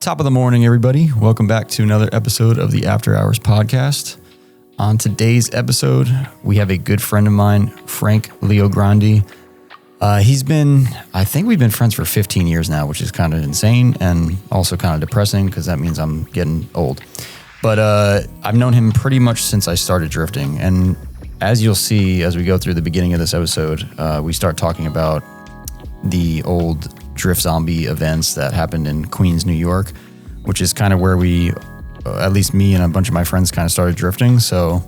Top of the morning, everybody. Welcome back to another episode of the After Hours podcast. On today's episode, we have a good friend of mine, Frank LeoGrande. I think we've been friends for 15 years now, which is kind of insane and also kind of depressing because that means I'm getting old. But I've known him pretty much since I started drifting. And as you'll see, as we go through the beginning of this episode, we start talking about the old Drift Zombie events that happened in Queens, New York, which is kind of where we, at least me and a bunch of my friends kind of started drifting. So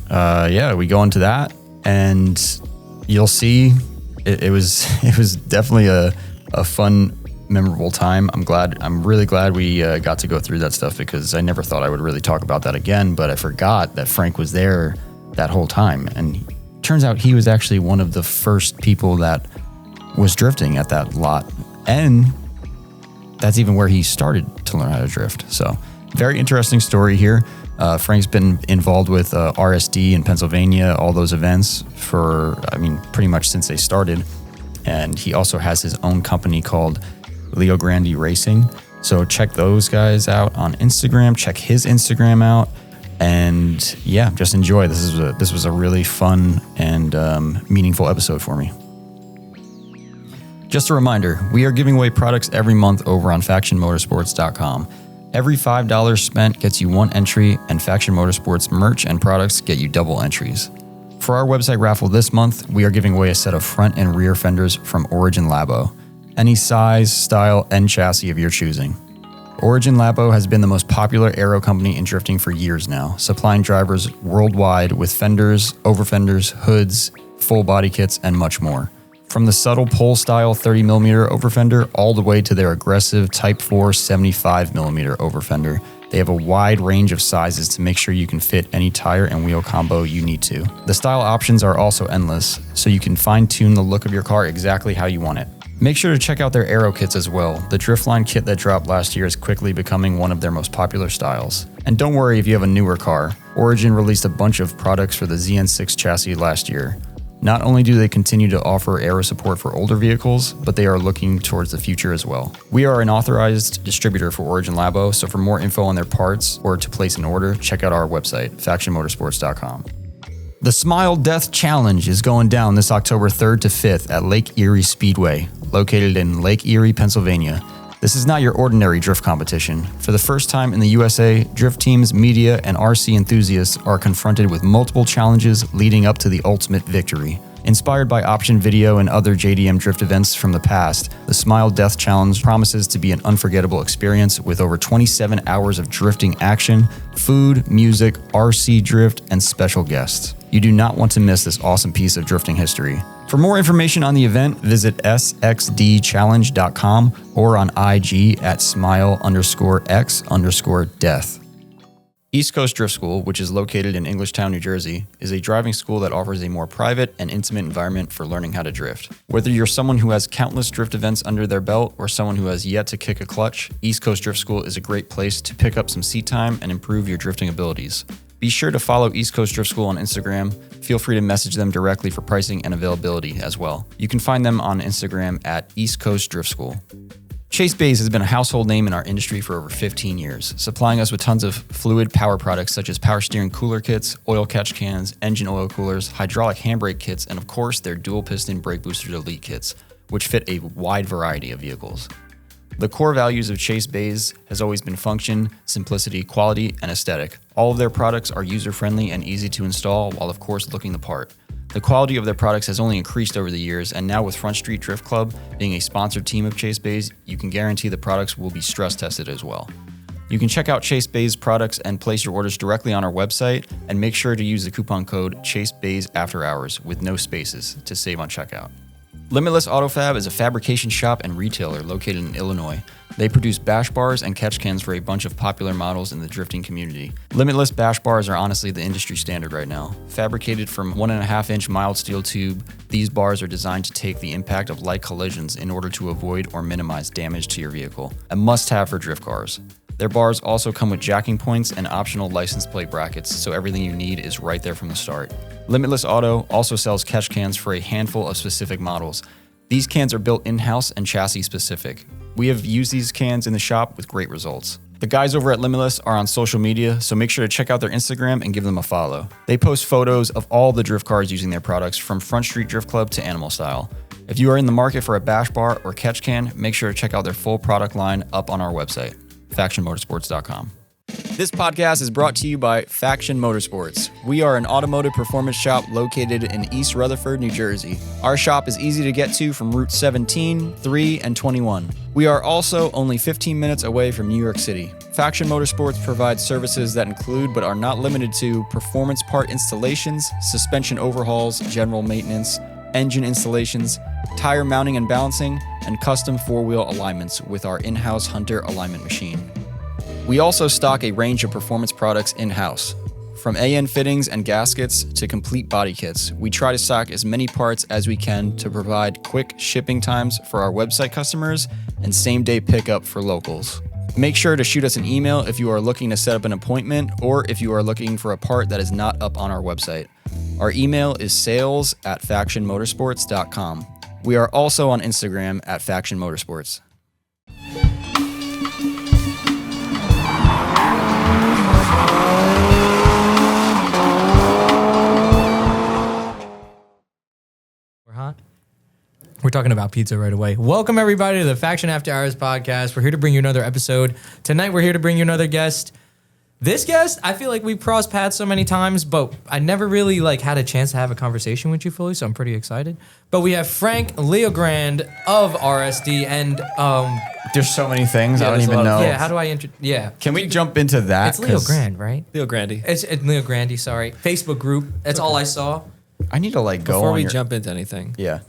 we go into that and you'll see it was definitely a fun, memorable time. I'm really glad we got to go through that stuff because I never thought I would really talk about that again, but I forgot that Frank was there that whole time. And turns out he was actually one of the first people that was drifting at that lot, and that's even where he started to learn how to drift. So very interesting story here. Frank's been involved with RSD in Pennsylvania, all those events for, pretty much since they started. And he also has his own company called LeoGrande Racing. So check those guys out on Instagram, check his Instagram out, and yeah, just enjoy. This was a really fun and meaningful episode for me. Just a reminder, we are giving away products every month over on FactionMotorsports.com. Every $5 spent gets you one entry, and Faction Motorsports merch and products get you double entries. For our website raffle this month, we are giving away a set of front and rear fenders from Origin Labo. Any size, style, and chassis of your choosing. Origin Labo has been the most popular aero company in drifting for years now, supplying drivers worldwide with fenders, over-fenders, hoods, full body kits, and much more. From the subtle pole-style 30mm over-fender all the way to their aggressive Type 4 75mm over-fender, they have a wide range of sizes to make sure you can fit any tire and wheel combo you need to. The style options are also endless, so you can fine-tune the look of your car exactly how you want it. Make sure to check out their aero kits as well. The Driftline kit that dropped last year is quickly becoming one of their most popular styles. And don't worry if you have a newer car. Origin released a bunch of products for the ZN6 chassis last year. Not only do they continue to offer aero support for older vehicles, but they are looking towards the future as well. We are an authorized distributor for Origin Labo, so for more info on their parts or to place an order, check out our website, FactionMotorsports.com. The Smile Death Challenge is going down this October 3rd to 5th at Lake Erie Speedway, located in Lake Erie, Pennsylvania. This is not your ordinary drift competition. For the first time in the USA, drift teams, media, and RC enthusiasts are confronted with multiple challenges leading up to the ultimate victory. Inspired by Option Video and other JDM drift events from the past, the Smile Death Challenge promises to be an unforgettable experience with over 27 hours of drifting action, food, music, RC drift, and special guests. You do not want to miss this awesome piece of drifting history. For more information on the event, visit sxdchallenge.com or on IG at smile_x_death. East Coast Drift School, which is located in Englishtown, New Jersey, is a driving school that offers a more private and intimate environment for learning how to drift. Whether you're someone who has countless drift events under their belt or someone who has yet to kick a clutch, East Coast Drift School is a great place to pick up some seat time and improve your drifting abilities. Be sure to follow East Coast Drift School on Instagram. Feel free to message them directly for pricing and availability as well. You can find them on Instagram at East Coast Drift School. Chase Bays has been a household name in our industry for over 15 years, supplying us with tons of fluid power products such as power steering cooler kits, oil catch cans, engine oil coolers, hydraulic handbrake kits, and of course their dual piston brake booster elite kits, which fit a wide variety of vehicles. The core values of Chase Bays has always been function, simplicity, quality, and aesthetic. All of their products are user-friendly and easy to install while of course looking the part. The quality of their products has only increased over the years, and now with Front Street Drift Club being a sponsored team of Chase Bays, you can guarantee the products will be stress tested as well. You can check out Chase Bays products and place your orders directly on our website, and make sure to use the coupon code ChaseBaysAfterHours with no spaces to save on checkout. Limitless AutoFab is a fabrication shop and retailer located in Illinois. They produce bash bars and catch cans for a bunch of popular models in the drifting community. Limitless bash bars are honestly the industry standard right now. Fabricated from 1.5-inch mild steel tube, these bars are designed to take the impact of light collisions in order to avoid or minimize damage to your vehicle. A must-have for drift cars. Their bars also come with jacking points and optional license plate brackets, so everything you need is right there from the start. Limitless Auto also sells catch cans for a handful of specific models. These cans are built in-house and chassis specific. We have used these cans in the shop with great results. The guys over at Limitless are on social media, so make sure to check out their Instagram and give them a follow. They post photos of all the drift cars using their products from Front Street Drift Club to Animal Style. If you are in the market for a bash bar or catch can, make sure to check out their full product line up on our website, FactionMotorsports.com. This podcast is brought to you by Faction Motorsports. We are an automotive performance shop located in East Rutherford, New Jersey. Our shop is easy to get to from Route 17, 3, and 21. We are also only 15 minutes away from New York City. Faction Motorsports provides services that include, but are not limited to, performance part installations, suspension overhauls, general maintenance, engine installations, tire mounting and balancing, and custom four-wheel alignments with our in-house Hunter alignment machine. We also stock a range of performance products in-house. From AN fittings and gaskets to complete body kits, we try to stock as many parts as we can to provide quick shipping times for our website customers and same-day pickup for locals. Make sure to shoot us an email if you are looking to set up an appointment or if you are looking for a part that is not up on our website. Our email is sales@factionmotorsports.com. We are also on Instagram at Faction Motorsports. We're talking about pizza right away. Welcome, everybody, to the Faction After Hours podcast. We're here to bring you another episode. Tonight, we're here to bring you another guest. This guest, I feel like we've crossed paths so many times, but I never really had a chance to have a conversation with you fully, so I'm pretty excited. But we have Frank LeoGrande of RSD, and There's so many things, I don't even know. yeah, how do I Can we jump into that? It's LeoGrande, right? LeoGrande. It's LeoGrande, sorry. Facebook group. That's all I saw. I need to go Before on we your... jump into anything, Yeah.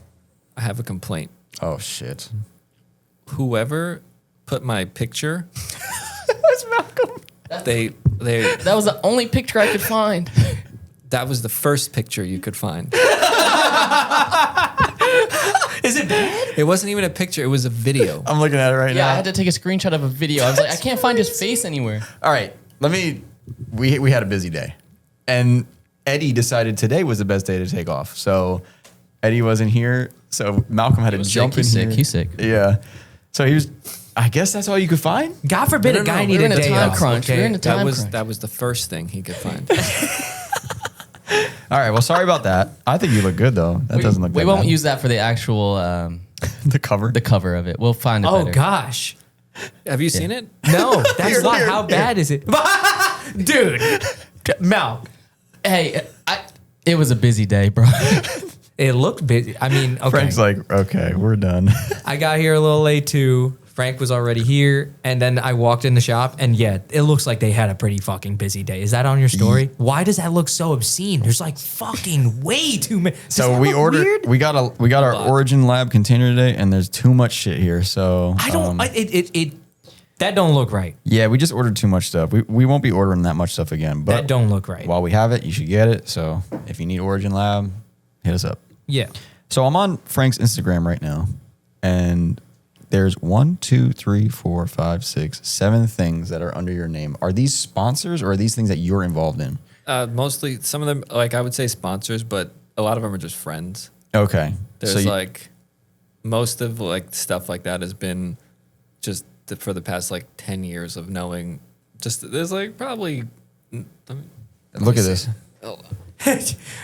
I have a complaint. Oh, shit. Whoever put my picture, Where's Malcolm? they That was the only picture I could find. that was the first picture you could find. Is it bad? It wasn't even a picture; it was a video. I'm looking at it right now. Yeah, I had to take a screenshot of a video. I was like, I can't find his face anywhere. All right, we had a busy day. And Eddie decided today was the best day to take off. So Eddie wasn't here, so Malcolm had to jump in here. He's sick. Yeah. So he was, I guess that's all you could find? God forbid No, a guy no, need we're a in a day time off. crunch. Okay? We're in a time crunch. That was the first thing he could find. All right, well, sorry about that. I think you look good, though. That doesn't look We that won't bad. use that for the actual the cover. the cover of it. We'll find it Oh, better. gosh. Have you seen it? No, that's Here, not. here, How bad is it? Dude, Mal, Hey, it was a busy day, bro. it looked busy. I mean, okay. Frank's like, okay, we're done. I got here a little late too. Frank was already here, and then I walked in the shop, and yeah, it looks like they had a pretty fucking busy day. Is that on your story? Why does that look so obscene? There's fucking way too many. So we ordered. Weird? We got our Origin Lab container today, and there's too much shit here. So I don't. That don't look right. yeah, we just ordered too much stuff. We won't be ordering that much stuff again. But That don't look right. while we have it, you should get it. So if you need Origin Lab, hit us up. Yeah. So I'm on Frank's Instagram right now, and there's 1, 2, 3, 4, 5, 6, 7 things that are under your name. Are these sponsors or are these things that you're involved in? Mostly, some of them, I would say sponsors, but a lot of them are just friends. Okay. There's most of stuff like that has been just for the past 10 years of knowing. Just there's probably. Look at this. Oh,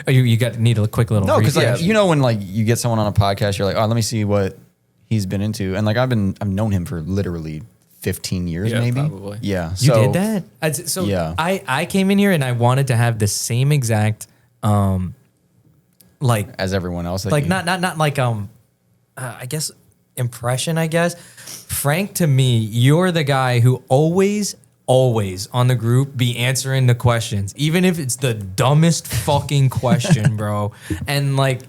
you need a quick little. No, because brief. when you get someone on a podcast, you're like, oh, let me see what he's been into, and I've known him for literally 15 years, Yeah, maybe. probably. Yeah. You did that? So Yeah. I came in here and I wanted to have the same exact, as everyone else. I guess impression. I guess Frank, to me, you're the guy who always on the group be answering the questions, even if it's the dumbest fucking question, bro. And I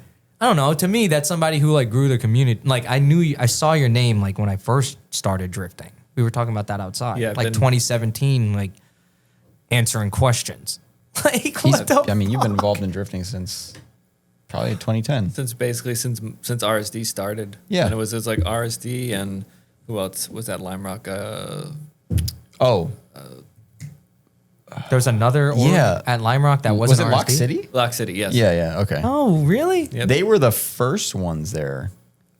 don't know. To me, that's somebody who grew the community. I saw your name when I first started drifting. We were talking about that outside. Yeah, 2017, answering questions. What the you've been involved in drifting since probably 2010. Since RSD started. Yeah. And it was RSD and who else was that? Lime Rock. There was another at Lime Rock that Was wasn't it Lock RSD? City? Lock City, yes. Yeah, okay. Oh, really? Yep. They were the first ones there,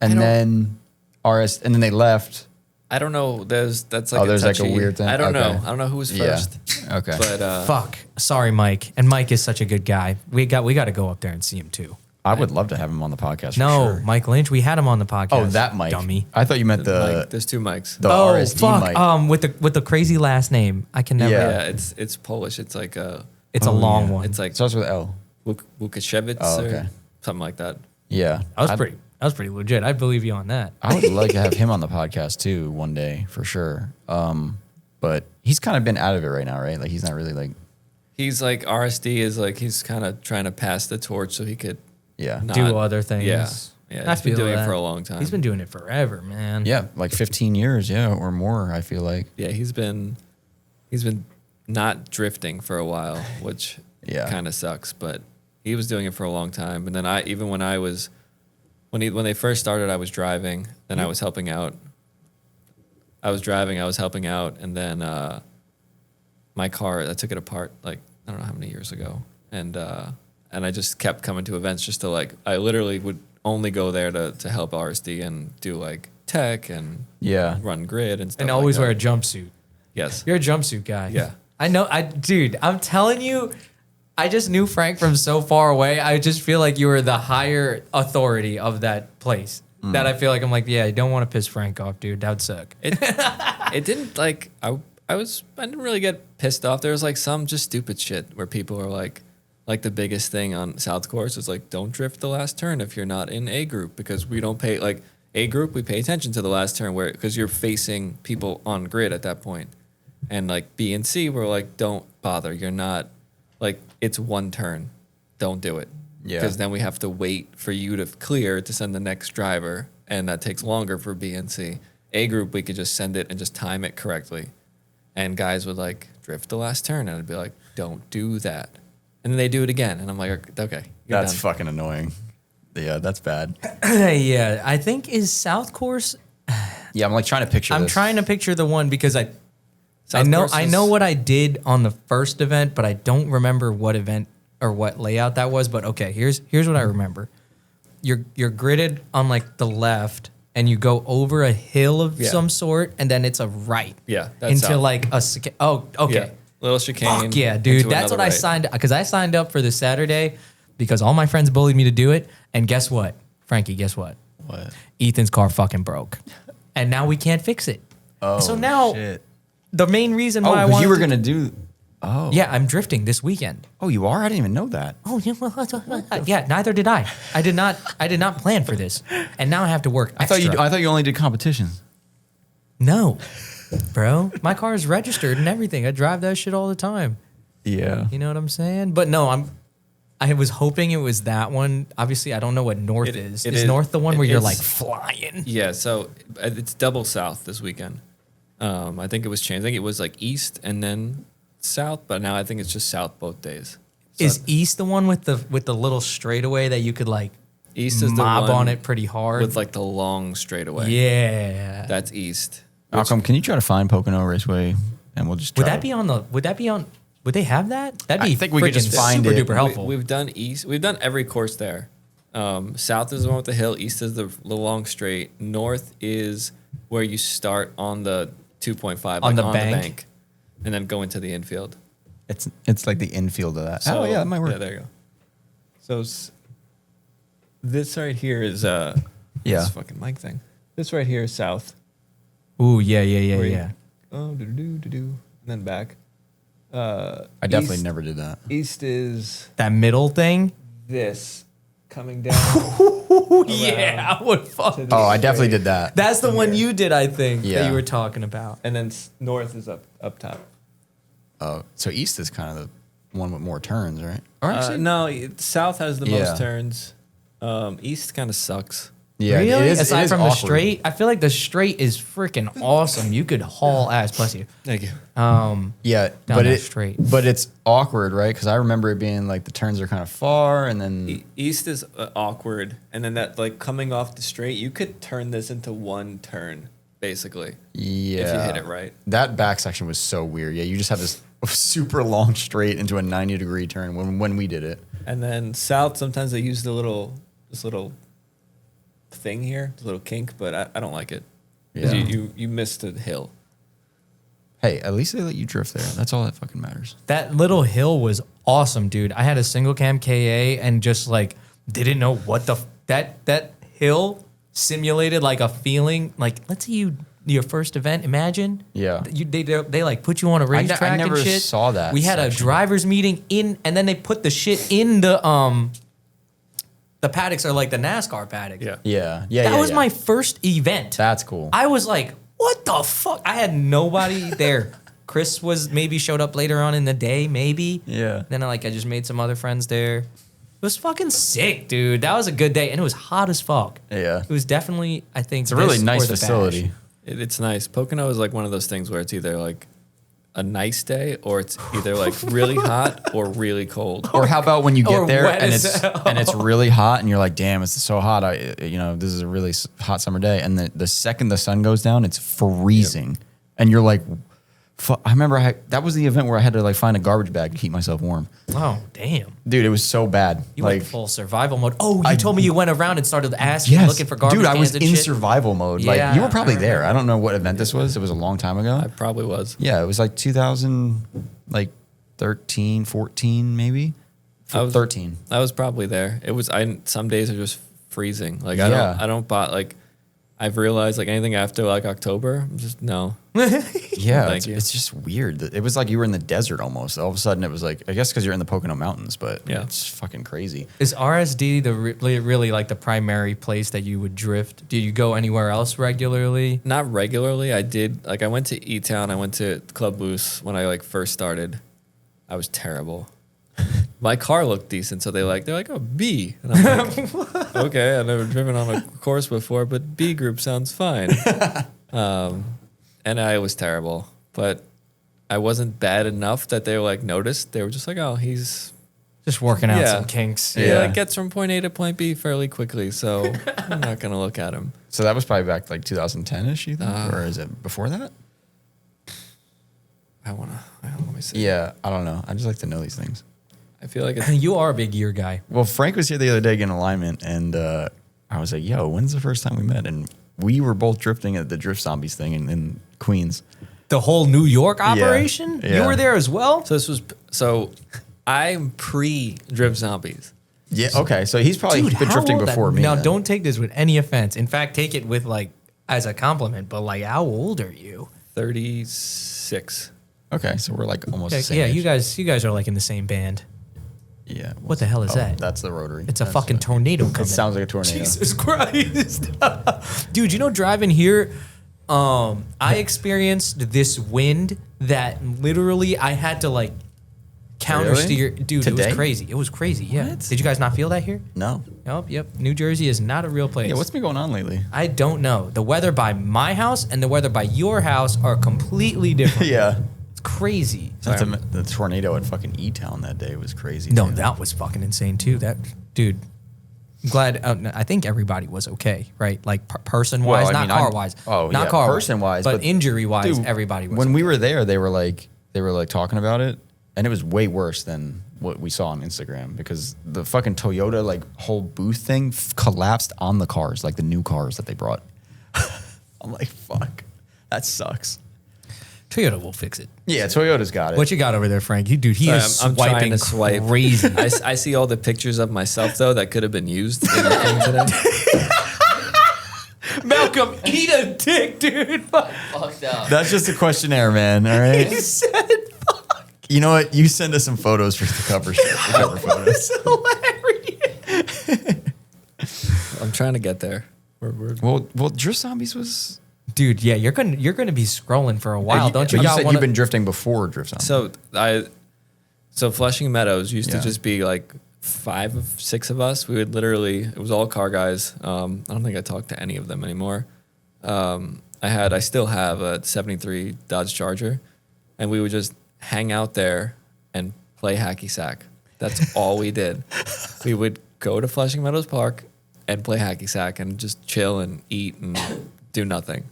and then they left, I don't know. That's like there's like a touchy- weird thing? I don't Okay. know. I don't know who was Yeah. first. Okay. But Fuck. Sorry, Mike. And Mike is such a good guy. We got to go up there and see him too. I would love to have him on the podcast. For No, sure. Mike Lynch. We had him on the podcast. Oh, that Mike. dummy. I thought you meant Mike, there's two mics. the Oh RSD fuck. Mike. With the crazy last name. I can never. Yeah. Yeah, it's Polish. It's like It's a long one. it's like Starts with L. Łukasiewicz Oh, or okay. something like that. Yeah. That was pretty legit. I believe you on that. I would like to have him on the podcast too one day for sure. But he's kind of been out of it right now, right? Like he's not really like, He's like RSD is like he's kind of trying to pass the torch so he could yeah. not, Do other things. Yeah, I he's been feel doing that. it for a long time. He's been doing it forever, man. Yeah, like 15 years, yeah, or more, I feel like. Yeah, he's been not drifting for a while, which Yeah. kind of sucks. But he was doing it for a long time. And then when they first started, I was driving. Then I was helping out. I was driving. I was helping out, and then my car. I took it apart like I don't know how many years ago, and I just kept coming to events just to like. I literally would only go there to help RSD and do like tech and Yeah. run grid and stuff. And always like wear a that. jumpsuit. Yes. You're a jumpsuit guy. Yeah. I know. Dude, I'm telling you, I just knew Frank from so far away. I just feel like you were the higher authority of that place. That I feel like I'm like, yeah, you don't want to piss Frank off, dude. That would suck. It didn't like I didn't really get pissed off. There was like some just stupid shit where people are like the biggest thing on South Course is like don't drift the last turn if you're not in A group because we don't pay like A group we pay attention to the last turn where because you're facing people on grid at that point. And like B and C we're like don't bother. You're not like it's one turn. Don't do it. Yeah. Because then we have to wait for you to clear to send the next driver and that takes longer for B and C. A group, we could just send it and just time it correctly. And guys would like drift the last turn, and I'd be like, don't do that. And then they do it again, and I'm like, okay, you're That's done. fucking annoying. Yeah, that's bad. Yeah, I think is South Course. Yeah, I'm like trying to picture I'm this. trying to picture the one because I South Course I is- know what I did on the first event, but I don't remember what event or what layout that was. But okay, here's what I remember. You're gridded on like the left, and you go over a hill of Yeah. some sort, and then it's a right. Yeah, that's into south. like a okay. Yeah. Little chicane. Fuck yeah, dude. into That's what another I right. signed because I signed up for this Saturday because all my friends bullied me to do it. And guess what? Frankie, guess what? What? Ethan's car fucking broke. And now we can't fix it. Oh, So now shit. the main reason Oh, why I 'cause wanted you were to- going to do... Oh. Yeah, I'm drifting this weekend. Oh, you are? I didn't even know that. Oh, yeah, neither did I. I did not plan for this. And now I have to work I extra. thought you only did competitions. No, bro. My car is registered and everything. I drive that shit all the time. Yeah. You know what I'm saying? But no, I was hoping it was that one. Obviously, I don't know what North is. it Is is- North the one where you're it's- like flying? Yeah, so it's double south this weekend. I think it was changed. I think it was like east and then south, but now I think it's just south both days. So Is East the one with the little straightaway that you could like east is the mob one on it pretty hard? with like the long straightaway. Yeah. That's east. Malcolm, can you try to find Pocono Raceway? And we'll just Would try that be on the? Would that be on? Would they have that? That'd be. I think we could just find super it. duper helpful. We've done east. We've done every course there. South is the one with the hill. East is the long straight. North is where you start on the 2.5 On like the bank? and then go into the infield. It's like the infield of that. So, Oh, yeah, that might work. Yeah, there you go. So this right here is Yeah. this fucking mic thing. This right here is south. Ooh, yeah, Where you- yeah. Oh, and then back. I definitely east- never did that. East is That middle thing. this coming down. Ooh, yeah, I would fuck. to the Oh, I definitely straight. did that. That's the one you did, I think, that Yeah. you were talking about. And then north is up top. Oh, so East is kind of the one with more turns, right? Or South has the Yeah. most turns. East kind of sucks. yeah, Really? it is, Aside it is from the awkward. straight, I feel like the straight is freaking awesome. You could haul ass. Bless you. Thank you. Yeah, Down but that straight. but it's awkward, right? Because I remember it being like the turns are kind of far, and then East is awkward, and then that like coming off the straight, you could turn this into one turn basically yeah, if you hit it right. That back section was so weird. Yeah, you just have this super long straight into a 90-degree turn when we did it. And then south, sometimes they use this little thing here, this little kink, but I don't like it. 'Cause Yeah. you missed a hill. Hey, at least they let you drift there. That's all that fucking matters. That little hill was awesome, dude. I had a single cam KA and just like didn't know what that hill simulated like a feeling. Like, let's say your first event. Imagine, Yeah. They like put you on a racetrack never and shit. saw that We had a section. drivers meeting and then they put the shit in the paddocks are like the NASCAR paddocks. Yeah. That was my first event. That's cool. I was like, what the fuck? I had nobody there. Chris was maybe showed up later on in the day, maybe. Yeah. Then I just made some other friends there. It was fucking sick, dude. That was a good day, and it was hot as fuck. Yeah. It was definitely, I think, It's a really this nice or the facility. Bash. It's nice. Pocono is like one of those things where it's either like a nice day or it's either like really hot or really cold. Or how about when you Or get there wet and as it's really hot and you're like, damn, it's so hot. This is a really hot summer day. And the second the sun goes down, it's freezing. Yep. And you're like, I remember that was the event where I had to like find a garbage bag to keep myself warm. Oh, damn. Dude, it was so bad. You like went full survival mode. Oh, you told me you went around and started asking, looking for garbage dude, I was cans and in shit. survival mode. Yeah, like you were probably I there. remember. I don't know what event this was. It was a long time ago. I probably was. Yeah, it was like 2013, 14 maybe. I was 13. I was probably there. It was. Some days are just freezing. Like Yeah. I don't buy like. I've realized like anything after like October, I'm just no. Yeah, Thank you. it's just weird. It was like you were in the desert almost. All of a sudden, it was like, I guess because you're in the Pocono Mountains, but Yeah. it's fucking crazy. Is RSD really like the primary place that you would drift? Did you go anywhere else regularly? Not regularly. I did like I went to E-Town. I went to Club Loose when I like first started. I was terrible. My car looked decent, so they're like, oh, B. And I'm like, okay, I've never driven on a course before, but B group sounds fine. And I was terrible, but I wasn't bad enough that they were like noticed. They were just like, oh, he's Just working out Yeah. some kinks. he Yeah. like gets from point A to point B fairly quickly, so I'm not gonna look at him. So that was probably back like 2010-ish, you think? Or is it before that? Let me see. Yeah, I don't know. I just like to know these things. I feel like it's You are a big gear guy. Well, Frank was here the other day getting alignment, and I was like, yo, when's the first time we met? And we were both drifting at the Drift Zombies thing in Queens. The whole New York operation? Yeah. You were there as well? so I'm pre-Drift Zombies. Yeah, okay. So he's probably been how drifting old- before me. Now, then. don't take this with any offense. In fact, take it with like as a compliment. But like, how old are you? 36. Okay, so we're like almost Yeah, the same age. you guys are like in the same band. Yeah. What the hell is that? That's the rotary. It's a That's fucking tornado coming. It sounds like a tornado. Jesus Christ. Dude, you know, driving here, I experienced this wind that literally I had to like countersteer. Dude, it Today? was crazy. It was crazy. Yeah. What? Did you guys not feel that here? No. Yep. New Jersey is not a real place. Yeah, what's been going on lately? I don't know. The weather by my house and the weather by your house are completely different. Yeah. It's crazy. The tornado at fucking E-Town that day was crazy. No, too. that was fucking insane too. That dude. I'm glad. I think everybody was okay, right? Like person wise, Well, I not mean, car wise. Oh, not yeah, car person-wise, but but- injury wise, Dude, everybody was. When we were there, they were like talking about it, and it was way worse than what we saw on Instagram because the fucking Toyota like whole booth thing collapsed on the cars, like the new cars that they brought. I'm like, fuck, that sucks. Toyota will fix it. Yeah, Toyota's got it. What you got over there, Frank? Dude, he Sorry, is I'm trying swiping to swipe. crazy. I see all the pictures of myself though that could have been used in the thing today. Malcolm, eat a dick, dude. Fucked up. That's just a questionnaire, man. All right. He said, "Fuck." You know what? You send us some photos for the cover shit. The cover photos. It's hilarious. I'm trying to get there. We're Well, Drift Zombies was. Dude, yeah, you're gonna be scrolling for a while, don't you? But you got said one you've of- been drifting before Drift Zombies. So Flushing Meadows used to Yeah. just be like 6 of us. We would literally, it was all car guys. I don't think I talk to any of them anymore. I still have a 73 Dodge Charger, and we would just hang out there and play hacky sack. That's all we did. We would go to Flushing Meadows Park and play hacky sack and just chill and eat and do nothing.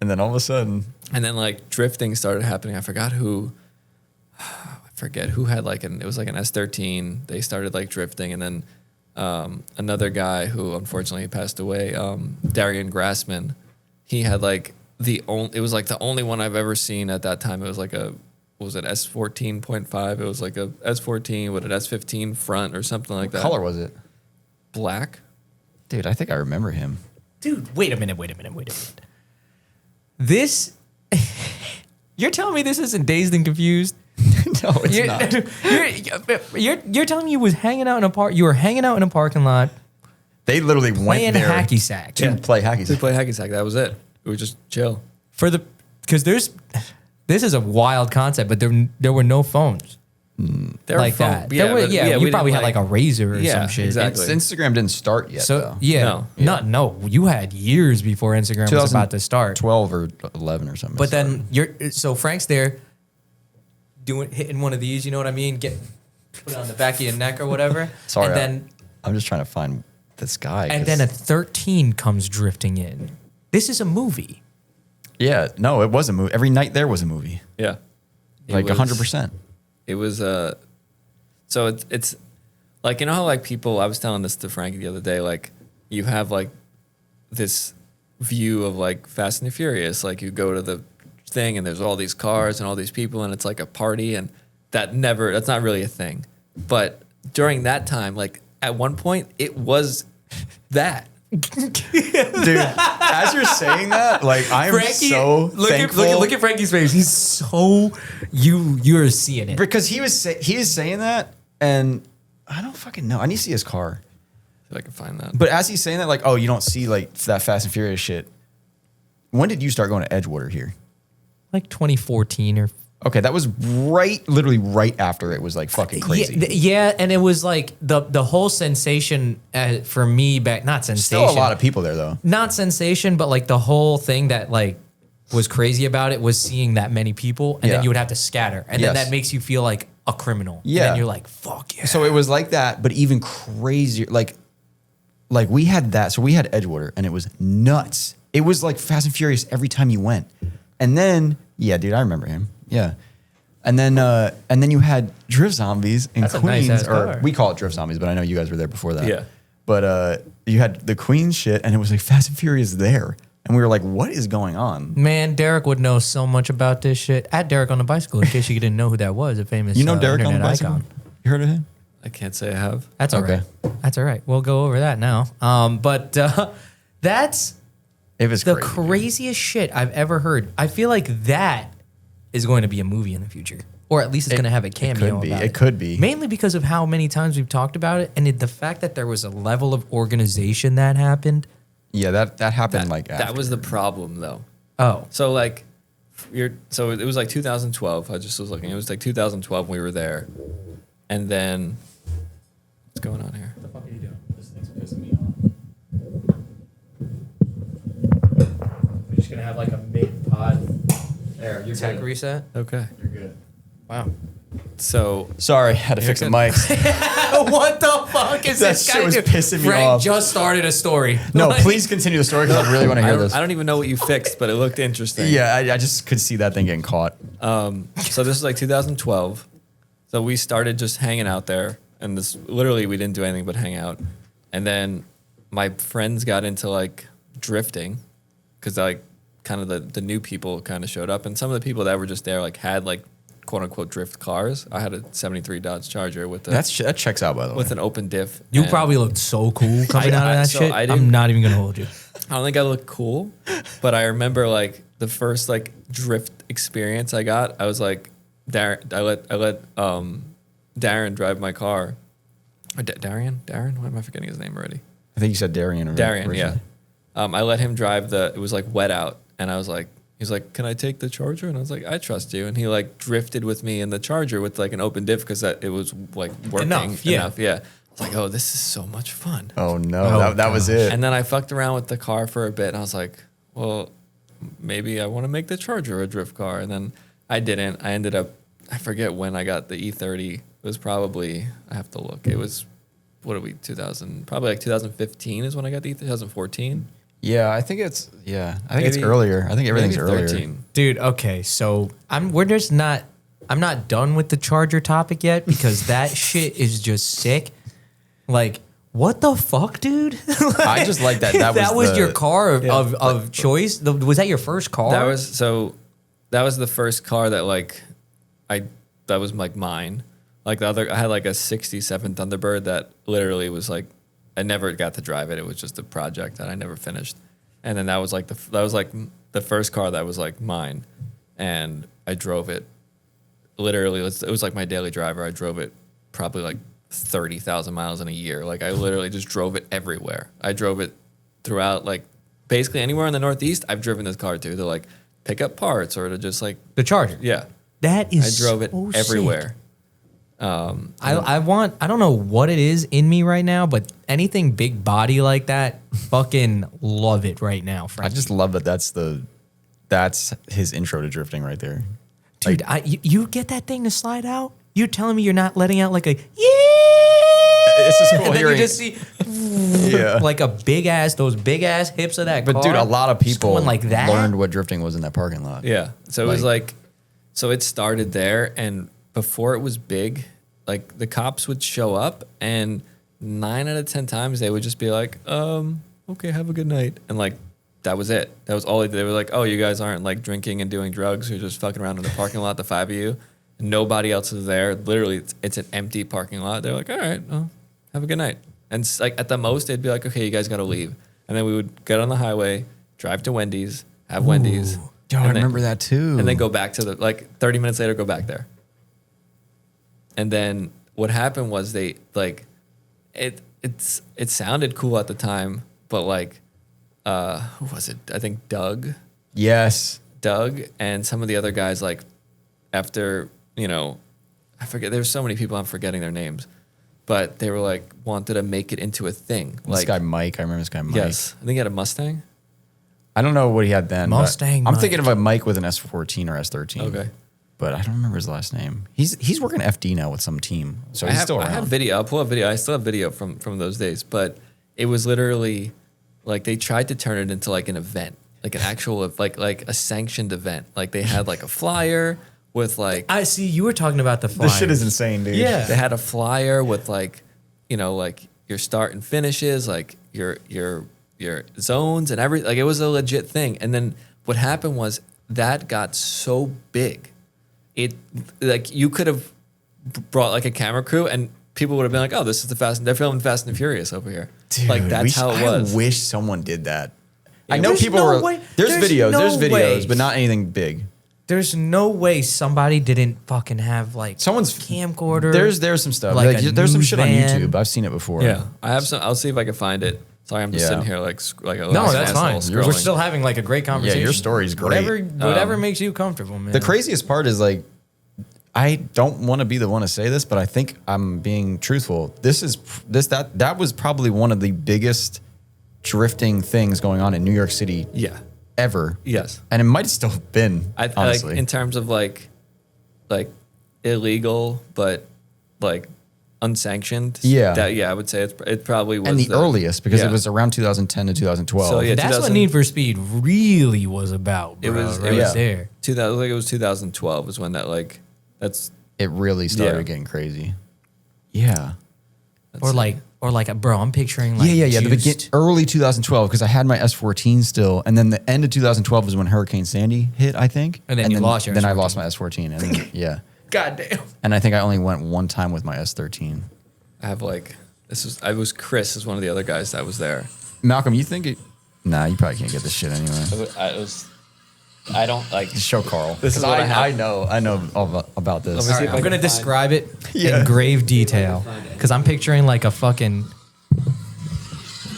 And then all of a sudden, And then like drifting started happening. I forget who had like it was like an S13. They started like drifting, and then another guy who unfortunately passed away, Darian Grassman, he had like it was like the only one I've ever seen at that time. It was like what was it, S14.5? It was like a S14 with an S15 front or something like that. What color was it? Black. Dude, I think I remember him. Dude, wait a minute. This, you're telling me this isn't Dazed and Confused? No, it's not. You're telling me you were hanging out in a parking lot They literally playing went there hacky sack. to play hacky To sack. play hacky sack. That was it. We were just chill. Because this is a wild concept, but there were no phones There like were phone- that. Yeah, There were, but- you we probably didn't, had like a Razor or Yeah, some shit. exactly. Instagram didn't start yet, So though. yeah, no, you had years before Instagram was about to start. 12 or 11 or something. But then Frank's there hitting one of these, you know what I mean? Put it on the back of your neck or whatever. Sorry, and then I'm just trying to find this guy. and then a 13 comes drifting in. This is a movie. Yeah, no, it was a movie. Every night there was a movie. Yeah. Like 100%. It was so it's like, you know how like people, I was telling this to Frankie the other day, like you have like this view of like Fast and the Furious, like you go to the thing and there's all these cars and all these people and it's like a party, and that's not really a thing. But during that time, like at one point it was that. Dude, as you're saying that, like I am so thankful. Look at Frankie's face. He's so you're seeing it. Because he is saying that, and I don't fucking know. I need to see his car. If I can find that. But as he's saying that, like, oh, you don't see like that Fast and Furious shit. When did you start going to Edgewater here? Like 2014 or Okay, that was literally right after it was like fucking crazy. Yeah, and it was like the whole sensation for me back. Not sensation. Still a lot of people there though. Not sensation, but like the whole thing that like was crazy about it was seeing that many people, and then you would have to scatter, and then that makes you feel like a criminal. Yeah, and then you're like, fuck yeah. So it was like that, but even crazier. Like we had that. So we had Edgewater, and it was nuts. It was like Fast and Furious every time you went, and then dude, I remember him. Yeah. And then you had Drift Zombies in That's a Queens, nice-ass or car. we call it Drift Zombies, but I know you guys were there before that. Yeah. But you had the Queens shit, and it was like Fast and Furious there. And we were like, what is going on? Man, Derek would know so much about this shit. At Derek on the Bicycle, in case you didn't know who that was, a famous You know Derek on the internet bicycle? icon. You heard of him? I can't say I have. That's all Okay. right. That's all right. We'll go over that now. But that's It was the crazy. craziest shit I've ever heard. I feel like that is going to be a movie in the future. Or at least it's going to have a cameo. could be. about It could be. Mainly because of how many times we've talked about it, and the fact that there was a level of organization that happened. Yeah, that happened like after. That was the problem though. Oh. So like so it was like 2012. I just was looking. It was like 2012 when we were there. And then what's going on here? What the fuck are you doing? This thing's pissing me off. We're just gonna have like a mid pod. There, you're Tech good. reset? Okay. You're good. Wow. So Sorry, had to fix the good. mics. What the fuck is That this shit guy was doing? pissing me Frank off. just started a story. No, Like- please continue the story because I really want to hear this. I don't even know what you fixed, but it looked interesting. Yeah, I just could see that thing getting caught. So this is like 2012. So we started just hanging out there, and this literally we didn't do anything but hang out. And then my friends got into like drifting, because like kind of the new people kind of showed up, and some of the people that were just there like had like quote unquote drift cars. I had a '73 Dodge Charger with That checks out, by the way. with an open diff. You and probably looked so cool coming out of that so shit. I didn't- I'm not even going to hold you. I don't think I look cool, but I remember like the first like drift experience I got. I was like, Darren. I let Darren drive my car. Or Darren? Why am I forgetting his name already? I think you said Darian. Darren, yeah. I let him drive it was like wet out, and I was like, he's like, can I take the Charger? And I was like, I trust you. And he like drifted with me in the Charger with like an open diff because it was like working Enough, yeah. Yeah. I was like, oh, this is so much fun. Oh no, Oh, that was it. And then I fucked around with the car for a bit, and I was like, well, maybe I want to make the Charger a drift car. And then I didn't. I ended up, I forget when I got the E30. It was probably, I have to look. It was, what are we, 2000, probably like 2015 is when I got the E30, 2014. Yeah, I think it's Maybe- earlier. I think everything's maybe earlier. 13. Dude, okay, so I'm not done with the Charger topic yet because that shit is just sick. Like What the fuck, dude? I just like that. That was your car of choice. Was that your first car? That was the first car that like that was like mine. Like I had like a '67 Thunderbird that literally was like I never got to drive it. It was just a project that I never finished. And then that was like the first car that was like mine, and I drove it. Literally, it was like my daily driver. I drove it probably like 30,000 miles in a year. Like I literally just drove it everywhere. I drove it throughout, like basically anywhere in the Northeast. I've driven this car to like pick up parts or to just like the Charger. Yeah, that is. I drove it so everywhere. Sick. I don't know what it is in me right now, but anything big body like that, fucking love it right now, Frank. I just love that. That's his intro to drifting right there, dude. Like, you get that thing to slide out. You're telling me you're not letting out like a yeah? It's just cool and then hearing. you just see like those big ass hips of that car. But dude, a lot of people going like that learned what drifting was in that parking lot. Yeah, so it was like, so it started there, and before it was big, like the cops would show up, and 9 out of 10 times they would just be like, okay, have a good night, and like that was it. That was all they were like, oh, you guys aren't like drinking and doing drugs. You're just fucking around in the parking lot, the 5 of you. Nobody else is there. Literally, it's an empty parking lot. They're like, all right, well, have a good night. And it's like at the most, they'd be like, okay, you guys got to leave. And then we would get on the highway, drive to Wendy's, have Wendy's. Yo, I remember that too. And then go back to the, like 30 minutes later, go back there. And then what happened was they like, it sounded cool at the time, but like, who was it? I think Doug. Yes. Doug and some of the other guys, like after, I forget, there's so many people, I'm forgetting their names, but they were like, wanted to make it into a thing. This guy Mike, I remember this guy Mike. Yes. I think he had a Mustang. I don't know what he had then. Mustang I'm Mike. thinking of a Mike with an S14 or S13. Okay. But I don't remember his last name. He's working FD now with some team. So he's still around. I have video. I'll pull up video. I still have video from those days. But it was literally like they tried to turn it into like an event, like an actual like a sanctioned event. Like they had like a flyer with like I see you were talking about the flyer. This shit is insane, dude. Yeah. they had a flyer with like like your start and finishes, like your zones and everything. Like it was a legit thing. And then what happened was that got so big. It like you could have brought like a camera crew and people would have been like, oh, this is they're filming Fast and Furious over here. Dude, like that's how it was. I wish someone did that. I It know was- people no were. way. There's videos, no way. but not anything big. There's no way somebody didn't fucking have like Someone's camcorder. There's some stuff. Like Like, a there's some news shit van. on YouTube. I've seen it before. Yeah, I have some. I'll see if I can find it. Sorry, I'm just Yeah. sitting here like a No, like that's an fine. asshole We're scrolling. still having like a great conversation. Yeah, your story's great. Whatever makes you comfortable, man. The craziest part is like, I don't want to be the one to say this, but I think I'm being truthful. That was probably one of the biggest drifting things going on in New York City Yeah. ever. Yes. And it might have still been, I honestly. like in terms of like illegal, but like unsanctioned. Yeah. I would say it probably was and the earliest, because yeah. it was around 2010 to 2012. So, yeah, That's what 2000 Need for Speed really was about, bro. It was right yeah. there. 2000. Like it was 2012 was when that like that's It really started Yeah. getting crazy. Yeah. Or like, bro, I'm picturing like Yeah. The juiced- early 2012, because I had my S14 still, and then the end of 2012 was when Hurricane Sandy hit, I think. And then you lost your Then I S14. lost my S14, and then, yeah. God damn. And I think I only went one time with my S13. I have like I was Chris is one of the other guys that was there. Malcolm, you think it? Nah, you probably can't get this shit anyway. I don't like Just show Carl. This is 'Cause what I have. I know all about this. Let me see All right, if I I'm can gonna find- describe it Yeah. in grave detail because I'm picturing like a fucking.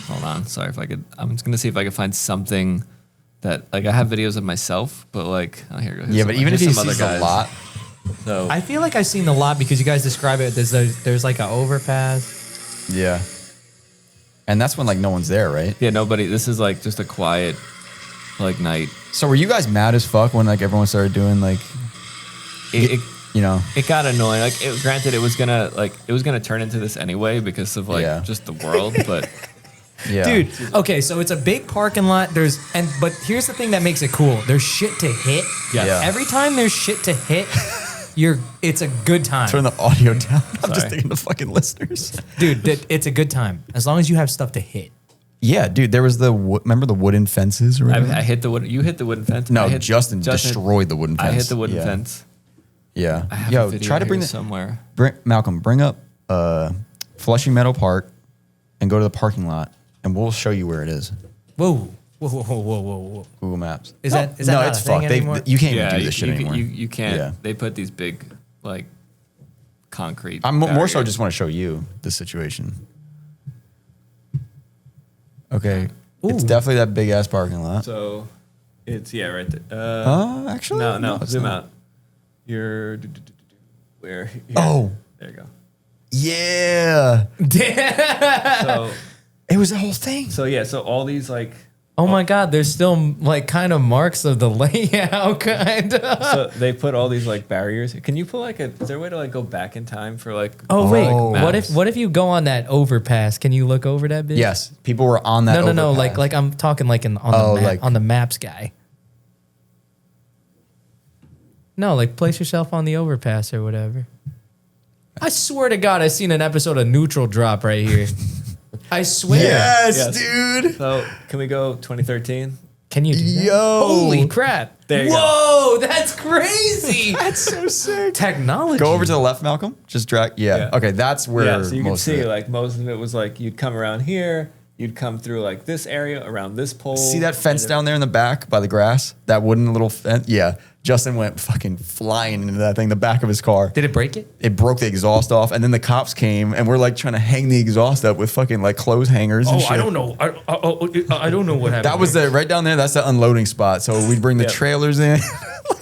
Hold on. Sorry if I could. I'm just gonna see if I can find something that like I have videos of myself, but like oh here goes. Yeah, but even if here's he some other sees a guys. lot, So I feel like I've seen a lot because you guys describe it. There's like an overpass. yeah. And that's when like no one's there, right? yeah, nobody. This is like just a quiet like night. So were you guys mad as fuck when like everyone started doing like, It you know? it got annoying. Like granted, it was gonna turn into this anyway because of like Yeah. just the world, but. Yeah. Dude, okay, so it's a big parking lot. But here's the thing that makes it cool. There's shit to hit. Yes. Yeah. Every time there's shit to hit, It's a good time. Turn the audio down. I'm just Sorry. thinking the fucking listeners. Dude, it's a good time. As long as you have stuff to hit. Yeah, dude. There was remember the wooden fences or whatever? I hit the wood. You hit the wooden fence. No, I hit, Justin destroyed the wooden fence. I hit the wooden Yeah. fence. Yeah. I have a Yo, video try to bring here the somewhere. Malcolm, bring up Flushing Meadow Park and go to the parking lot, and we'll show you where it is. Whoa. Whoa. Google Maps. Is that no? not It's a thing fucked. anymore? You can't even do this shit you, anymore. You can't. Yeah. They put these big like concrete. I'm more so barriers. just want to show you the situation. Okay, it's Ooh. definitely that big ass parking lot. So it's right there. Actually, no, it's zoom not. out. You're where? Here. Oh, There you go. yeah. So It was the whole thing. so all these like Oh my God, there's still like kind of marks of the layout, kind of. so they put all these like barriers. Can you put is there a way to like go back in time for like? Oh wait, Oh. what if you go on that overpass? Can you look over that bitch? Yes, people were on that. No. overpass. Like I'm talking like on the like- on the maps guy. No, like place yourself on the overpass or whatever. I swear to God, I seen an episode of Neutral Drop right here. I swear. Yes, Yes. dude. So can we go 2013? Can you do that? Yo. Holy crap. There you go. Whoa, that's crazy. That's so sick. Technology. Go over to the left, Malcolm. Just drag. Yeah. Yeah. Okay, that's where. Yeah, so you can most of see it- like most of it was like you'd come around here, you'd come through like this area around this pole. See that fence and down there in the back by the grass? That wooden little fence? Yeah. Justin went fucking flying into that thing, the back of his car. Did it break it? It broke the exhaust off, and then the cops came, and we're like trying to hang the exhaust up with fucking like clothes hangers and shit. I don't know. I don't know what happened. That was right down there. That's the unloading spot. So we'd bring the Yep. trailers in.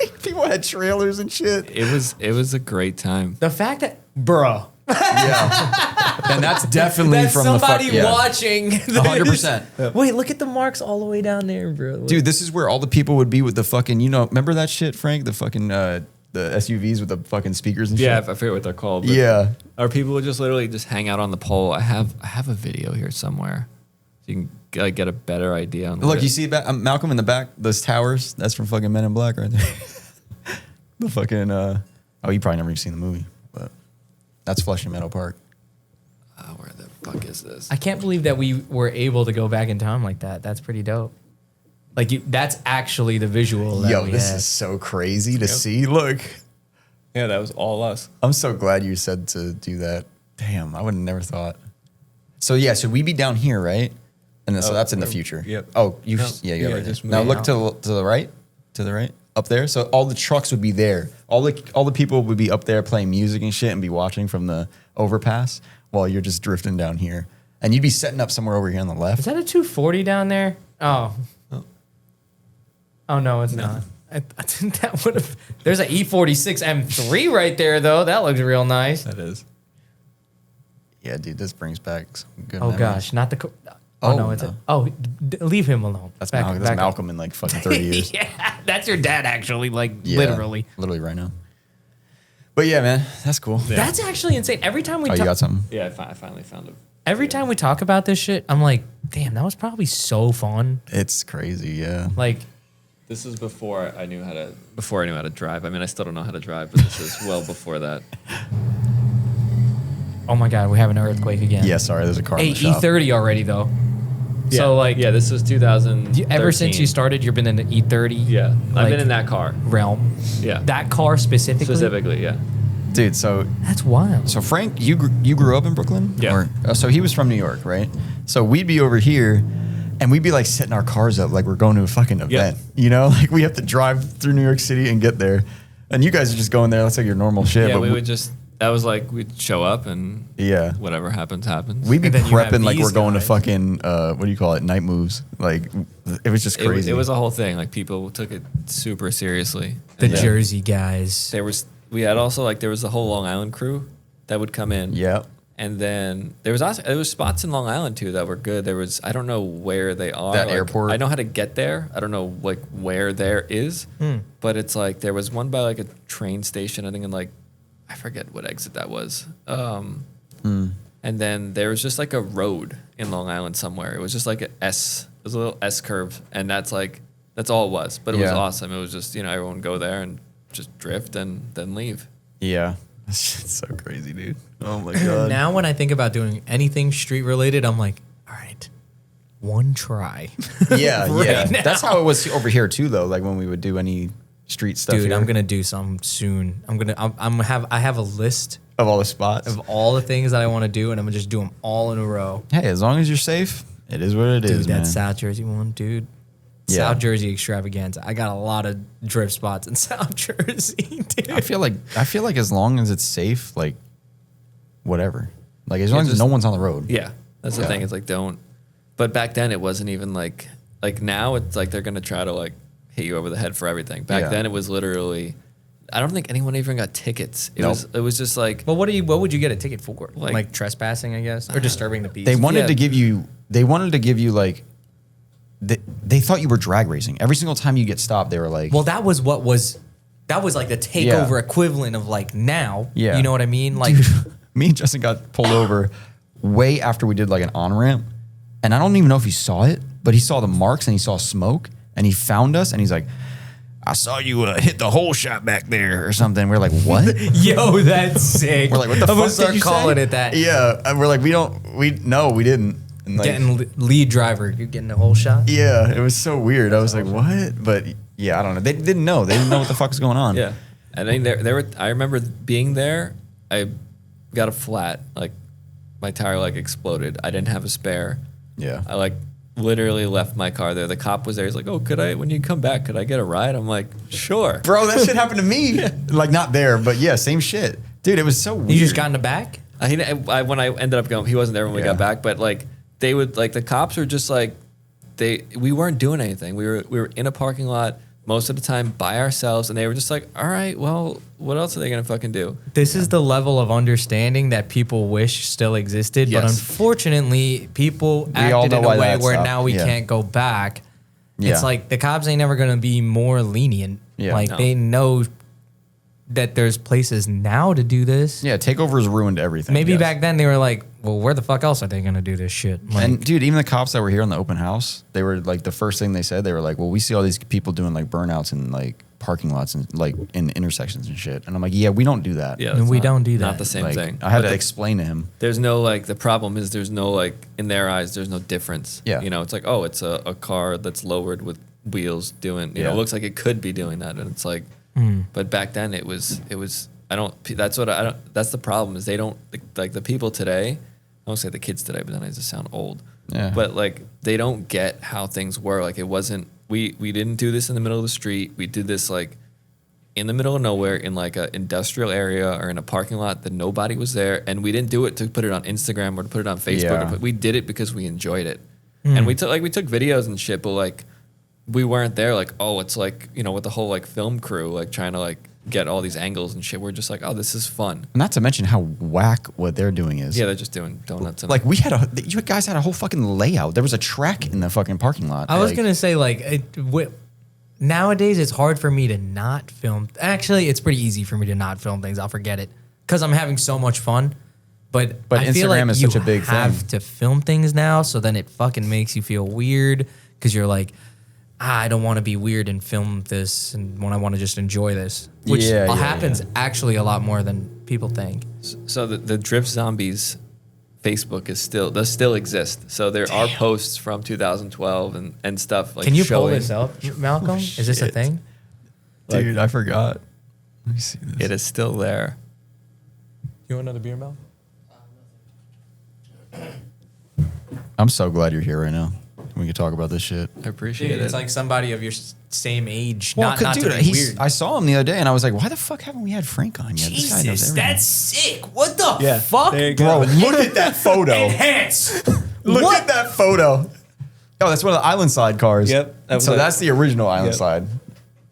Like people had trailers and shit. It was a great time. the fact that, bruh, Yeah. And that's definitely that's from somebody the fuck. Yeah. watching. 100%. Wait, look at the marks all the way down there, bro. Dude, this is where all the people would be with the fucking, remember that shit, Frank? The fucking, the SUVs with the fucking speakers and shit? Yeah, I forget what they're called. But Yeah. Or people would just literally just hang out on the pole. I have a video here somewhere, so you can like, get a better idea on. Look, what you it- see Malcolm in the back, those towers? That's from fucking Men in Black right there. The fucking, you probably never even seen the movie, but that's Flushing Meadow Park. where the fuck is this? I can't believe that we were able to go back in time like that. That's pretty dope. Like that's actually the visual that Yo, we this had. is so crazy to see. Look, Yeah, that was all us. I'm so glad you said to do that. Damn, I would have never thought. So yeah, so we'd be down here, right? And then, so Oh, that's in the oh, future. yep. Oh, you No, yeah, yeah, you're right. just Now move look out. to the right, up there. So all the trucks would be there. All the people would be up there playing music and shit and be watching from the overpass while you're just drifting down here. And you'd be setting up somewhere over here on the left. Is that a 240 down there? Oh. Oh no, it's not. I think that would have. There's an E46 M3 right there though. That looks real nice. That is. Yeah, dude, this brings back some good Oh memories. gosh, not the. Oh Oh, no, it's no. a. Oh, leave him alone. That's, Back- Malcolm, that's back up. Malcolm in like fucking 30 years. Yeah, that's your dad actually. Like Yeah, literally. Literally right now. But yeah, man, that's cool. Yeah. That's actually insane. Every time we Oh, you talk, got something? Yeah, I finally found it. every time we talk about this shit, I'm like, damn, that was probably so fun. It's crazy, yeah. Like, This is before I knew how to drive. I mean, I still don't know how to drive, but this is well before that. oh my god, we have an earthquake again. Yeah, sorry, there's a car in Hey, the shop. E30 already though. Yeah. So like, yeah, this was 2000. ever since you started, you've been in the E30. Yeah, I've like, been in that car. realm. Yeah, That car specifically. specifically. Yeah, Dude, so That's wild. Frank, you grew up in Brooklyn? Yeah. So he was from New York, right? So we'd be over here, and we'd be like setting our cars up like we're going to a fucking event. You know, like we have to drive through New York City and get there, and you guys are just going there. That's like your normal shit. yeah. but We would just. That was like we'd show up and yeah, whatever happens happens. we'd be And then you have prepping like these we're going to guys. fucking what do you call it? Night moves. Like it was just crazy. It was a whole thing. Like people took it super seriously. The And then Jersey guys. we had also like there was the whole Long Island crew that would come in. yeah. And then there was spots in Long Island too that were good. There was I don't know where they are. That like, airport? I know how to get there. I don't know like where there is. But it's like there was one by like a train station. I think in like I forget what exit that was. And then there was just like a road in Long Island somewhere. It was just like it was a little S curve, and that's all it was. But it was Yeah. awesome. It was just everyone would go there and just drift and then leave. Yeah. This shit's so crazy, dude. Oh my god. Now when I think about doing anything street related, I'm like, all right, one try. Yeah, yeah. now. That's how it was over here too, though. Like when we would do any street stuff. Dude, here. I'm gonna do something soon. I have a list of all the spots. of all the things that I want to do, and I'm gonna just do them all in a row. Hey, as long as you're safe, it is what it is, Dude, man. that South Jersey one, dude. Yeah. South Jersey extravaganza. I got a lot of drift spots in South Jersey, dude. I feel like as long as it's safe, like whatever. Like as long as just- no one's on the road. Yeah, that's the Yeah. thing. It's like don't. But back then it wasn't even like now it's like they're gonna try to like hit you over the head for everything. Back Yeah. then it was literally. I don't think anyone even got tickets. It Nope. was just like But what would you get a ticket for? Like- Like trespassing, I guess, or disturbing the peace. They wanted Yeah. to give you like they thought you were drag racing. Every single time you get stopped, they were like, Well, that was like the takeover equivalent of like now. Yeah. You know what I mean? Like, me and Justin got pulled over way after we did like an on ramp, and I don't even know if he saw it, but he saw the marks and he saw smoke, and he found us, and he's like, "I saw you hit the hole shot back there or something." We're like, "What?" yo, that's sick. We're like, "What the I'm fuck gonna did start you calling say?" it that. Yeah, and we're like, we didn't." And like, Getting lead driver, you're getting a whole shot. yeah, it was so weird. I was like, "What?" But yeah, I don't know. They didn't know. They didn't know what the fuck was going on. yeah. And then there were. I remember being there. I got a flat. Like my tire like exploded. I didn't have a spare. Yeah. I like literally left my car there. The cop was there. He's like, "Oh, when you come back, could I get a ride?" I'm like, "Sure." Bro, that shit happened to me. Like not there, but yeah, same shit. Dude, it was so weird. You just got in the back. When I ended up going, he wasn't there when we Yeah. got back. But like they would like the cops were just like we weren't doing anything. We were in a parking lot most of the time by ourselves, and they were just like, "All right, well, what else are they gonna fucking do?" This is the level of understanding that people wish still existed, but Yes. unfortunately, people all acted know in a why way that where stopped. now we Yeah. can't go back. Yeah. It's like the cops ain't never gonna be more lenient. Yeah. Like No. they know that there's places now to do this. Yeah, takeovers ruined everything. Maybe yes. back then they were like, well, where the fuck else are they gonna do this shit? Like, And dude, even the cops that were here on the open house, they were like, the first thing they said, they were like, "Well, we see all these people doing like burnouts in like parking lots and like in intersections and shit." And I'm like, "Yeah, we don't do that." Yeah, And it's we not- don't do Not that. the same Like, thing. I had But to explain to him. there's no like the problem is there's no like in their eyes there's no difference. Yeah. You know, it's like, oh, it's a car that's lowered with wheels doing you know, Yeah. it looks like it could be doing that, and it's like but back then it was I don't that's what I don't that's the problem is they don't like the people today, I won't say the kids today, but then I just sound old. Yeah. But like they don't get how things were. Like it wasn't we didn't do this in the middle of the street. We did this like in the middle of nowhere in like a industrial area or in a parking lot that nobody was there, and we didn't do it to put it on Instagram or to put it on Facebook. Yeah. We did it because we enjoyed it, and we took videos and shit, but like we weren't there. Like it's like you know with the whole like film crew like trying to like get all these angles and shit. We're just like this is fun. Not to mention how whack what they're doing is. Yeah, they're just doing donuts. And Like you guys had a whole fucking layout. There was a track in the fucking parking lot. I was Like, gonna say nowadays it's hard for me to not film. Actually, it's pretty easy for me to not film things. I'll forget it because I'm having so much fun. But I feel Instagram like is you such a big have thing. to film things now, so then it fucking makes you feel weird because you're like, I don't want to be weird and film this, and when I want to just enjoy this, which Yeah, happens actually a lot more than people think. So the Drift Zombies Facebook does still exist. So there are posts from 2012 and stuff like. Can you pull showing this up, Malcolm? Is this a shit. thing? dude, I forgot. Let me see this. It is still there. You want another beer, Mel? I'm so glad you're here right now. We can talk about this shit. I appreciate Dude, it. it's like somebody of your same age. Well, not dude, to be weird. I saw him the other day and I was like, why the fuck haven't we had Frank on yet? This guy knows Jesus, everything. that's sick. What the fuck? Bro, look at that photo. Enhance. Look What? at that photo. Oh, that's one of the Island Slide cars. Yep, that was So it. that's the original Island Yep. Slide.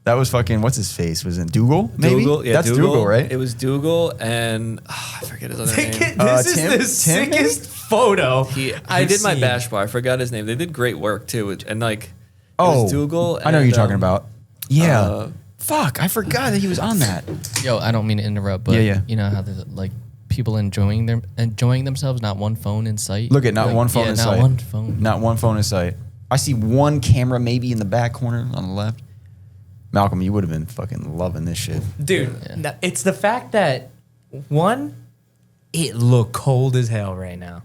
That was fucking, what's his face? Was it Dougal? Maybe? Dougal, yeah, That's Dougal, right? It was Dougal and I forget his other name. This Tim- is the Tim, maybe? sickest photo. I did my seen. bash bar. I forgot his name. They did great work too. And like, it Oh, was Dougal. I know who and, you're talking about. Yeah. uh, Fuck, I forgot that he was on that. Yo, I don't mean to interrupt, but Yeah. you know how the like people enjoying themselves, not one phone in sight. Look at not Like, one phone yeah, in not sight. one phone. Not one phone in sight. I see one camera maybe in the back corner on the left. Malcolm, you would have been fucking loving this shit. Dude, it's the fact that, one, it look cold as hell right now.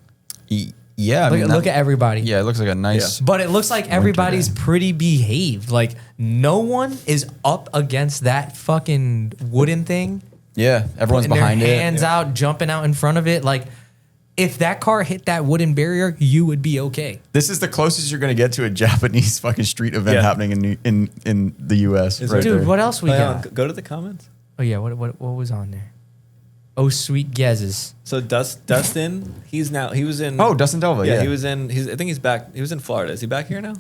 Yeah, Look at everybody. Yeah, it looks like a nice. But it looks like everybody's pretty behaved. Like, no one is up against that fucking wooden thing. Yeah, everyone's putting behind their it. hands out, jumping out in front of it. Like, if that car hit that wooden barrier, you would be okay. This is the closest you're going to get to a Japanese fucking street event happening in the U.S. Dude, there. what else we got? Go to the comments. Oh yeah, what was on there? Oh, sweet guesses. So Dustin, he was in. Oh, Dustin Delva. Yeah, he was in. I think he's back. He was in Florida. Is he back here now?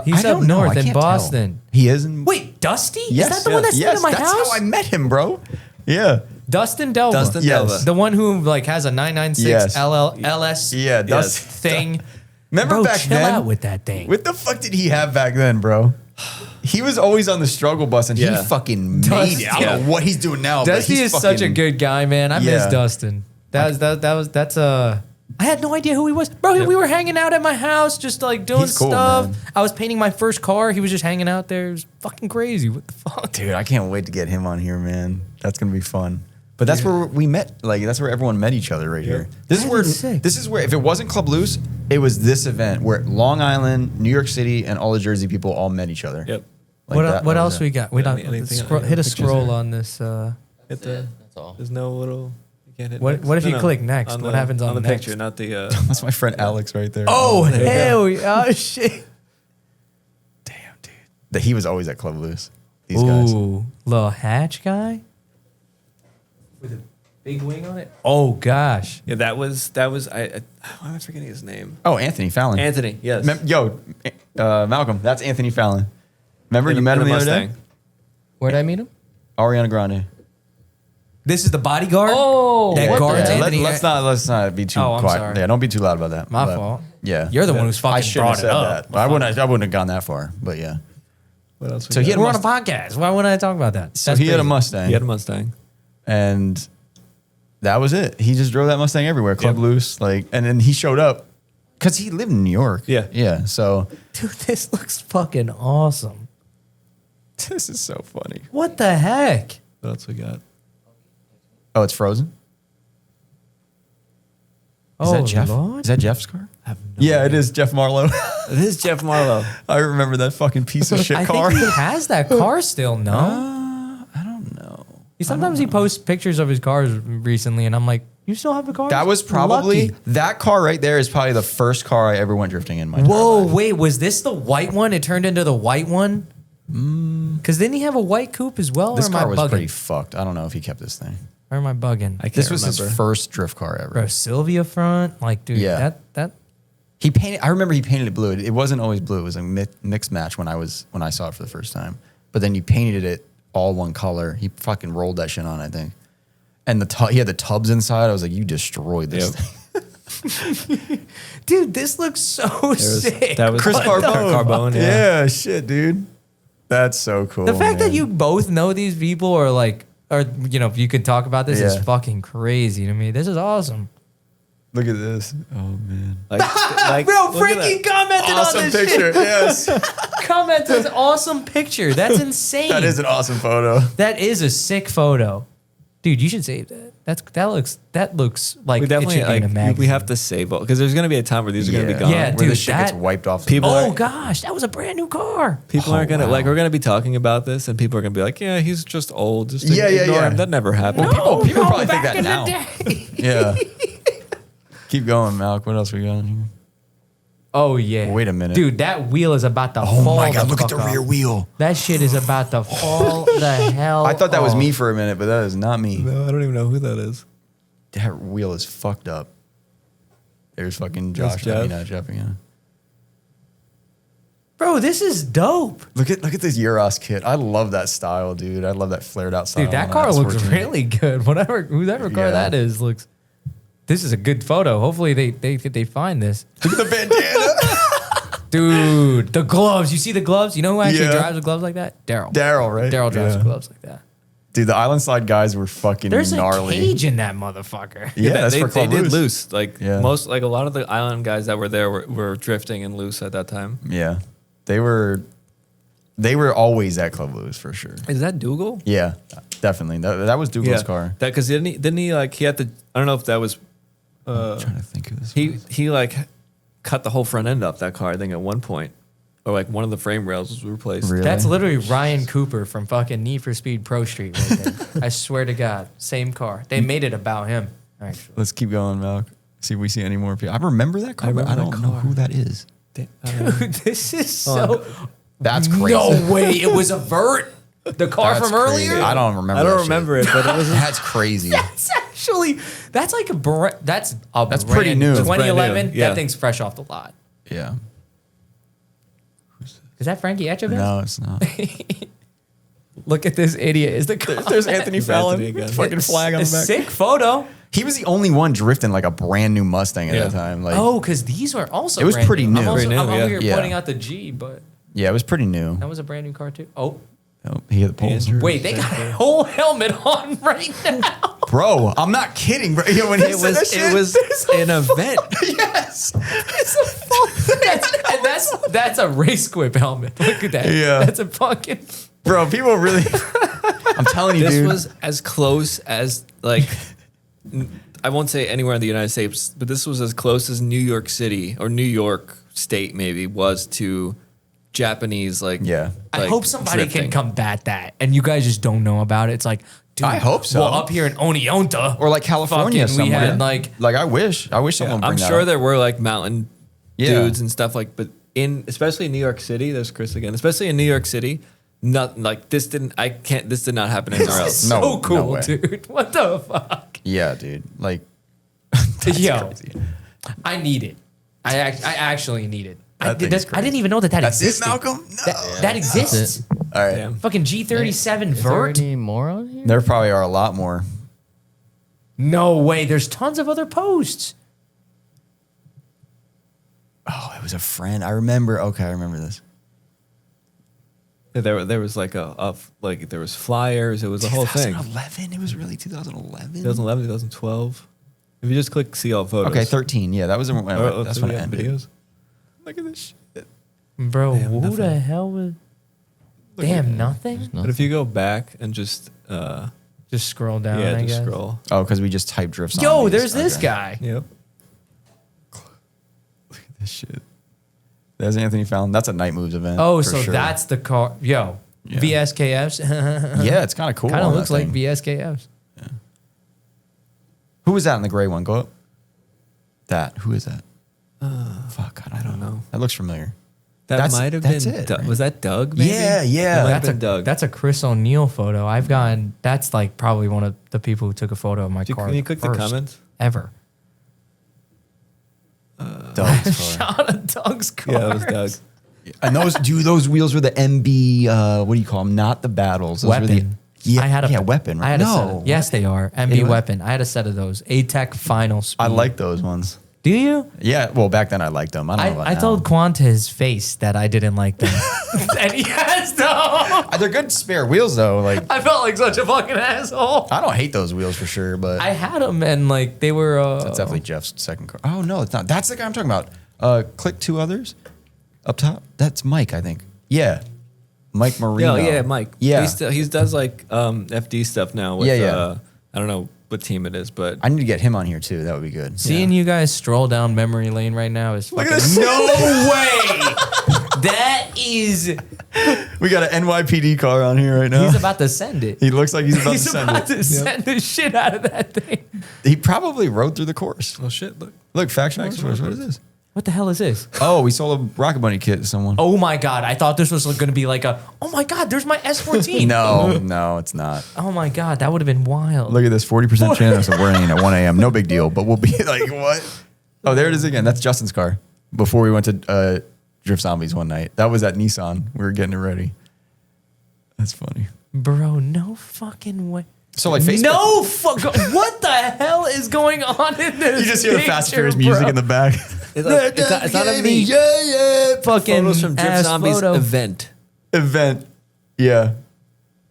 He's I up don't know. north I in can't tell. Boston. He is in. Wait, Dusty? Yes, is that the one that stayed at my that's house? how I met him, bro. Yeah. Dustin Delva. Dustin Yes. Delva. The one who like has a 996 Yes. LS Yeah, Dustin. thing. Remember Bro, back chill then? out with that thing. What the fuck did he have back then, bro? He was always on the struggle bus, and he fucking made it. I don't know what he's doing now. but Dusty he's is such a fucking- good guy, man. I miss Yeah. Dustin. That's I had no idea who he was. Bro, we were hanging out at my house, just like doing He's cool, stuff. man. I was painting my first car. He was just hanging out there. It was fucking crazy. What the fuck? Dude, I can't wait to get him on here, man. That's gonna be fun. But that's where we met. Like that's where everyone met each other right here. This is That where is sick. this is where if it wasn't Club Loose, it was this event where Long Island, New York City, and all the Jersey people all met each other. Yep. Like What that else was we it. got? We don't anything- hit a pictures scroll there? on this. Hit the. That's all. There's no little. You can't hit. What- next. what if you click next? On What the- happens on the next? picture, not the. That's my friend Alex right there. Oh there you hell! Oh shit! damn, dude. He was always at Club Loose. These guys. Ooh, little hatch guy with a big wing on it. Oh gosh! Yeah, that was. Why am I forgetting his name? Oh, Anthony Fallon. Anthony. Yes. Malcolm, that's Anthony Fallon. Remember In you a- met in him a the other day? Mustang. Where did I meet him? Ariana Grande. This is the bodyguard. Oh, that what guards the- Anthony. Let's not be too Oh, I'm quiet. sorry. Yeah, don't be too loud about that. My But, fault. Yeah, You're the one who's I fucking shouldn't have brought it said up. that. I wouldn't have gone that far. But yeah. What else? So he had We're a on a podcast. Why wouldn't I talk about that? So he had a Mustang. He had a Mustang. And that was it. He just drove that Mustang everywhere, Club Yep. Loose, and then he showed up because he lived in New York. Yeah. yeah. So Dude, this looks fucking awesome. this is so funny. What the heck? What else we got? Oh, it's frozen. Is Oh, that Jeff? Lord. Is that Jeff's car? I have Yeah, it is Jeff Marlowe. It is Jeff Marlowe. I remember that fucking piece of shit I car. think he has that car still. No, I don't know. sometimes he posts pictures of his cars recently, and I'm like, "You still have the car?" That was probably Lucky. that car right there is probably the first car I ever went drifting in my entire Whoa, life. wait, was this the white one? It turned into the white one. Because didn't he have a white coupe as well? This or am I car was bugging? pretty fucked. I don't know if he kept this thing. Or am I bugging? I can't This was remember. his first drift car ever. Bro, Sylvia front, like, dude, Yeah. that. He painted. I remember he painted it blue. It wasn't always blue. It was a mixed match when I saw it for the first time. But then you painted it all one color. He fucking rolled that shit on, I think. And he had the tubs inside. I was like, you destroyed this Yep. thing. Dude, this looks so sick. That was Chris What the- Carbone. Carbone, Yeah, shit, dude. That's so cool. The fact that man. you both know these people or you could talk about this is Yeah. fucking crazy to me. This is awesome. Look at this. Oh man. like, Bro, look at Frankie that. commented Awesome on this picture. shit. Yes. Commented awesome picture. That's insane. That is an awesome photo. That is a sick photo. Dude, you should save that. That looks like We it definitely should be in a magazine. we have to save all because there's gonna be a time where these are gonna be gone. Yeah, Where dude, the shit gets that- wiped off. People Oh are- gosh, that was a brand new car. People aren't gonna wow. like. We're gonna be talking about this, and people are gonna be like, "Yeah, he's just old. Just Yeah, yeah, ignore yeah. him. That never happened." people probably think back that in the now. day. Yeah. Keep going, Malk. What else we got in here? Oh yeah. Wait a minute. Dude, that wheel is about to Oh fall. my God, look at fuck the rear off. wheel. That shit is about to fall the hell. I thought that was off. me for a minute, but that is not me. No, I don't even know who that is. That wheel is fucked up. There's fucking Josh. Jeff. Jeff again. Bro, this is dope. Look at this Euros kit. I love that style, dude. I love that flared out style. Dude, that on car looks Sportsman. really good. Whoever car Yeah. that is looks. This is a good photo. Hopefully they find this. Look at the bandana. Dude, the gloves. You see the gloves? You know who actually Yeah. drives with gloves like that? Daryl. Daryl, right? Daryl drives Yeah. with gloves like that. Dude, the Island Slide guys were fucking There's gnarly. a cage in that motherfucker. Yeah, that's they, for they Club did Loose. loose. Like Yeah. most, like a lot of the island guys that were there were drifting and loose at that time. Yeah, they were. They were always at Club Lou's for sure. Is that Dougal? Yeah, definitely. That was Dougal's car. That because didn't he like he had to? I don't know if that was. I'm trying to think of this. He like cut the whole front end off that car. I think at one point, or like one of the frame rails was replaced. Really? That's literally Ryan Cooper from fucking Need for Speed Pro Street right there. I swear to God, same car. They made it about him. Actually. Let's keep going, Malk. See if we see any more people. I remember that car, but I remember don't that know car. who that is. Dude, this is so. That's crazy. No way! It was a Vert. The car That's from earlier. crazy. I don't remember. I don't that remember shit. it, but it was. That's crazy. That's actually that's like that's pretty new. That's 2011. brand new, yeah. That thing's fresh off the lot. Yeah. Is that Frankie Etchebest? No, it's not. Look at this idiot. Is the car? There's Anthony Fallon. Anthony again. Fucking flag on the back. Sick photo. He was the only one drifting like a brand new Mustang at Yeah. that time. Like, Oh, because these were also. It was brand pretty new. I'm, also, Pretty new, I'm over yeah. here Yeah. pointing out the G, but yeah, it was pretty new. that was a brand new car too. Oh, Oh, he hit the poles. Andrew. wait, they got a whole helmet on right now. Bro, I'm not kidding, bro. When he It said that was shit, it was an event. yes. That's a race quip helmet. Look at that. Yeah. That's a fucking. Bro, people really. I'm telling you, This dude. was as close as like. I won't say anywhere in the United States, but this was as close as New York City or New York State maybe was to Japanese like. Yeah. I like, hope somebody drifting. can combat that, and you guys just don't know about it. It's like, dude, I hope so. Well, up here in Oneonta, Or like California fucking, we somewhere. had like I wish someone would I'm bring that sure up. there were like mountain Yeah. dudes and stuff like, but especially in New York City, there's Chris again. Especially in New York City, not like this didn't. This did not happen anywhere else. No, so no cool, way. dude. What the fuck? Yeah, dude. Like, Yo, crazy. I need it. I actually need it. That thing's I didn't even know that That's it, existed. Malcolm? No. That exists. All right. Damn. Fucking G37 Is there Vert. any more on here? There probably are a lot more. No way. There's tons of other posts. Oh, it was a friend. I remember. Okay, I remember this. There was like like there was flyers. It was a whole thing. 2011. It was really 2011. 2011, 2012. If you just click see all photos. Okay, 13. Yeah, that was when that's when it ended. videos. Look at this shit. Bro, Damn, who nothing. the hell was... Damn, nothing? But if you go back and just Just scroll down, I just guess. scroll. Oh, because we just typed drifts. Yo, on these. there's this Okay. guy. Yep. Look at this shit. There's Anthony Fallon. That's a Night Moves event. Oh, for so sure. that's the car. Yo, Yeah. VSKFs. Yeah, it's kind of cool. Kind on of that looks like thing. VSKFs. Who was that in the gray one? Go up. That. Who is that? Fuck, I don't know. That looks familiar. That might have been. it, right? Was that Doug? Maybe? Yeah, yeah. That might have That's a been Doug. That's a Chris O'Neill photo. I've gotten. That's like probably one of the people who took a photo of my car. Can you click the first comments? ever? Doug's car. Shot of Doug's car. Yeah, it was Doug. And those wheels were the MB. What do you call them? Not the battles. Those were the, Weapon. yeah, I had a weapon. Right? I had a no. set. Yes, they are MB Anyway. Weapon. I had a set of those. ATEC Final Speed. I like those ones. Do you? Yeah. Well, back then I liked them. I don't know about I now. told Quan to his face that I didn't like them, and he has them. They're good spare wheels though. Like I felt like such a fucking asshole. I don't hate those wheels for sure, but I had them, and like they were. that's definitely Jeff's second car. Oh no, it's not. That's the guy I'm talking about. Click two others up top. That's Mike, I think. Yeah, Mike Marino. Yeah, Mike. Yeah, He does like FD stuff now. With, Yeah. I don't know what team it is, but I need to get him on here too. That would be good. Seeing you guys stroll down memory lane right now is fucking this. no way. That is. We got an NYPD car on here right now. He's about to send it. He looks like he's about to He's send about it. to send the shit out of that thing. He probably rode through the course. oh shit! Look, Look, Faction Motorsports. What is this? What the hell is this? Oh, we sold a Rocket Bunny kit to someone. Oh my god! I thought this was going to be like a. Oh my god! There's my S14. No, it's not. Oh my god! That would have been wild. Look at this 40% chance of wearing it at 1 a.m. No big deal, but we'll be like, what? Oh, there it is again. That's Justin's car. Before we went to Drift Zombies one night. That was at Nissan. We were getting it ready. That's funny. Bro, no fucking way. So like Facebook. No fuck. What the hell is going on in this? You just hear the Fast and Furious picture, music bro? in the back. it's not a me. Yeah. Fucking Photos from Drift ass Zombies photo. event. Event. Yeah.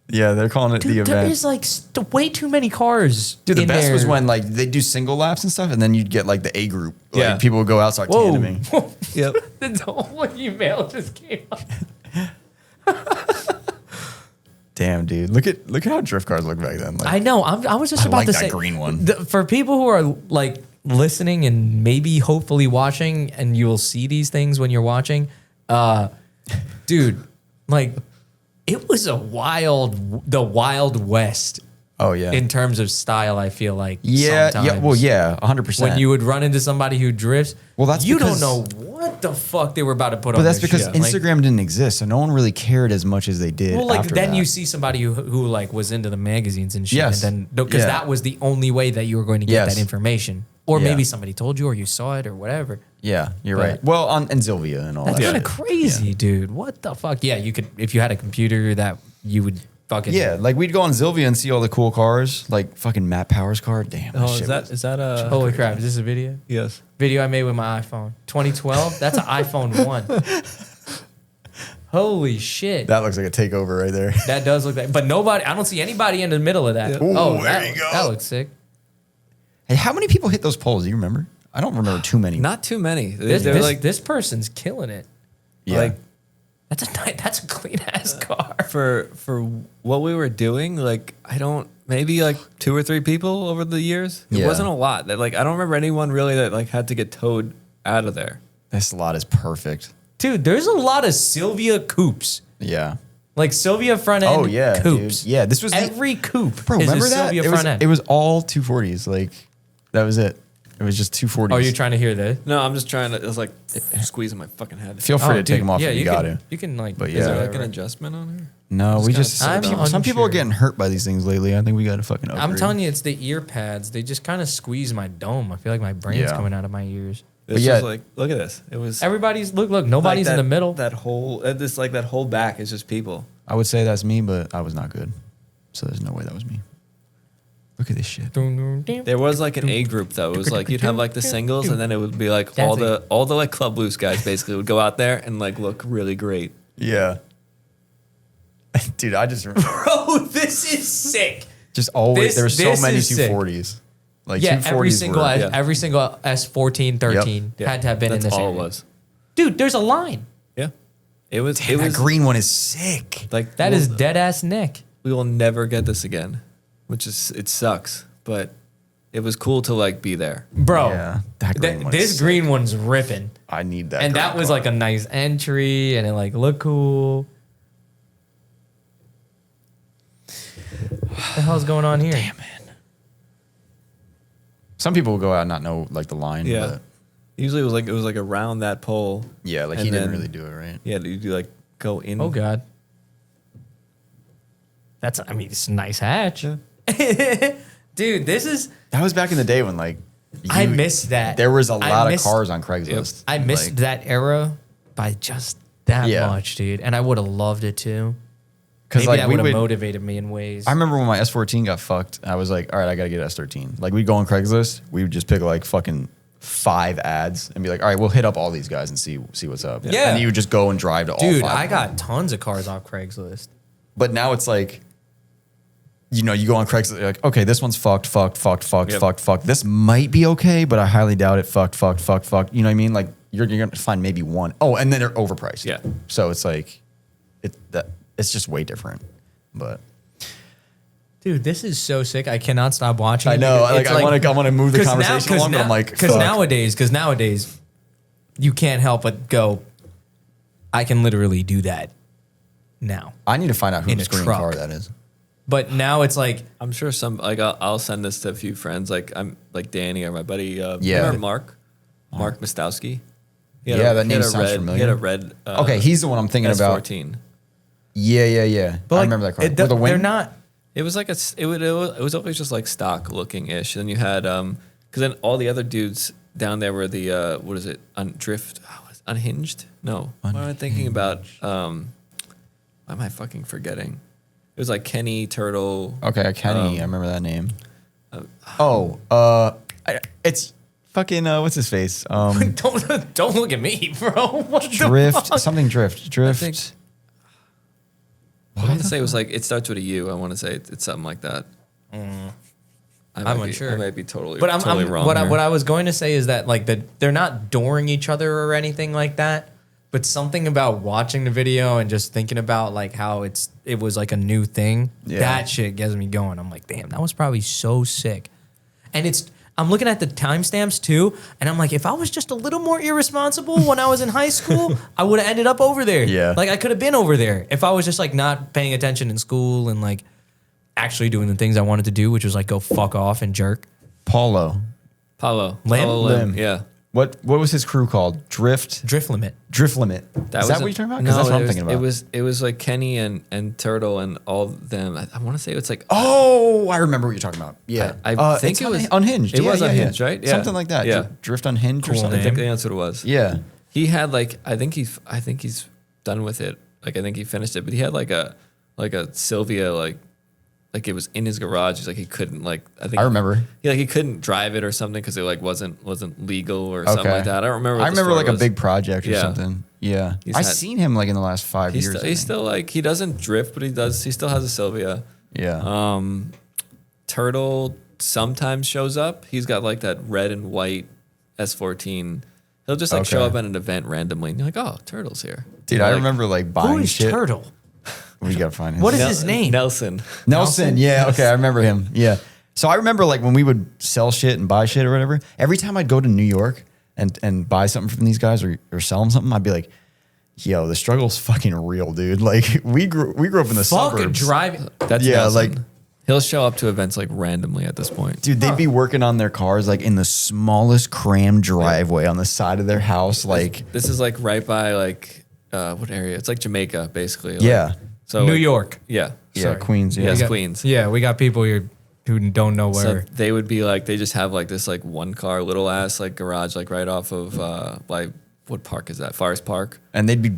Yeah, they're calling it the Dude, there event. is like way too many cars. Dude, the in best there. was when like they do single laps and stuff, and then you'd get like the A group. Like, Yeah. people would go out start Whoa. tandeming. Yep. The whole email just came up. Damn, dude. Look at how drift cars look back then. Like, I know. I was just I about like to that say green one. For people who are like listening and maybe hopefully watching, and you will see these things when you're watching, dude, like it was the Wild West. Oh yeah. In terms of style, I feel like Yeah. sometimes. Well, yeah. 100%. When you would run into somebody who drifts, Well, that's you because- don't know what the fuck they were about to put on. But that's their because shit. Like, Instagram didn't exist, so no one really cared as much as they did. well, like after then that. you see somebody who like was into the magazines and shit, Yes. and then because Yeah. that was the only way that you were going to get Yes. that information, or Yeah. maybe somebody told you, or you saw it, or whatever. Yeah, you're But- right. Well, and Zilvia and all That's that. kind of shit. crazy, dude. What the fuck? Yeah, you could if you had a computer that you would fucking Yeah, like we'd go on Zilvia and see all the cool cars, like fucking Matt Powers car. Damn. Oh, shit was- is that a Holy crap! Is this a video? yes? Video I made with my iPhone, 2012. That's an iPhone 1. Holy shit! that looks like a takeover right there. That does look like, but nobody. I don't see anybody in the middle of that. Yeah. Oh, Ooh, that, there you go. that looks sick. Hey, how many people hit those poles? Do you remember? I don't remember too many. Not too many. This, like this person's killing it. yeah. like That's a clean ass car. for what we were doing. Like I don't maybe like 2 or 3 people over the years. It Yeah. wasn't a lot. That like I don't remember anyone really that like had to get towed out of there. This lot is perfect. Dude, there's a lot of Sylvia coupes. Yeah. Like Sylvia front end Oh yeah, coupes. dude. Yeah, this was Every coupe bro. is Remember a that? Sylvia It was, front end. it was all 240s. Like that was it. It was just 240s. Oh, you're trying to hear this? No, I'm just trying to. It's like squeezing my fucking head. Feel free to take them off yeah, if you got can, to. You can like. But Is yeah. there like whatever. an adjustment on here? No, we kinda just sad. some people are unsure. getting hurt by these things lately. I think we got to fucking. I'm telling you, it's the ear pads. They just kind of squeeze my dome. I feel like my brain's Yeah. coming out of my ears. It's yeah. just like look at this. It was Everybody's look. Nobody's like in the middle. That whole this like that whole back is just people. I would say that's me, but I was not good. So there's no way that was me. Look at this shit. There was like an A group though. It was like you'd have like the singles, and then it would be like all That's the like Club Loose guys basically would go out there and like look really great. Yeah. Dude, I just Bro, this is sick. just always This- there were so this many is sick. 240s. Like Yeah, 240s every single were, yeah. every single S14, 13 Yeah. had to have been That's in this all area. it was. Dude, there's a line. Yeah, it was. Damn, it that was green one is sick. like That is dead ass Nick. We will never get this again, which is it sucks, but it was cool to like be there. Bro, Yeah, that green one is this sick. green one's ripping. I need that. And green that was car. like a nice entry and it like looked cool. What the hell's going on here? Damn it. Some people will go out and not know like the line. Yeah. But Usually it was like around that pole. yeah, like And he didn't then- really do it right. Yeah, you do like go in. Oh God. I mean, it's a nice hatch. Yeah. Dude, this is That was back in the day when like I missed that. there was a I lot of missed- cars on Craigslist. I missed Like, that era by just that Yeah. much, dude. And I would have loved it too. 'cause, Maybe like, that we would have would- motivated me in ways. I remember when my S14 got fucked. I was like, all right, I gotta get an S13. Like we'd go on Craigslist, we would just pick like fucking 5 ads and be like, all right, we'll hit up all these guys and see what's up. Yeah. And you would just go and drive to all Dude, 5 I of them. got tons of cars off Craigslist. But now it's like, you know, you go on Craigslist, you're like, okay, this one's fucked. Yep. This might be okay, but I highly doubt it. Fucked. You know what I mean? Like you're gonna find maybe one. Oh, and then they're overpriced. Yeah. So it's like, it's just way different. But Dude, this is so sick. I cannot stop watching. I it know. because Like, I want to move the 'cause conversation along, but I'm like, because fuck. nowadays, you can't help but go. I can literally do that now. I need to find out in whose a green truck. car that is. But now it's like, I'm sure some like I'll send this to a few friends. Like I'm like Danny or my buddy. Yeah. Remember Mark Mostowski. Yeah, that name sounds familiar. He had a red. Okay, he's the one I'm thinking about. S14. Yeah. but I like, remember that car. it- With the they're wing? not. It was like it was always just like stock looking ish. And then you had because then all the other dudes down there were the what is it unhinged? No, what am I thinking about? Why am I fucking forgetting? It was like Kenny Turtle. Okay, Kenny. I remember that name. It's fucking what's his face? Don't look at me, bro. What the Drift. fuck? Something Drift. think- I want to say it was like it starts with a U. I want to say it's something like that. I'm I unsure. might be totally, But totally wrong. what here. I was going to say is that like they're not dooring each other or anything like that. But something about watching the video and just thinking about like how it was like a new thing, that shit gets me going. I'm like, damn, that was probably so sick. And I'm looking at the timestamps too, and I'm like, if I was just a little more irresponsible when I was in high school, I would have ended up over there. Yeah. Like I could have been over there if I was just like not paying attention in school and like actually doing the things I wanted to do, which was like go fuck off and jerk. Paulo. Lim? Yeah. What was his crew called? Drift Limit. Is that what you're talking about? Because that's what I'm thinking about. It was like Kenny and Turtle and all of them. I want to say it's like Oh, I remember what you're talking about. Yeah, I think it was Unhinged. It was Unhinged, right? Yeah. Something like that. Yeah. Drift Unhinged or Cool something. I think that's what it was. Yeah. He had like I think he's done with it. Like I think he finished it, but he had like a Sylvia like it was in his garage. He's like he couldn't like I remember. he couldn't drive it or something because it like wasn't legal or something like that. I don't remember. I remember like was. a big project or Yeah. something. Yeah, I've seen him like in the last 5 years. He's still like he doesn't drift, but he still has a Sylvia. Yeah. Turtle sometimes shows up. He's got like that red and white S14. He'll just like show up at an event randomly, and you're like, "Oh, Turtle's here." Dude, I remember like buying Who is shit. Turtle? We gotta find him. What is his name? Nelson. Nelson? Yeah. Okay, I remember him. Yeah. So I remember like when we would sell shit and buy shit or whatever. Every time I'd go to New York and buy something from these guys or sell them something, I'd be like, "Yo, the struggle's fucking real, dude." Like we grew up in the suburbs. Driving. That's Yeah, Nelson. like- he'll show up to events like randomly at this point. Dude, they'd be working on their cars like in the smallest crammed driveway on the side of their house. Like, This is like right by like what area? It's like Jamaica, basically. Like, yeah. So New like, York. Yeah. Yeah, Sorry. Queens. Yeah. Yes, We got- Queens. Yeah, we got people here who don't know So where. they would be like, they just have like this like one car, little ass like garage, like right off of like what park is that? Forest Park. And they'd be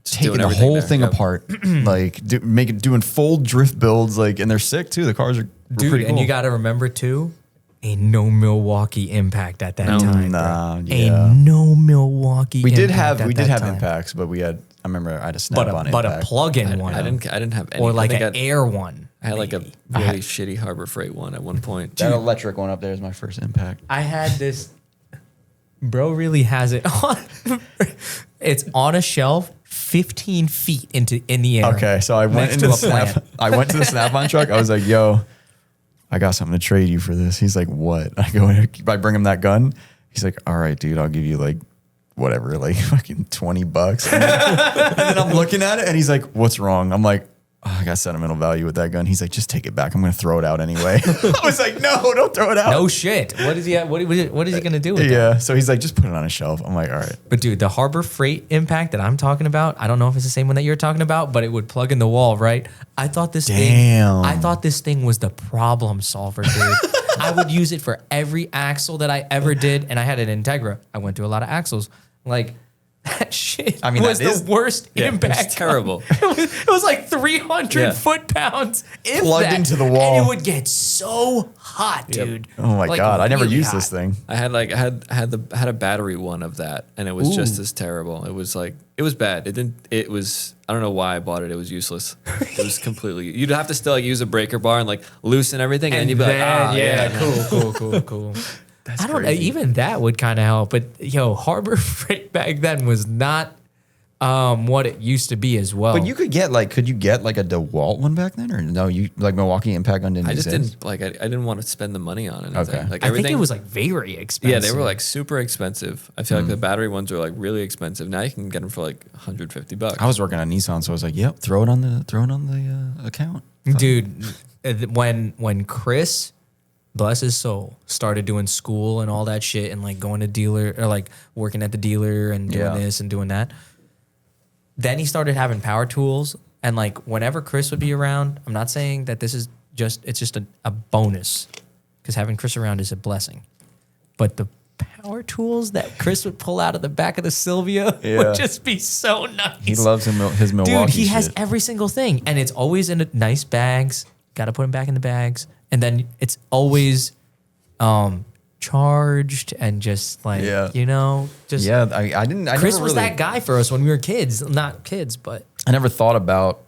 taking doing the everything whole there, thing yep. apart, like doing full drift builds, like, and they're sick too. The cars were Dude, pretty cool. and you got to remember too, ain't no Milwaukee impact at that time. Nah, bro. yeah. Ain't no Milwaukee. we did impact have at we did that have time. impacts, but I remember I had a but snap-on a impact. plug-in one, I didn't have any. or like I think an air one. I had like a really shitty Harbor Freight one at one point. That electric one up there is my first impact. I had this. Bro really has it on. It's on a shelf, 15 feet in the air. Okay, so I went Next into to the a plant. snap. I went to the Snap-on truck. I was like, "Yo, I got something to trade you for this." He's like, "What?" I go, I bring him that gun. He's like, "All right, dude, I'll give you like whatever, like fucking $20." And then I'm looking at it, and he's like, "What's wrong?" I'm like, "Oh, I got sentimental value with that gun." He's like, "Just take it back. I'm gonna throw it out anyway." I was like, "No, don't throw it out." No shit. What is he? What is he gonna do with it? Yeah. So he's like, "Just put it on a shelf." I'm like, "All right." But dude, the Harbor Freight impact that I'm talking about, I don't know if it's the same one that you're talking about, but it would plug in the wall, right? I thought this thing was the problem solver, dude. I would use it for every axle that I ever did, and I had an Integra. I went through a lot of axles. Like that shit I mean, was that is- the worst impact. It's terrible. It was like 300 Yeah. foot-pounds if Plugged that. into the wall. And it would get so hot, dude. Oh my Like, god, I never really used hot. this thing. I had a battery one of that, and it was just as terrible. It was like it was bad. I don't know why I bought it. It was useless. It was completely. You'd have to still like use a breaker bar and like loosen everything, and then you'd be like, cool. I don't know. Even that would kind of help. But yo, Harbor Freight back then was not what it used to be as well. But you could get could you get like a DeWalt one back then, or no? You like Milwaukee Impact gun didn't I just exist? didn't like. I didn't want to spend the money on anything. Okay. Like I everything. think it was like very expensive. Yeah, they were like super expensive. I feel like the battery ones are like really expensive. Now you can get them for like $150. I was working on Nissan, so I was like, "Yep, throw it on the account." Dude, when Chris, bless his soul, started doing school and all that shit and like going to dealer or like working at the dealer and doing Yeah. this and doing that. Then he started having power tools, and like whenever Chris would be around, I'm not saying that it's just a bonus, because having Chris around is a blessing. But the power tools that Chris would pull out of the back of the Sylvia Yeah. would just be so nice. He loves his Milwaukee. Dude, he has shit. every single thing, and it's always in nice bags. Got to put them back in the bags, and then it's always charged and just like just Yeah, I didn't. I Chris never was really, that guy for us when we were kids, not kids, but I never thought about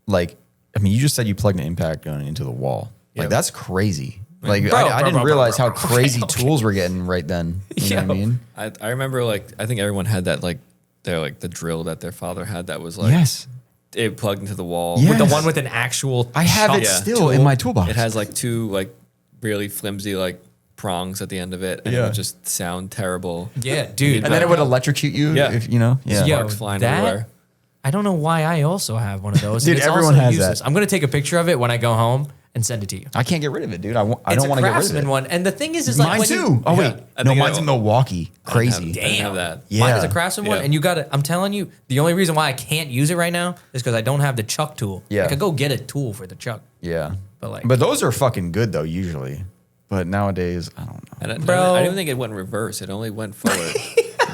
like. I mean, you just said you plugged an impact gun into the wall. Like Yep. that's crazy. Like Bro, I didn't realize how okay, crazy okay. tools were getting right then. You know what I mean? I remember like I think everyone had that like they're like the drill that their father had that was like Yes. it plugged into the wall. Yeah. With the Yes. one with an actual. I have it Yeah. still in my toolbox. It has like two like really flimsy like prongs at the end of it, and it Yeah. would just sound terrible. Yeah, dude. and then it would electrocute you. Yeah. If, you know. Yeah. Yo, Sparks flying that- everywhere. I don't know why I also have one of those. Dude, and it's everyone also has useless. that. I'm gonna take a picture of it when I go home and send it to you. I can't get rid of it, dude. I don't It's want a to get rid of Craftsman it. one, and the thing is like Mine when too. you, Oh Yeah. wait, I no, think mine's I- in Milwaukee. Crazy. I didn't have that. Yeah. Mine is a Craftsman one, Yeah. and you got it. I'm telling you, the only reason why I can't use it right now is because I don't have the chuck tool. Yeah. I could go get a tool for the chuck. Yeah. But, but those are fucking good though usually. But nowadays, I don't know. And Bro. I didn't think it went reverse. It only went forward.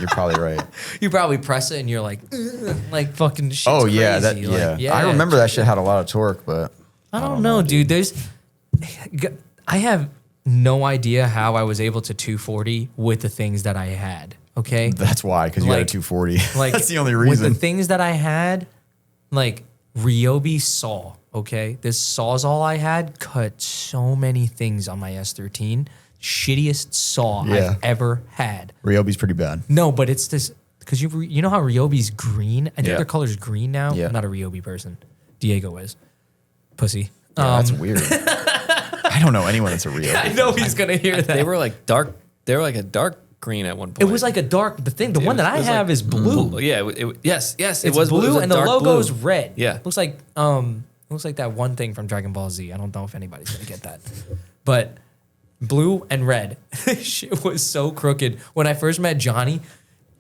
You're probably right. You probably press it and you're like, "Ugh," like fucking shit's Oh yeah, that crazy. yeah. Like, I remember that shit had a lot of torque, but I don't know, dude. I have no idea how I was able to 240 with the things that I had. Okay, that's why because you had a Like- 240. like that's the only With reason. the things that I had, like Ryobi saw. Okay, this sawzall I had cut so many things on my S13. Shittiest saw Yeah. I've ever had. Ryobi's pretty bad. No, but it's this because you know how Ryobi's green. I think Yeah. their color's green now. Yeah. I'm not a Ryobi person. Diego is. Pussy. Yeah, that's weird. I don't know anyone that's a Ryobi. I know he's gonna hear that. They were like dark. They were like a dark green at one point. It was like a dark. The It one that I was have like is blue. Yeah. Yes. It's it was blue, a and the dark logo's blue. red. Yeah. looks like that one thing from Dragon Ball Z. I don't know if anybody's gonna get that, but blue and red. Shit was so crooked. When I first met Johnny,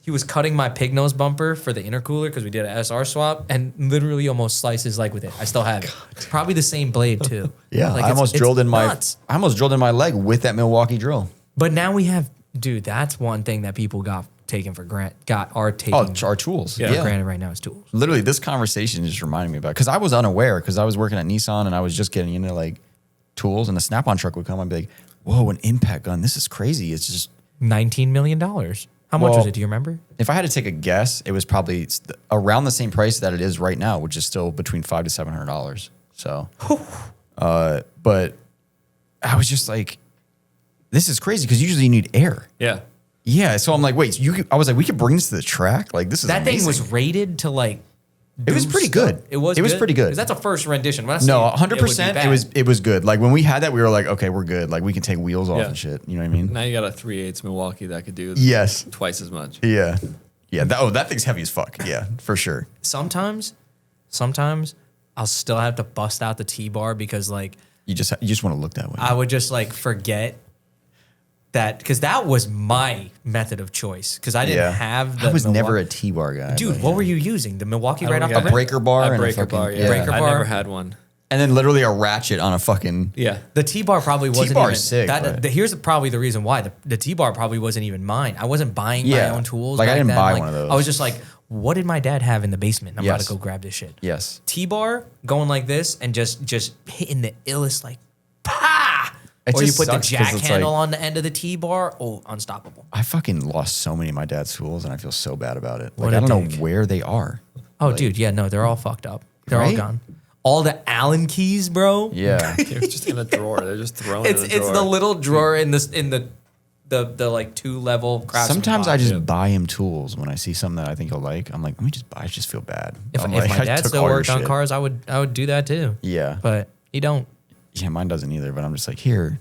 he was cutting my pig nose bumper for the intercooler because we did an SR swap, and literally almost slices like with it. I still have it. It's probably the same blade too. Yeah, Like, I almost it's drilled in my nuts. leg with that Milwaukee drill. But now we have, dude. That's one thing that people got taken for granted. Are taking Oh, our tools. for granted right now is tools. Literally, this conversation just reminded me about because I was unaware because I was working at Nissan and I was just getting into like tools, and the Snap-on truck would come. I'd be like, "Whoa, an impact gun! This is crazy!" It's just $19 million. How much Well, was it? Do you remember? if I had to take a guess, it was probably around the same price that it is right now, which is still between $500 to $700. So, but I was just like, "This is crazy," because usually you need air. Yeah. Yeah, so I'm like, wait, I was like, we could bring this to the track? Like, this is That thing amazing. was rated to like. It was do pretty stuff. good. It was. It was pretty good. 'Cause that's a first rendition. When I No, say 100%. It was good. Like when we had that, we were like, okay, we're good. Like we can take wheels off Yeah. and shit. You know what I mean? Now you got a 3/8 Milwaukee that could do Yes. twice as much. Yeah. Yeah. That thing's heavy as fuck. Yeah, for sure. Sometimes I'll still have to bust out the T-bar because like You just want to look that way. I would just like forget that because that was my method of choice because I didn't have the I was never a Milwaukee- T-bar guy. Dude, but what yeah. were you using? The Milwaukee I right don't off the get rim? breaker bar and A breaker fucking, bar, yeah. Breaker I bar. never had one. And then literally a ratchet on a fucking. Yeah. The T-bar probably wasn't T-bar even is sick, but- here's probably the reason why the T-bar probably wasn't even mine. I wasn't buying my Yeah. own tools. Like, I back didn't then. buy Like, one of those. I was just like, what did my dad have in the basement? I'm about Yes. to go grab this shit. Yes. T-bar going like this and just hitting the illest like pa. It Or you just put the sucks 'cause jack it's handle like- on the end of the T-bar. Oh, unstoppable. I fucking lost so many of my dad's tools, and I feel so bad about it. Like What a I don't know dick. where they are. Oh, dude, yeah, no, they're all fucked up. They're all Right? gone. All the Allen keys, bro. Yeah. They're just in a drawer. They're just thrown It's in a drawer. the little drawer in the like 2-level Craftsman Sometimes box. I just buy him tools when I see something that I think he'll like. I'm like, let me just buy. I just feel bad. If, I'm if like, my I dad took still all your worked on shit. cars, I would do that too. Yeah. But he don't. Yeah, mine doesn't either. But I'm just like, here.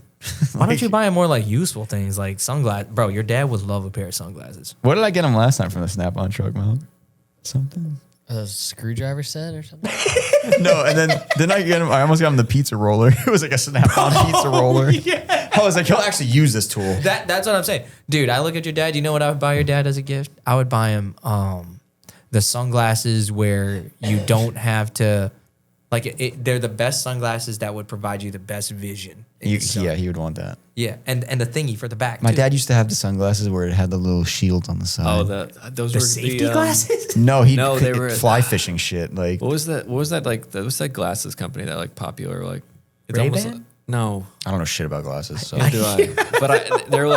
Why don't you buy him more like useful things like sunglasses? Bro, your dad would love a pair of sunglasses. What did I get him last time from the Snap-on truck, Mount? Something. A screwdriver set or something? No, and then didn't I get him? I almost got him the pizza roller. It was like a Snap-on pizza roller. Yeah. I was like, he'll actually use this tool. That's what I'm saying. Dude, I look at your dad. You know what I would buy your dad as a gift? I would buy him the sunglasses where you don't have to, like, they're the best sunglasses that would provide you the best vision. in the sun. Yeah, he would want that. Yeah, and the thingy for the back. My too. dad used to have the sunglasses where it had the little shields on the side. Oh, those the were safety the, glasses. No, No, they were- fly fishing shit. Like, What was that? What was that like? What's that glasses company that like popular? Like it's Ray-Ban? almost no. I don't know shit about glasses. So Neither do I. But they're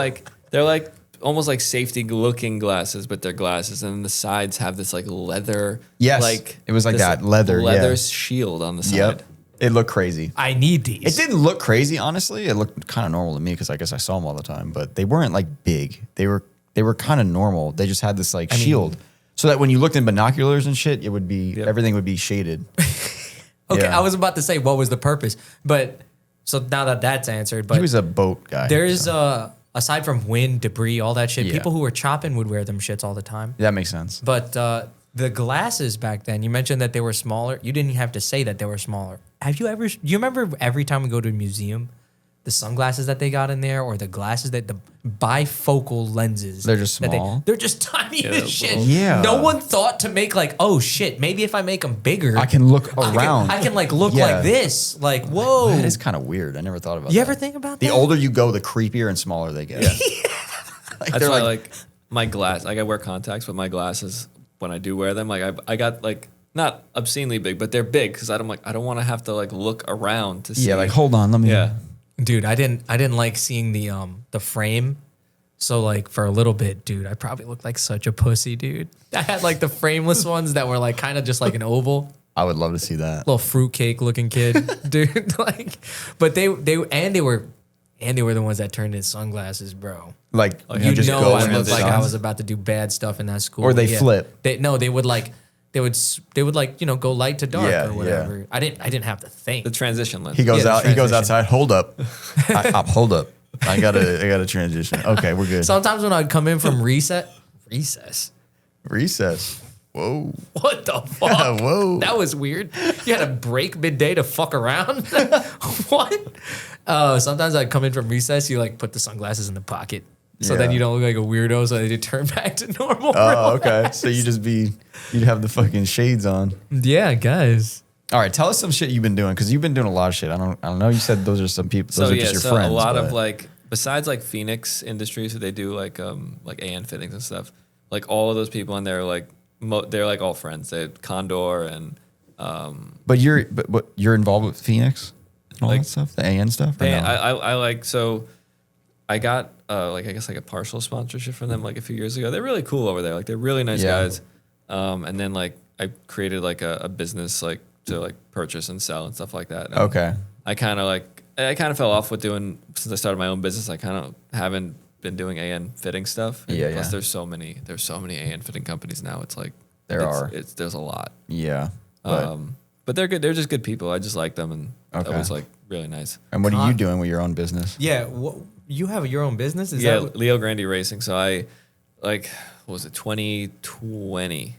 like almost like safety looking glasses, but they're glasses, and then the sides have this like leather. Yes, like it was like this that, leather, yeah. shield on the side. yep, it looked crazy. I need these. It didn't look crazy, honestly. It looked kind of normal to me because I guess I saw them all the time. But they weren't like big. They were kind of normal. They just had this like shield. So that when you looked in binoculars and shit, it would be everything would be shaded. Okay, Yeah. I was about to say what was the purpose, but so now that that's answered, but He was a boat guy. there's aside from wind, debris, all that shit, Yeah. people who were chopping would wear them shits all the time. That makes sense. But the glasses back then, you mentioned that they were smaller. You didn't have to say that they were smaller. Have you ever? Do you remember every time we go to a museum, the sunglasses that they got in there, or the glasses that the bifocal lenses? They're just that small? they're just tiny as shit. Yeah. No one thought to make like, oh shit, maybe if I make them bigger, I can look around. I can like look Yeah. like this. Like, whoa. That is kind of weird. I never thought about You that. ever think about The that? older you go, the creepier and smaller they get. Like, That's they're why like my glass. Like I wear contacts, but my glasses when I do wear them, like I got like not obscenely big, but they're big because I don't want to have to like look around to see. yeah, like hold on, let me. yeah. Dude, I didn't like seeing the frame. So like for a little bit, dude, I probably looked like such a pussy, dude. I had like the frameless ones that were like kind of just like an oval, I would love to see that. little fruitcake looking kid, dude. Like, but they were the ones that turned into sunglasses, bro. Like yeah, You just know, go I in the looked like I sun. was about to do bad stuff in that school. Or they flip. They would like they would like go light to dark Yeah, or whatever. I didn't have to think. The transition lens. He goes Yeah, the out. He goes transition. outside. Hold up. Hold up. I gotta transition. Okay, we're good. Sometimes when I'd come in from recess. Recess. Whoa. What the fuck? Whoa. That was weird. You had a break midday to fuck around? What? Sometimes I'd come in from recess, you like put the sunglasses in the pocket. So then Yeah. you don't look like a weirdo, so they turn back to normal. Oh, okay. So you'd have the fucking shades on. Yeah, guys. All right, tell us some shit you've been doing because you've been doing a lot of shit. I don't know. You said those are some people. Those are just your friends. a lot of but- like besides like Phoenix Industries, who they do like AN fittings and stuff. Like all of those people in there, like they're like all friends. They had Condor and But you're involved with Phoenix and all Like- that stuff, the AN stuff. Or and no? I like so. I got like I guess like a partial sponsorship from them like a few years ago. They're really cool over there. Like they're really nice Yeah. guys. And then like I created like a business like to like purchase and sell and stuff like that. And Okay. I kind of fell off with doing since I started my own business. I kind of haven't been doing AN fitting stuff. And Yeah, plus yeah. there's so many AN fitting companies now. It's like There's a lot. Yeah. But they're good. They're just good people. I just like them, and Okay. that was like really nice. And what are you doing with your own business? Yeah, you have your own business? Is Yeah, that LeoGrande Racing. So I, like, what was it, 2020?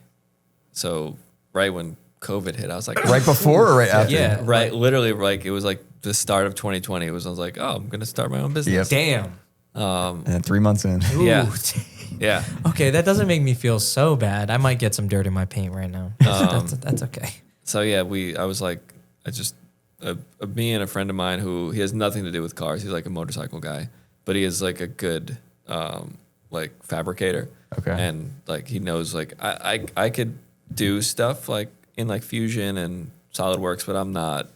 So right when COVID hit, I was like, Right before or right after? Yeah. right, literally, like it was like the start of 2020. I was like, oh, I'm gonna start my own business. Yep. Damn. And then 3 months in. Yeah. Ooh, Yeah. okay, that doesn't make me feel so bad. I might get some dirt in my paint right now. That's okay. So yeah, me and a friend of mine who he has nothing to do with cars. He's like a motorcycle guy, but he is like a good like fabricator. Okay. And like he knows like I could do stuff like in like Fusion and SolidWorks, but I'm not.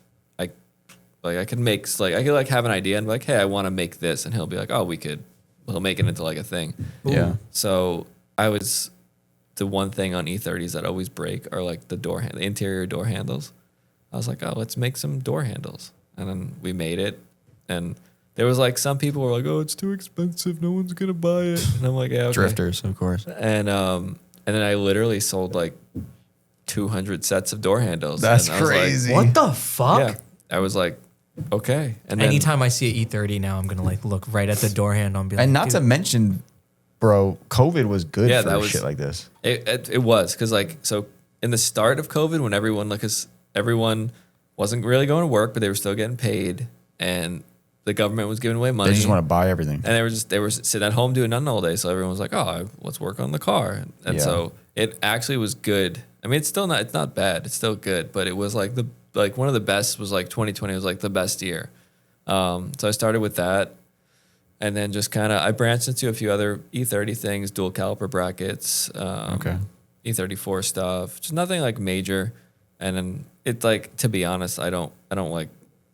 I could make like I could like have an idea and be like, hey, I want to make this, and he'll be like, oh, he'll make it into like a thing. Yeah. So the one thing on E30s that always break are like the interior door handles. I was like, oh, let's make some door handles. And then we made it. And there was like some people were like, oh, it's too expensive. No one's going to buy it. And I'm like, yeah, okay. Drifters, of course. And then I literally sold like 200 sets of door handles. That's And I was like, crazy. What the fuck? yeah. I was like, okay. And then, Anytime I see an E30 now, I'm gonna like look right at the door handle and be like, And not to dude, mention, bro, COVID was good Yeah, for that was- shit like this. It was because like so in the start of COVID when everyone wasn't really going to work but they were still getting paid and the government was giving away money They just want to buy everything. and they were sitting at home doing nothing all day, so everyone was like, oh, let's work on the car. And Yeah. so it actually was good. I mean, it's not bad, it's still good, but it was like one of the best was like 2020 was like the best year. So I started with that. And then just kind of, I branched into a few other E30 things, dual caliper brackets, Okay. E34 stuff, just nothing like major. And then it's like, to be honest, I don't like,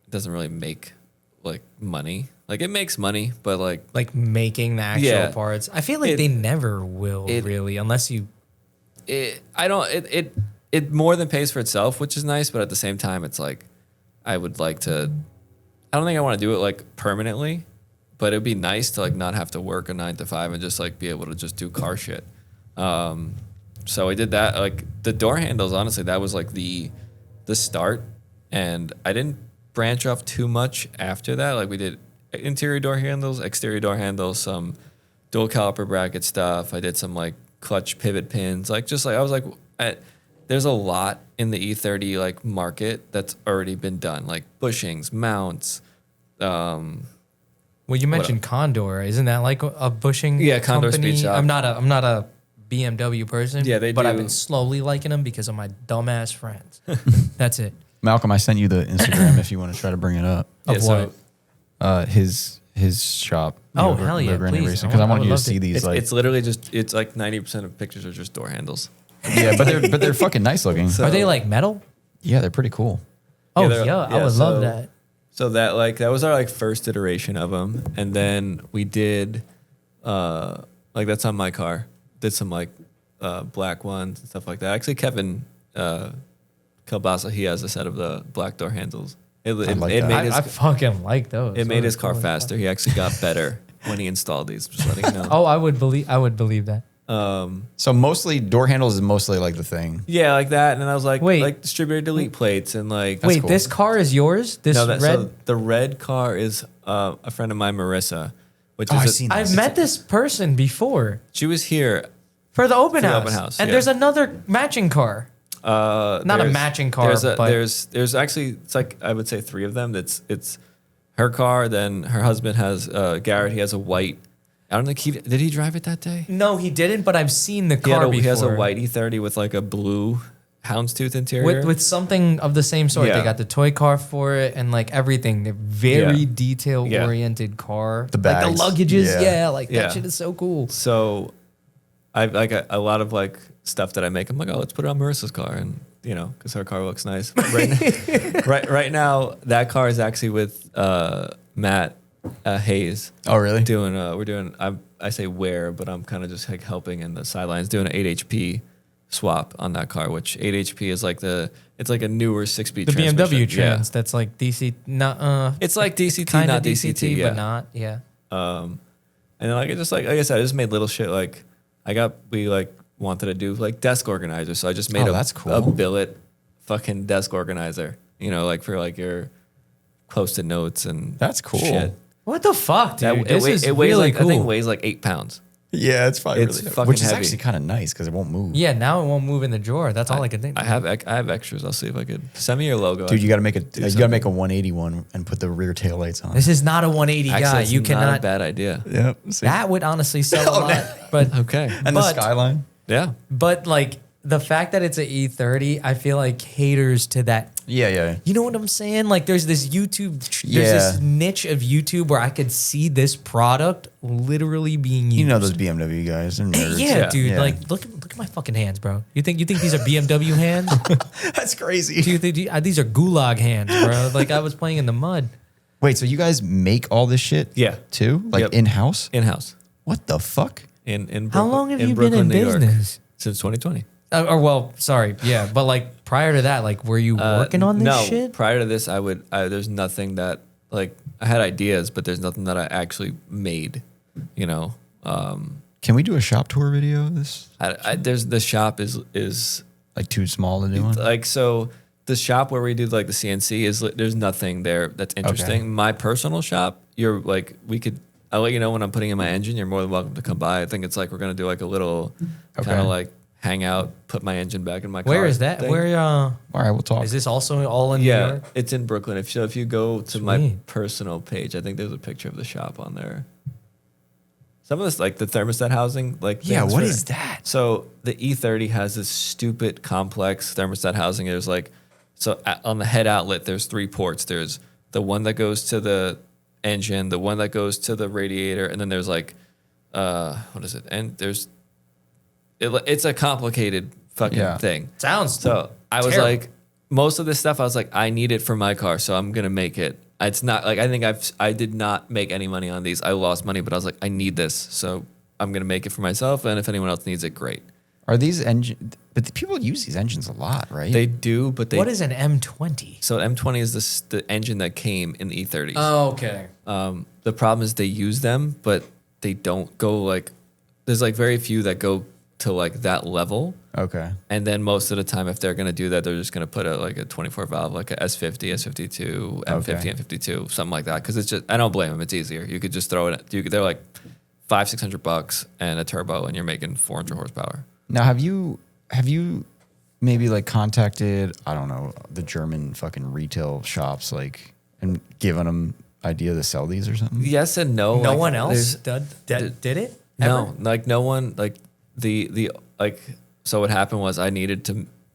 it doesn't really make like money. Like it makes money, but like making the actual Yeah. parts. I feel like It- they never will it- really, unless you. it more than pays for itself, which is nice. But at the same time, it's like, I would like to, I don't think I want to do it like permanently, but it'd be nice to like not have to work a 9 to 5 and just like be able to just do car shit. So I did that. Like the door handles, honestly, that was like the start, and I didn't branch off too much after that. Like we did interior door handles, exterior door handles, some dual caliper bracket stuff. I did some like clutch pivot pins, like just like I was like, there's a lot in the E30 like market that's already been done, like bushings, mounts. Well, you mentioned Condor. Isn't that like a bushing? Yeah, Condor company? Speed Shop. I'm not a BMW person. Yeah, they but do. I've been slowly liking them because of my dumbass friends. That's it. Malcolm, I sent you the Instagram if you want to try to bring it up. Of what? His shop. Oh, hell yeah, please. Because I want would you to love see to. these. It's literally just, it's like 90% of pictures are just door handles. Yeah, but they're fucking nice looking. Are they like metal? Yeah, they're pretty cool. Oh they're- yeah, I would love that. So that was our like first iteration of them, and then we did like that's on my car. Did some like black ones and stuff like that. Actually, Kevin Kalbasa, he has a set of the black door handles. It like made that. his I fucking like those. it made Those his are car cool as faster. fuck. He actually got better when he installed these. Just letting you know. Oh, I would believe that. So mostly door handles is mostly like the thing. Yeah, like that. And then I was like, Wait. like distributor delete plates and like. Wait, cool. this car is yours? This No, red? so the red car is a friend of mine, Marissa, which Oh, is I've seen that. I've met this person before she was here. for the open For the house. open house, And yeah. there's another matching car. Not a There's- matching car, but there's actually, it's like I would say 3 of them. It's her car. Then her husband has Garrett. He has a white. I don't think did he drive it that day. no, he didn't. But I've seen the He, car before. he has a white E30 with like a blue houndstooth interior. with something of the same sort. Yeah. They got the toy car for it and like everything. They're very Yeah. detail oriented car. The like bags. the luggages, Yeah. like Yeah. that shit is so cool. So I've like a lot of like stuff that I make. I'm like, oh, let's put it on Marissa's car, and you know, because her car looks nice. Right now, that car is actually with Matt Hayes. Oh, really? We're doing. I say where, but I'm kind of just like helping in the sidelines, doing an 8 HP swap on that car, which 8 HP is like it's like a newer 6-speed The transmission. BMW trans that's like DC, not It's like DCT, kind not of DCT, yeah. but not yeah. And then like I just like I said, I just made little shit like we like wanted to do like desk organizers, so I just made that's cool. a billet fucking desk organizer, you know, like for like your post-it notes and That's cool. shit. What the fuck, dude? This is it weighs really like cool. I think weighs like 8 pounds. Yeah, it's probably It's really fucking which is heavy. actually kind of nice because it won't move. Yeah, now it won't move in the drawer. That's all I can think. I have extras. I'll see if I could send me your logo. Dude, you got to make something. a 180 one and put the rear tail lights on. This is not a 180 Actually, guy. it's You not cannot. a bad idea. Yep. See? That would honestly sell a lot. But Okay. and the but- skyline. Yeah. but like the fact that it's an E30, I feel like caters to that. Yeah. You know what I'm saying? Like there's this there's Yeah. this niche of YouTube where I could see this product literally being used. You know those BMW guys. They're nerds. Yeah, dude. Yeah. Like look at my fucking hands, bro. You think these are BMW hands? That's crazy. Do you think these are gulag hands, bro? Like I was playing in the mud. Wait, so you guys make all this shit? Yeah. Too? Like Yep. in-house? In-house. What the fuck? In Brooklyn, How long have you been Brooklyn, in New York. business? Since 2020. Or well, sorry, yeah, but like prior to that, like were you working on this no, shit? prior to this, there's nothing that, like, I had ideas, but there's nothing that I actually made, you know. Can we do a shop tour video of this? There's the shop is Like too small to do one? like, so the shop where we do like the CNC is, there's nothing there that's interesting. Okay. My personal shop, you're like, I'll let you know when I'm putting in my engine. You're more than welcome to come by. I think it's like, we're going to do like a little kind Okay. of like hang out, put my engine back in my car. Where is that? thing. Where All right, we'll talk. is this also all in New Yeah, York? it's in Brooklyn. If you go to my Sweet. personal page, I think there's a picture of the shop on there. Some of this, like the thermostat housing, like Yeah, things what for- is that? So the E30 has this stupid complex thermostat housing. There's like, on the head outlet, there's 3 ports. There's the one that goes to the engine, the one that goes to the radiator, and then there's like, what is it? And it's a complicated fucking Yeah. thing. Sounds So I was terrible. like, most of this stuff, I was like, I need it for my car, so I'm gonna make it. It's not like I did not make any money on these. I lost money, but I was like, I need this, so I'm gonna make it for myself. And if anyone else needs it, great. Are these engines? But the people use these engines a lot, right? They do, but they. what is an M20? So M20 is the engine that came in the E30s. Oh, okay. The problem is they use them, but they don't go like. There's like very few that go to like that level. Okay. And then most of the time, if they're going to do that, they're just going to put like a 24 valve, like a S50, S52, M50, M52, something like that. Because it's just, I don't blame them. It's easier. You could just throw it. They're like $500-600 and a turbo, and you're making 400 horsepower. Now, have you maybe like contacted, I don't know, the German fucking retail shops, like, and given them idea to sell these or something? Yes and no. No like, one else did it? Ever? No, like no one, like the like. So what happened was I needed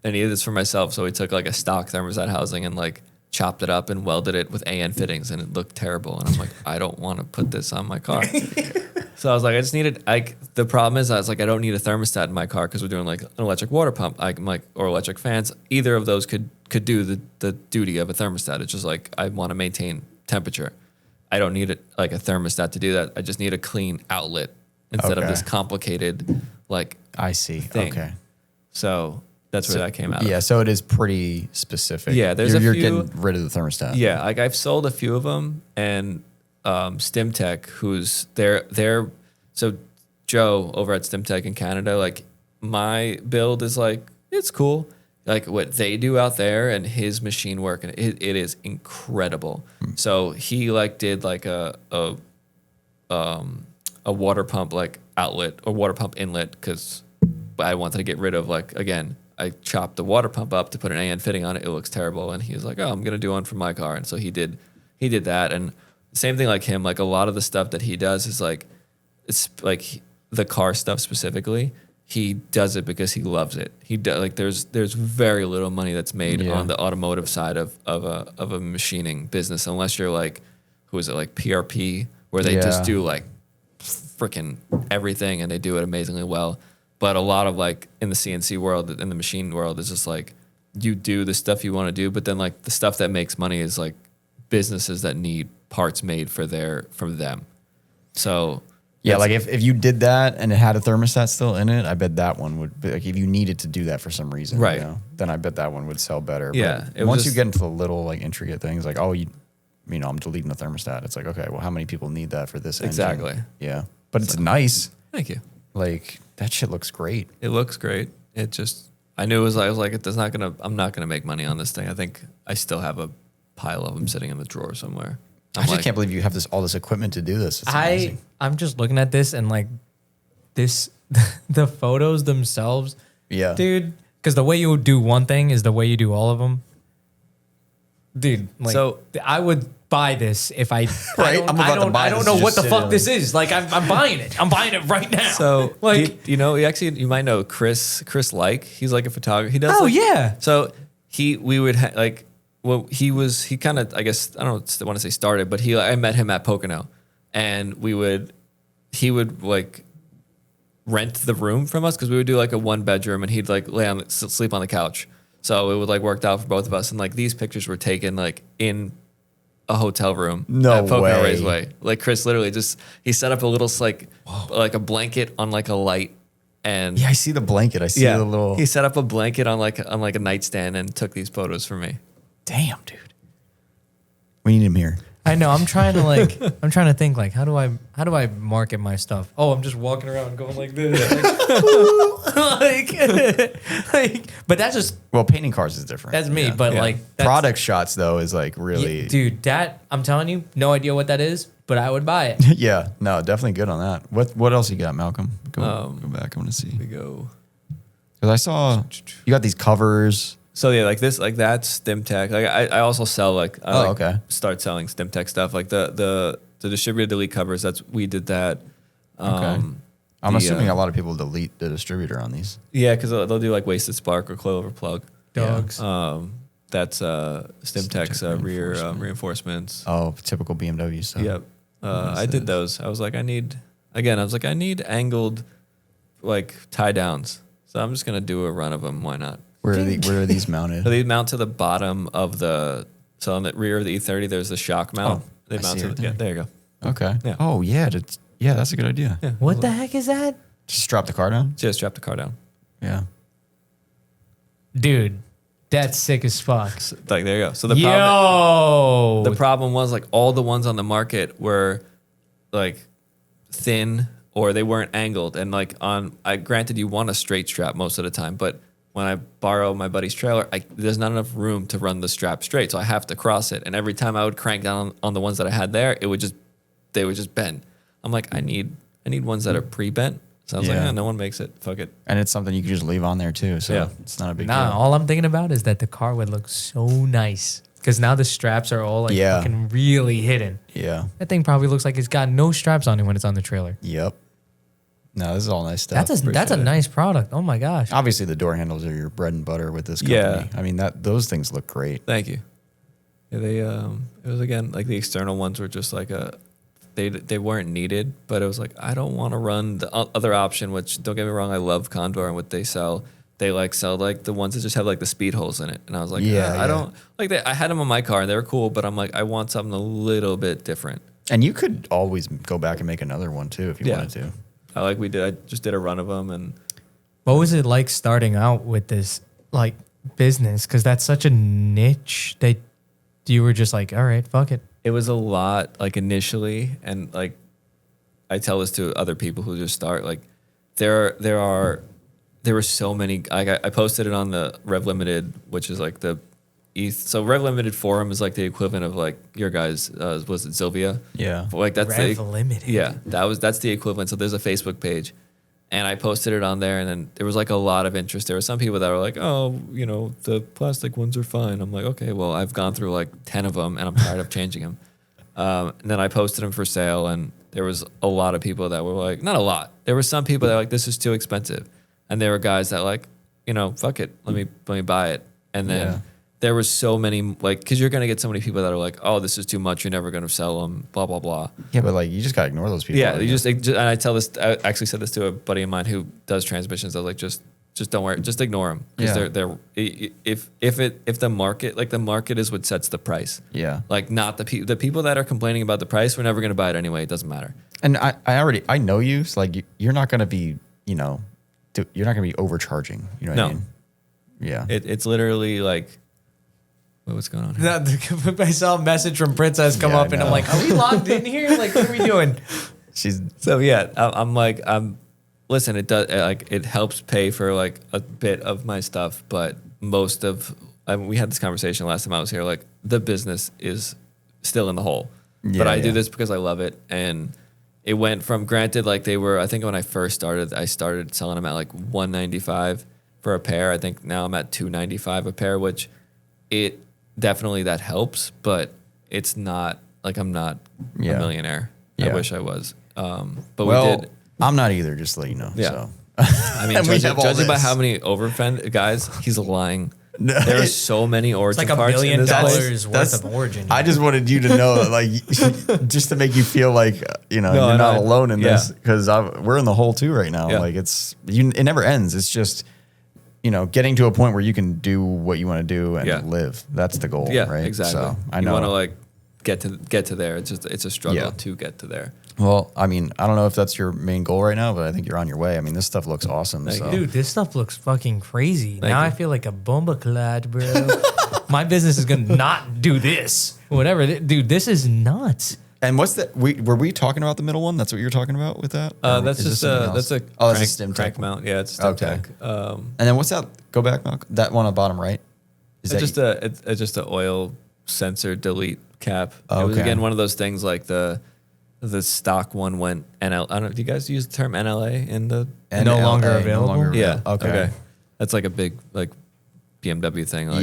this for myself. So we took like a stock thermostat housing and like chopped it up and welded it with AN fittings, and it looked terrible. And I'm like, I don't want to put this on my car. So I was like, I just needed, like, the problem is I was like, I don't need a thermostat in my car because we're doing like an electric water pump, I'm like, or electric fans. Either of those could do the duty of a thermostat. It's just like, I want to maintain temperature. I don't need it like a thermostat to do that. I just need a clean outlet instead of this complicated, like, I see. thing. Okay. So that's where that came out. Yeah, so it is pretty specific. Yeah, there's you're a few, getting rid of the thermostat. Yeah, like I've sold a few of them, and StimTech, who's they're so Joe over at StimTech in Canada, like my build is like, it's cool. Like what they do out there and his machine work, and it is incredible. So he like did like a water pump like outlet or water pump inlet, because I wanted to get rid of, like, again, I chopped the water pump up to put an AN fitting on it. It looks terrible. And he was like, oh, I'm going to do one for my car. And so he did that. And same thing like him, like a lot of the stuff that he does is like, it's like the car stuff specifically. He does it because he loves it. Like there's very little money that's made on the automotive side of a machining business, unless you're like, who is it, like PRP, where they just do like freaking everything and they do it amazingly well. But a lot of like in the CNC world, in the machine world, is just like you do the stuff you want to do, but then like the stuff that makes money is like businesses that need parts made for them. So yeah, like if you did that and it had a thermostat still in it, I bet that one would be, like, if you needed to do that for some reason, right? You know, then I bet that one would sell better. Yeah. But once you get into the little like intricate things, like I'm deleting the thermostat. It's like, okay, well, how many people need that for this engine? Exactly. Yeah, but it's nice. Thank you. Like that shit looks great. It looks great. It just, I knew I was like, I'm not gonna make money on this thing. I think I still have a pile of them sitting in the drawer somewhere. I just can't believe you have all this equipment to do this. It's amazing. I'm just looking at this and like this, the photos themselves. Yeah, dude. Because the way you do one thing is the way you do all of them. Dude, like, so I would buy this if I. Right, I don't know what the fuck this is. Like, I'm buying it. I'm buying it right now. So, like, you know, you might know Chris like, he's like a photographer. He does. Oh like, yeah. So he kind of, I guess, I don't want to say started, but I met him at Pocono, and he would like rent the room from us, because we would do like a 1-bedroom, and he'd like sleep on the couch. So it would like worked out for both of us, and like these pictures were taken like in a hotel room at Pocono Raceway. Like Chris literally he set up a little like a blanket on like a light, and yeah, I see the blanket. I see the little. He set up a blanket on like a nightstand and took these photos for me. Damn, dude. We need him here. I know. I'm trying to think like, how do I market my stuff? Oh, I'm just walking around going like this. But that's just, well, painting cars is different. that's me. But like product shots though is like really, dude, that I'm telling you, no idea what that is, but I would buy it. yeah, no, definitely good on that. What else you got, Malcolm? Go back. I want to see. We go. Because I saw you got these covers. So yeah, like this, like that's StimTech. Like I also sell like, start selling StimTech stuff. Like the distributed delete covers. We did that. Okay. I'm assuming a lot of people delete the distributor on these. Yeah, because they'll do like wasted spark or coilover plug. Dogs. That's StimTech's rear reinforcements. Oh, typical BMW stuff. Yep. I did those. I was like, I need angled like tie downs. So I'm just gonna do a run of them. Why not? Where are these mounted? So they mount to the bottom of so on the rear of the E30, there's the shock mount. They mount to there you go. Okay. Yeah. Oh yeah. That's a good idea. Yeah. What the heck is that? Just drop the car down. Just strap the car down. Yeah. Dude, that's sick as fuck. So, like there you go. So the problem was like all the ones on the market were like thin or they weren't angled. And like granted, you want a straight strap most of the time, but when I borrow my buddy's trailer, there's not enough room to run the strap straight, so I have to cross it. And every time I would crank down on the ones that I had there, they would just bend. I'm like, I need ones that are pre-bent. So I was like, no one makes it. Fuck it. And it's something you can just leave on there too. So it's not a big deal. All I'm thinking about is that the car would look so nice because now the straps are all like fucking really hidden. Yeah. That thing probably looks like it's got no straps on it when it's on the trailer. Yep. No, this is all nice stuff. That's a nice product. Oh my gosh. Obviously, the door handles are your bread and butter with this company. Yeah. I mean, those things look great. Thank you. Yeah, it was again like the external ones were just like they weren't needed, but it was like I don't want to run the other option. Which don't get me wrong, I love Condor and what they sell. They like sell like the ones that just have like the speed holes in it, and I was like, I don't like that. I had them on my car and they were cool, but I'm like I want something a little bit different. And you could always go back and make another one too if you wanted to. I just did a run of them. And what was it like starting out with this like business? Because that's such a niche that you were just like, all right, fuck it. it was a lot like initially, and like I tell this to other people who just start, like there were so many. I posted it on the Rev Limited, which is like the East. So Rev Limited forum is like the equivalent of like your guys was it Sylvia? Yeah. Like that's Rev Limited. Yeah, that's the equivalent. So there's a Facebook page, and I posted it on there, and then there was like a lot of interest. There were some people that were like, "Oh, you know, the plastic ones are fine." I'm like, "Okay, well, I've gone through like 10 of them, and I'm tired of changing them." And then I posted them for sale, and there was a lot of people that were like, not a lot. There were some people that were like, "This is too expensive," and there were guys that like, you know, fuck it, let me buy it, and then. There was so many, like, because you're going to get so many people that are like, oh, this is too much. You're never going to sell them, blah, blah, blah. Yeah, but, like, you just got to ignore those people. Yeah, and I tell this, I actually said this to a buddy of mine who does transmissions. I was like, just don't worry, just ignore them. Because they're if the market, like, the market is what sets the price. Yeah. Like, not the people that are complaining about the price, we're never going to buy it anyway. It doesn't matter. And I know you, so, like, you're not going to be, you know, you're not going to be overcharging. You know what I mean? Yeah. It's literally like, what's going on here? I saw a message from Princess come up, and I'm like, are we logged in here? Like, what are we doing? Listen, it does, like, it helps pay for like a bit of my stuff, but most of, we had this conversation last time I was here, like the business is still in the hole, but I do this because I love it. And it went from, granted, like they were, I think when I first started, I started selling them at like $195 for a pair. I think now I'm at $295 a pair, which definitely that helps, but it's not like I'm not a millionaire. I wish I was. But we did. I'm not either, just to let you know. Yeah. So. I mean, judging by how many overfend guys, he's lying. There are so many origin parts. It's like $1 million worth of origin. I just wanted you to know, like, just to make you feel like, you know, you're not alone in this, because we're in the hole too right now. Like it never ends. It's just, you know, getting to a point where you can do what you want to do and live. That's the goal, right? Exactly. So I know. You want to like get to there. It's a struggle to get to there. Well, I mean, I don't know if that's your main goal right now, but I think you're on your way. I mean, this stuff looks awesome. Dude, this stuff looks fucking crazy. Now I feel like a bombaclad, bro. My business is gonna not do this. Whatever, dude. This is nuts. And what's that? Were we talking about the middle one? That's what you're talking about with that? That's just that's a stem crank mount. Yeah, it's a stem tech. And then what's that? Go back, Malcolm. That one on bottom right. It's just a oil sensor delete cap. It was again one of those things like the stock one went NL. I don't know. Do you guys use the term NLA in the no longer available? Yeah. Okay. That's like a big like BMW thing. Like,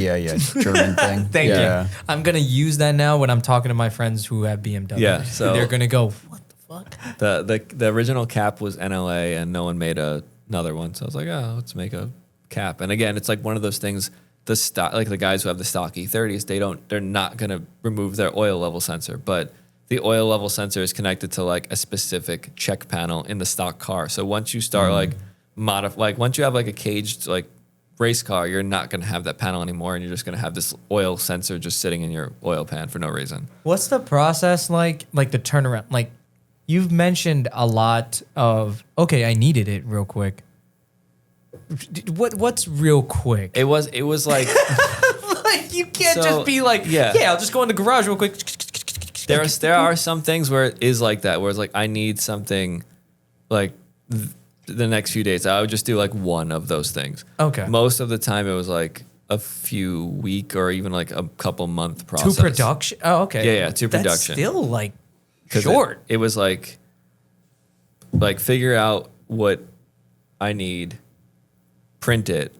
German thing. Thank you. I'm gonna use that now when I'm talking to my friends who have BMW. Yeah. So they're gonna go, what the fuck? The original cap was NLA, and no one made another one. So I was like, oh, let's make a cap. And again, it's like one of those things. The stock, like the guys who have the stock E30s, they're not gonna remove their oil level sensor, but the oil level sensor is connected to like a specific check panel in the stock car. So once you start once you have like a caged like race car, you're not going to have that panel anymore, and you're just going to have this oil sensor just sitting in your oil pan for no reason. What's the process like the turnaround? Like you've mentioned a lot of, okay, I needed it real quick. What's real quick? It was like like you can't just be like, I'll just go in the garage real quick. There are some things where it is like that, where it's like I need something like the next few days. I would just do like one of those things. Okay. Most of the time it was like a few week or even like a couple month process. To production? Oh, okay. Yeah, to That's production. still like 'Cause short. It was like figure out what I need, print it,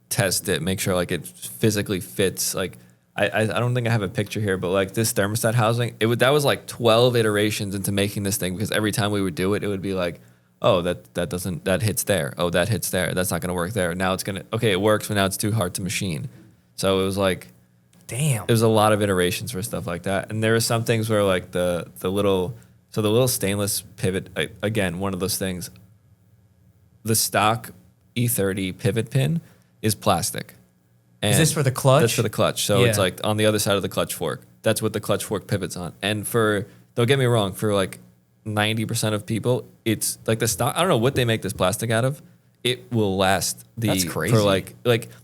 test it, make sure like it physically fits. Like I don't think I have a picture here, but like this thermostat housing, that was like 12 iterations into making this thing, because every time we would do it, it would be like, oh, that hits there. Oh, that hits there. That's not going to work there. Now it's going to, okay, it works, but now it's too hard to machine. So it was like, Damn. there's a lot of iterations for stuff like that. And there are some things where like the little stainless pivot, again, one of those things, the stock E30 pivot pin is plastic. And Is this for the clutch? That's for the clutch. So it's Yeah. like on the other side of the clutch fork. That's what the clutch fork pivots on. And don't get me wrong, for like 90% of people, it's like the stock. I don't know what they make this plastic out of. It will last That's crazy. for like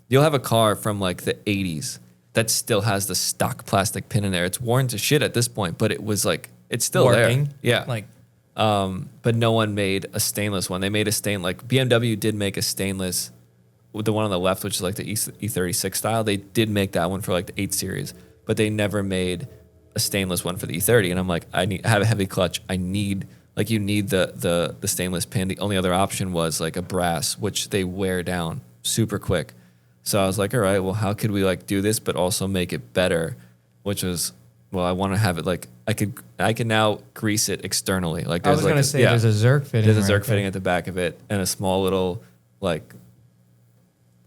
you'll have a car from like the 80s that still has the stock plastic pin in there. It's worn to shit at this point, but it was like, it's still Working. there. Yeah. Like, But no one made a stainless one. They made a like BMW did make a stainless, with the one on the left, which is like the E36 style. They did make that one for like the 8 Series, but they never made a stainless one for the E30. And I'm like, I have a heavy clutch. You need the stainless pin. The only other option was like a brass, which they wear down super quick. So I was like, all right, well, how could we like do this, but also make it better? Which was, well, I want to have it like, I can now grease it externally. Like I was going to say there's a Zerk fitting. there's a Zerk right fitting there. at the back of it, and a small little like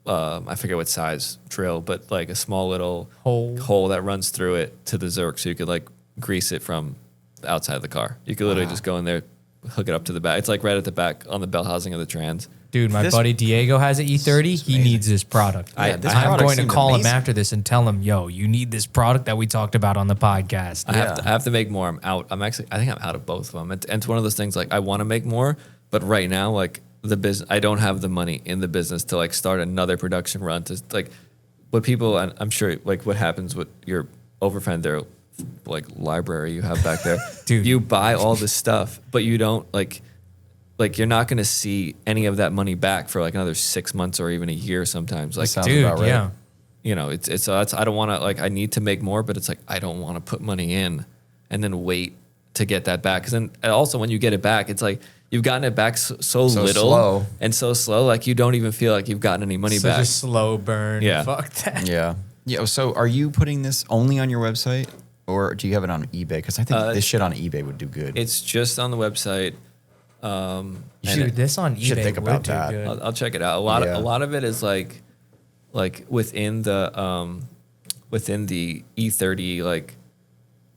I forget what size drill, but like a small little hole that runs through it to the Zerk, so you could like grease it from the outside of the car. You could literally just go in there, hook it up to the back. It's like right at the back on the belt housing of the trans. Dude, my buddy Diego has an E30. He needs this product. Yeah, this I'm product going to seemed call him amazing. after this and tell him, yo, you need this product that we talked about on the podcast. I have to make more. I'm out. I think I'm out of both of them. And it's one of those things like I want to make more, but right now like the business, I don't have the money in the business to like start another production run to like what people, and I'm sure like what happens with your overfend there, like library you have back there. Dude. You buy all this stuff, but you don't like you're not going to see any of that money back for like another 6 months or even a year sometimes. Like, sounds Dude, about right. yeah. you know, it's so that's, I don't want to like, I need to make more, but it's like, I don't want to put money in and then wait to get that back. Cause then also when you get it back, it's like, you've gotten it back so little slow. and so slow. Like you don't even feel like you've gotten any money Such back. a slow burn. Yeah. Fuck that. Yeah. Yeah. So are you putting this only on your website, or do you have it on eBay? Because I think this shit on eBay would do good. It's just on the website. Dude, this on eBay should think would about do that. good. I'll check it out. Yeah. A lot of it is like within the E30 like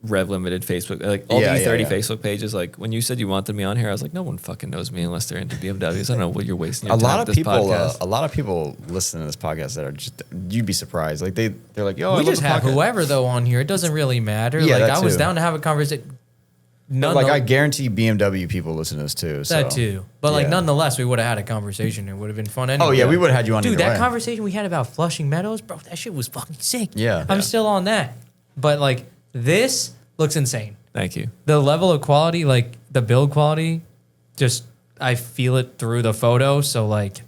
Rev Limited Facebook, like all Yeah, the E30 yeah. Facebook pages. Like when you said you wanted me on here, I was like, no one fucking knows me unless they're into BMWs. I don't know what you're wasting your a time lot with of this people, podcast. a lot of people listen to this podcast that are just, you'd be surprised. Like they're like, yo, I We love just the have podcast. whoever though on here. It doesn't really matter. Yeah, like that I was too. down to have a conversation. Like I guarantee BMW people listen to this too. So. That too. But like Yeah. nonetheless, we would have had a conversation. It would have been fun anyway. Oh yeah, we would have had you on. Dude, either that way. conversation we had about Flushing Meadows, bro, that shit was fucking sick. Yeah. I'm Yeah. still on that. But like this looks insane. Thank you. The level of quality, like the build quality, just I feel it through the photo. So like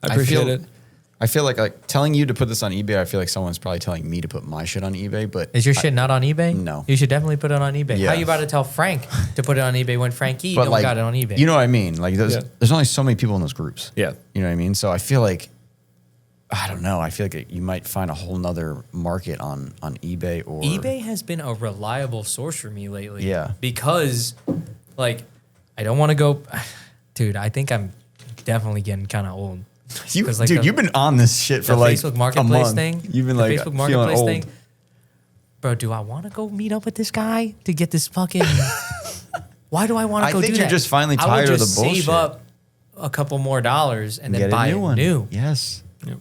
I appreciate it. I feel like telling you to put this on eBay. I feel like someone's probably telling me to put my shit on eBay. But is your shit not on eBay? No. You should definitely put it on eBay. Yeah. How you about to tell Frank to put it on eBay when Frankie but don't like, got it on eBay? you know what I mean? Like Yeah. there's only so many people in those groups. Yeah. You know what I mean? So I feel like, I don't know. I feel like you might find a whole nother market on eBay or eBay has been a reliable source for me lately. Yeah. Because, like, I don't want to go. Dude, I think I'm definitely getting kind of old. You, 'Cause, like, dude, the- you've been on this shit for The like Facebook a Marketplace month. thing. You've been the like Facebook feeling Marketplace old. thing. Bro, do I want to go meet up with this guy to get this fucking? Why do I want I to go think do you're that? just finally I tired would of the just bullshit. Save up a couple more dollars and then Get buy a new one. new. Yes. Yep.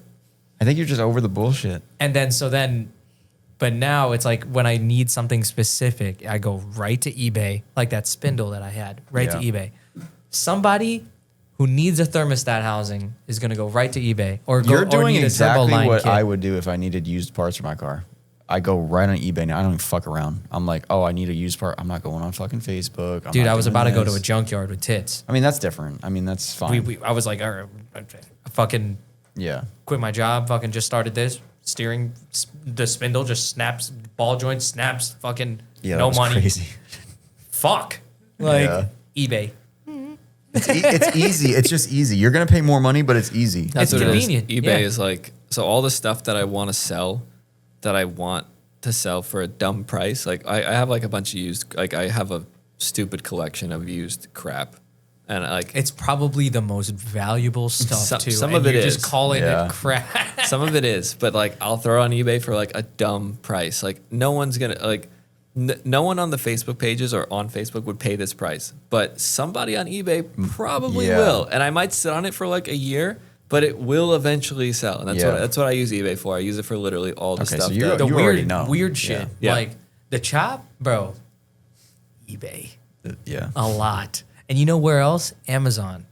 I think you're just over the bullshit. And then, but now it's like when I need something specific, I go right to eBay, like that spindle that I had, right to Yeah. eBay. Somebody who needs a thermostat housing is going to go right to eBay or go You're or doing need a turbo exactly line what kit. I would do if I needed used parts for my car. I go right on eBay now. I don't even fuck around. I'm like, oh, I need a used part. I'm not going on fucking Facebook. I'm Dude, not I was doing about to go to this. a junkyard with tits. I mean, that's different. I mean, that's fine. I was like, all right, I fucking yeah. quit my job, fucking just started this. Steering, the spindle just snaps, ball joint snaps, fucking Yeah, that no was money. crazy. Fuck. Like, Yeah. eBay. It's easy. It's just easy. You're going to pay more money, but it's easy. It's That's what convenient, it is. eBay yeah. is like, so all the stuff that I want to sell, that I want to sell for a dumb price. Like I have like a bunch of used, like I have a stupid collection of used crap. And like, It's probably the most valuable stuff too. some and of it you're is. just calling Yeah. it crap. some of it is, but like I'll throw on eBay for like a dumb price. Like no one's going to like, no one on the Facebook pages or on Facebook would pay this price, but somebody on eBay probably Yeah. will. And I might sit on it for like a year, but it will eventually sell. And that's what I use eBay for. I use it for literally all the Okay, stuff. so you're- that, The already know. weird shit. Yeah. Like the chop, bro. eBay. Yeah. A lot. And you know where else? Amazon.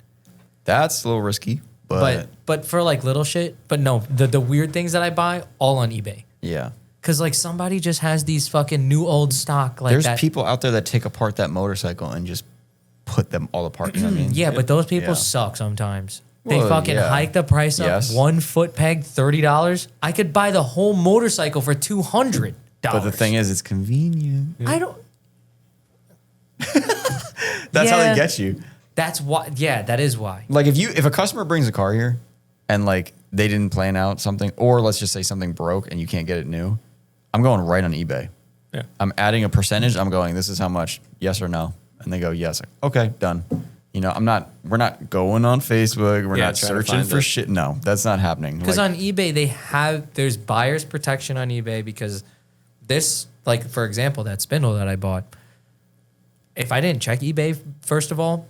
That's a little risky, But for like little shit, but no, the weird things that I buy, all on eBay. yeah. Cause like somebody just has these fucking new old stock like There's that. people out there that take apart that motorcycle and just put them all apart. You know what I mean? Yeah, but those people Yeah. suck sometimes. They Well, fucking yeah. hike the price up Yes. 1 foot peg, $30. I could buy the whole motorcycle for $200. But the thing is, it's convenient. I don't. That's how Yeah. they get you. That's why. Yeah, that is why. Like if a customer brings a car here and like they didn't plan out something, or let's just say something broke and you can't get it new, I'm going right on eBay. Yeah. I'm adding a percentage. I'm going, this is how much, yes or no? And they go, yes. Okay, done. You know, we're not going on Facebook. We're Yeah, not trying to searching find for it. shit. No, that's not happening. Because Like, on eBay, there's buyer's protection on eBay because this, like, for example, that spindle that I bought, if I didn't check eBay, first of all,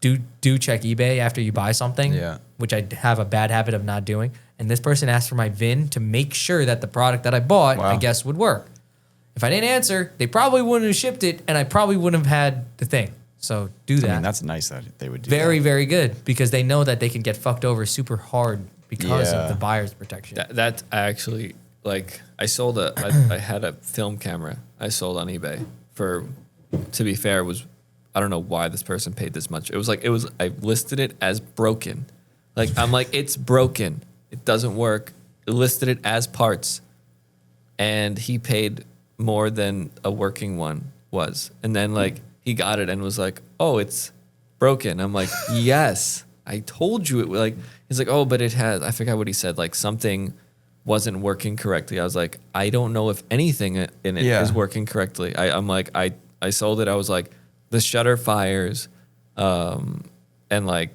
do check eBay after you buy something, Yeah. which I have a bad habit of not doing. And this person asked for my VIN to make sure that the product that I bought, I Wow. guess, would work. If I didn't answer, they probably wouldn't have shipped it, and I probably wouldn't have had the thing. So do that. I mean, that's nice that they would do very, that. very good because they know that they can get fucked over super hard because Yeah. of the buyer's protection. that I actually like. I sold I had a film camera I sold on eBay for. To be fair, was I don't know why this person paid this much. It was I listed it as broken. Like I'm like it's broken. It doesn't work. I listed it as parts, and he paid more than a working one was. And then like he got it and was like, "Oh, it's broken." I'm like, "Yes, I told you it." Like he's like, "Oh, but it has." I forgot what he said. Like something wasn't working correctly. I was like, "I don't know if anything in it is Yeah. working correctly." I'm like, I sold it. I was like, the shutter fires, and like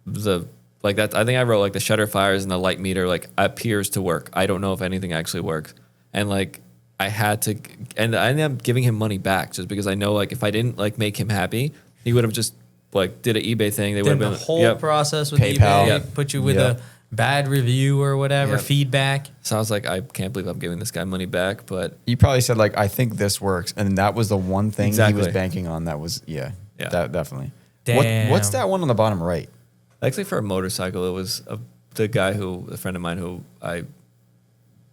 that. I think I wrote like the shutter fires and the light meter like appears to work. I don't know if anything actually works. And like I had to, and I ended up giving him money back just because I know like if I didn't like make him happy, he would have just like did an eBay thing. They would Did have the been whole yep. process with PayPal. eBay, Yep. put you with Yep. a bad review or whatever, Yep. feedback. So I was like, I can't believe I'm giving this guy money back, but You probably said like, I think this works, and that was the one thing he Exactly. was banking on. That was Yeah. that definitely. Damn. What's that one on the bottom right? actually for a motorcycle, it was a friend of mine who I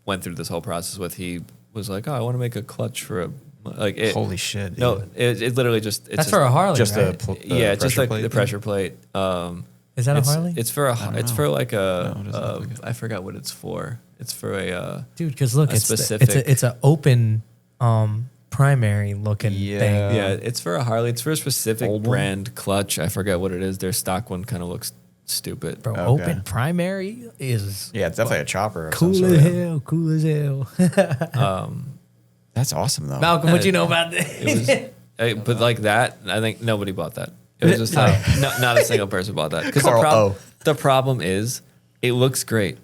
went through this whole process with. He was like, "Oh, I want to make a clutch for a like." It, Holy shit! Dude. No, it literally just it's That's just, for a Harley, just right? yeah, it's just pressure like plate the thing? pressure plate. Is that a it's, Harley? It's for don't for know. like No, it doesn't look like it. I forgot what it's for. It's for a Dude, because look, a it's specific- it's an open primary looking Yeah. thing. yeah, it's for a Harley. It's for a specific Old one? brand clutch. I forget what it is. Their stock one kind of looks stupid. Bro, Okay. open primary is Yeah, it's definitely a chopper. Of cool some as sort. hell. Cool as hell. That's awesome though. Malcolm, what you know about It this? was, but like that, I think nobody bought that. It was just like not a single person bought that. Because Carl the problem is, it looks great.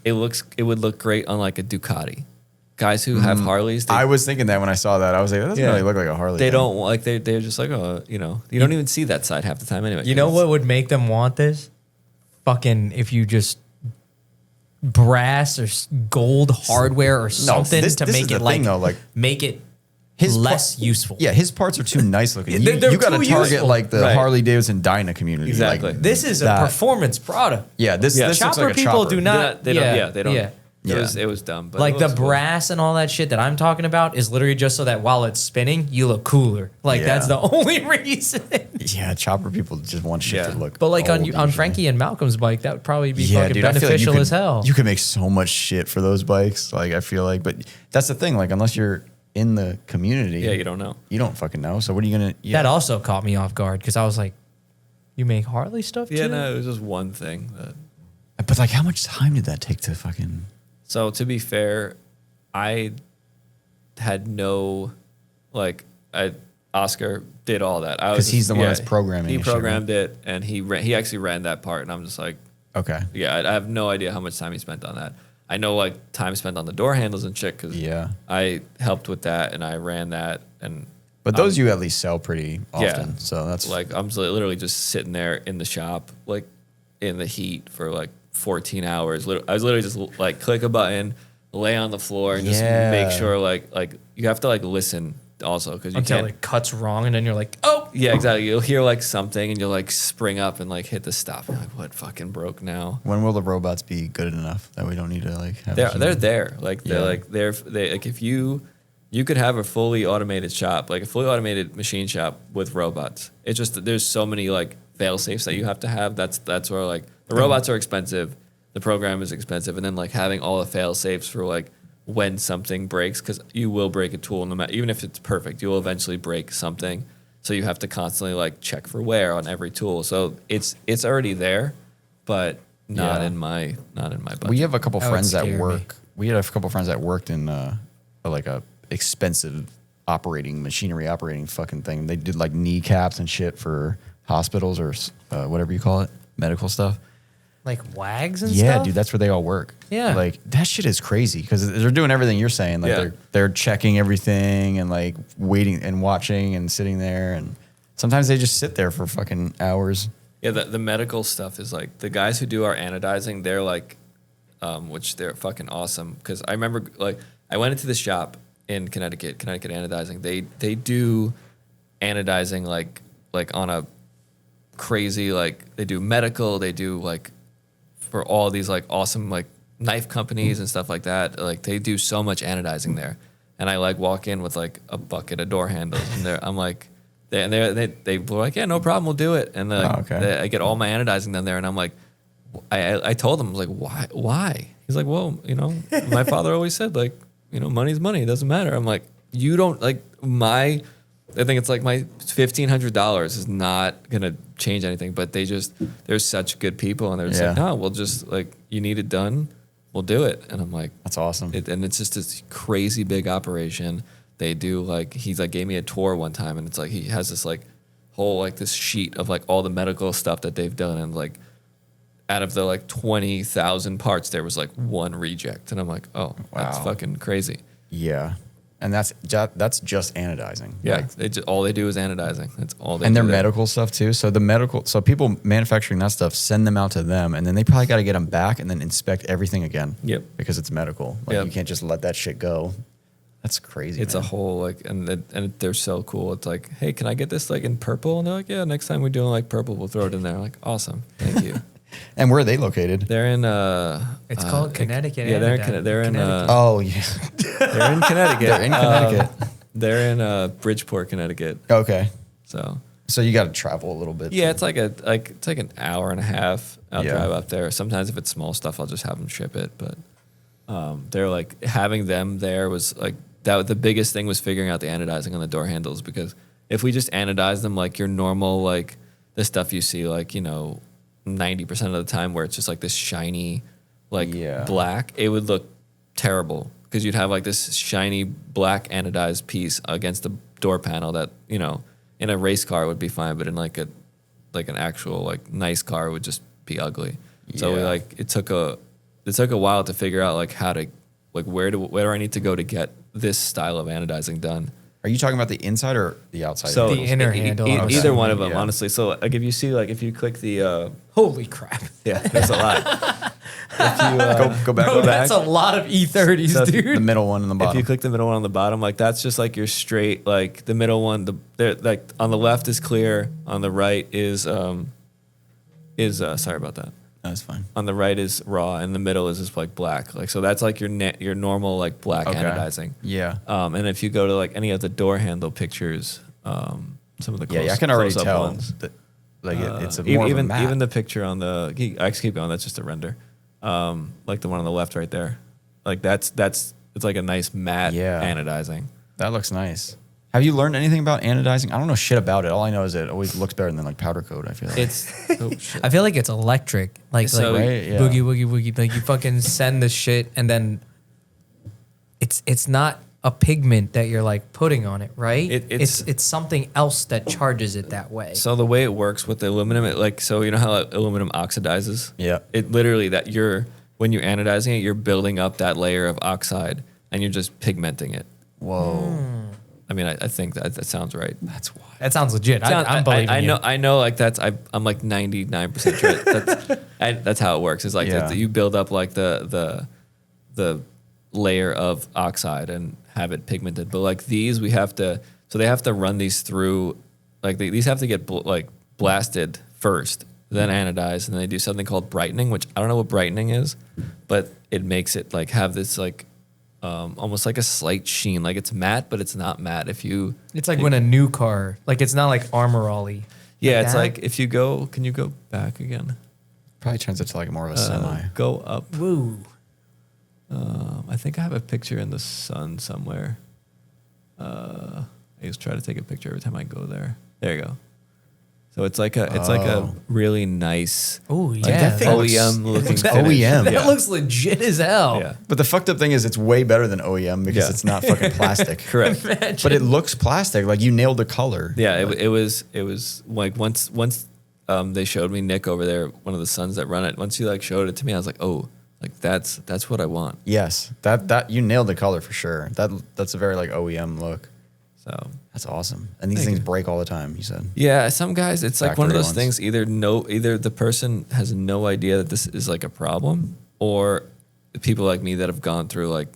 It would look great on like a Ducati. Guys who have Harleys, I was thinking that when I saw that, I was like, that doesn't Yeah. really look like a Harley. they thing. don't like they're just like, oh, you don't even see that side half the time anyway. You know what would make them want this? Fucking if you just brass or gold hardware or something this to is make the it thing, like though, like, make it his less useful. Yeah, his parts are too nice looking. They're You got to too target useful. like the Right. Harley Davidson Dyna community. Exactly. Like, This is a that. performance product. Yeah, this Yeah. looks Chopper like a people chopper. do not. They don't- yeah, they don't. Yeah. It was dumb. But Like it the looks cool. brass and all that shit that I'm talking about is literally just so that while it's spinning, you look cooler. Like Yeah. that's the only reason. Yeah, chopper people just want shit Yeah. to look. But like old on usually. Frankie and Malcolm's bike, that would probably be Yeah, fucking dude, I feel like you beneficial could, as hell. you could make so much shit for those bikes. Like I feel like, but that's the thing. Like unless you're in the community, Yeah, you don't know. You don't fucking know. So what are you gonna? Yeah. That also caught me off guard because I was like, "You make Harley stuff Yeah, too?" no, it was just one thing. But like, how much time did that take to fucking? So to be fair, I had no, like, Oscar did all that. I was 'Cause he's the one yeah, that's programming He and shit, right? programmed it, and he actually ran that part, and I'm just like, Okay. yeah, I have no idea how much time he spent on that. I know like time spent on the door handles and shit because Yeah. I helped with that and I ran that and But those you at least sell pretty yeah. often. So that's like I'm literally just sitting there in the shop like in the heat for like 14 hours. I was literally just like click a button, lay on the floor, and just Yeah. make sure like you have to like listen also because you Until can't. it cuts wrong, and then you're like, "Oh, Yeah, exactly. You'll hear like something and you'll like spring up and like hit the stop. You're like, what fucking broke now? when will the robots be good enough that we don't need to like have? a They're human- there. Like Yeah. they're like if you could have a fully automated shop, like a fully automated machine shop with robots. It's just that there's so many like fail safes that you have to have. That's where like the robots are expensive, the program is expensive, and then like having all the fail safes for like when something breaks, because you will break a tool no matter, even if it's perfect, you will eventually break something. So you have to constantly like check for wear on every tool. So it's already there, but not Yeah. in my budget. We have a couple That would friends that scare me. work. We had a couple friends that worked in like a expensive machinery operating fucking thing. They did like kneecaps and shit for hospitals or whatever you call it, medical stuff. like wags and Yeah, stuff." dude, that's where they all work. Yeah. like that shit is crazy because they're doing everything you're saying. Like Yeah. they're checking everything and like waiting and watching and sitting there, and sometimes they just sit there for fucking hours. Yeah, the medical stuff is like the guys who do our anodizing, they're like, which they're fucking awesome. Because I remember like I went into the shop in Connecticut Anodizing. They do anodizing like on a crazy like they do medical, they do like for all these like awesome like knife companies and stuff like that. Like they do so much anodizing there, and I like walk in with like a bucket of door handles, and I'm like. They were like, yeah, no problem, we'll do it. And okay. I get all my anodizing done there, and I'm like, I told him, I was like, why? He's like, well, my father always said, like, money's money, it doesn't matter. I'm like, you don't, like, I think it's like my $1,500 is not going to change anything, but they're such good people, and they're just like, Yeah. no, we'll just, like, you need it done, we'll do it. And I'm like, That's awesome. and it's just this crazy big operation. They do like he's like gave me a tour one time, and it's like he has this like whole like this sheet of like all the medical stuff that they've done, and like out of the like 20,000 parts, there was like one reject, and I'm like, oh, that's Wow. fucking crazy. Yeah, and that's just anodizing. Yeah, Like, all they do is anodizing. That's all they and do their there. medical stuff too. So people manufacturing that stuff send them out to them, and then they probably got to get them back and then inspect everything again. Yep. Because it's medical. Like Yep. you can't just let that shit go. That's crazy. It's man. a whole like, and they're so cool. It's like, hey, can I get this like in purple? And they're like, yeah, next time we're doing like purple, we'll throw it in there. I'm like, awesome, thank you. And where are they located? They're in It's called Connecticut. Yeah, they're in Anodizing. they're in Connecticut. Oh yeah. they're in Connecticut. They're in Connecticut. They're in Bridgeport, Connecticut. Okay. So You got to travel a little bit. yeah, it's like an hour and a half. I'll Yeah. drive up there. Sometimes if it's small stuff, I'll just have them ship it. But they're like having them there was like that. The biggest thing was figuring out the anodizing on the door handles, because if we just anodize them like your normal like the stuff you see like 90% of the time where it's just like this shiny like Yeah. black, it would look terrible because you'd have like this shiny black anodized piece against the door panel that in a race car would be fine, but in like an actual like nice car would just be ugly. So we Yeah. it took a while to figure out like how to like where do I need to go to get this style of anodizing done. Are you talking about the inside or the outside? So The inner handle, either obviously. one of them, Yeah. honestly. So like if you see like if you click the Holy crap! yeah, there's a lot. If you go back. Bro, that's a lot of E30s, So the dude. middle one and the if bottom. you click the middle one on the bottom, like that's just like your straight, like the middle one, like on the left is clear, on the right is sorry about that. That's fine. On the right is raw, and the middle is just like black. Like so, that's like your normal like black anodizing. Yeah. And if you go to like any of the door handle pictures, some of the I can already close-up tell ones, that like it's a more even of a matte. even the picture on the keep going. That's just a render. Like the one on the left right there. Like that's it's like a nice matte anodizing. That looks nice. Have you learned anything about anodizing? I don't know shit about it. All I know is it always looks better than like powder coat. I feel like It's oh shit. I feel like it's electric. Like, So- like Right? Yeah. boogie, woogie, woogie. Like you fucking send the shit and then it's not a pigment that you're like putting on it, right? It's something else that charges it that way. So the way it works with the aluminum, so you know how aluminum oxidizes? Yeah. It literally when you're anodizing it, you're building up that layer of oxide and you're just pigmenting it. Whoa. I mean, I think that sounds right. That's wild. That sounds legit. I'm believing I know. you. I know. Like I'm like 99% sure. That's how it works. It's like you build up like the layer of oxide and have it pigmented. But like these, they have to run these through. Like these have to get blasted first, then anodized, and then they do something called brightening, which I don't know what brightening is, but it makes it like have this like. Almost like a slight sheen, like it's matte, but it's not matte. It's like when a new car, like it's not like Armor Ollie. Yeah, Like it's that? like if you go, can you go back again? Probably turns it to like more of a semi. Go up. Woo. I think I have a picture in the sun somewhere. I just try to take a picture every time I go there. There you go. So it's like a really nice Oh yeah. that thing looks- OEM looking looks finish. OEM. That Yeah. looks legit as hell. Yeah. But the fucked up thing is it's way better than OEM because Yeah. it's not fucking plastic. Correct. But it looks plastic. Like you nailed the color. Yeah, it was like once they showed me Nick over there, one of the sons that run it. Once you like showed it to me, I was like, oh, like that's what I want. Yes. That you nailed the color for sure. That's a very like OEM look. So That's awesome. And these things break all the time, you said. yeah, some guys, it's like one of Factory those ones. things. Either the person has no idea that this is like a problem, or people like me that have gone through like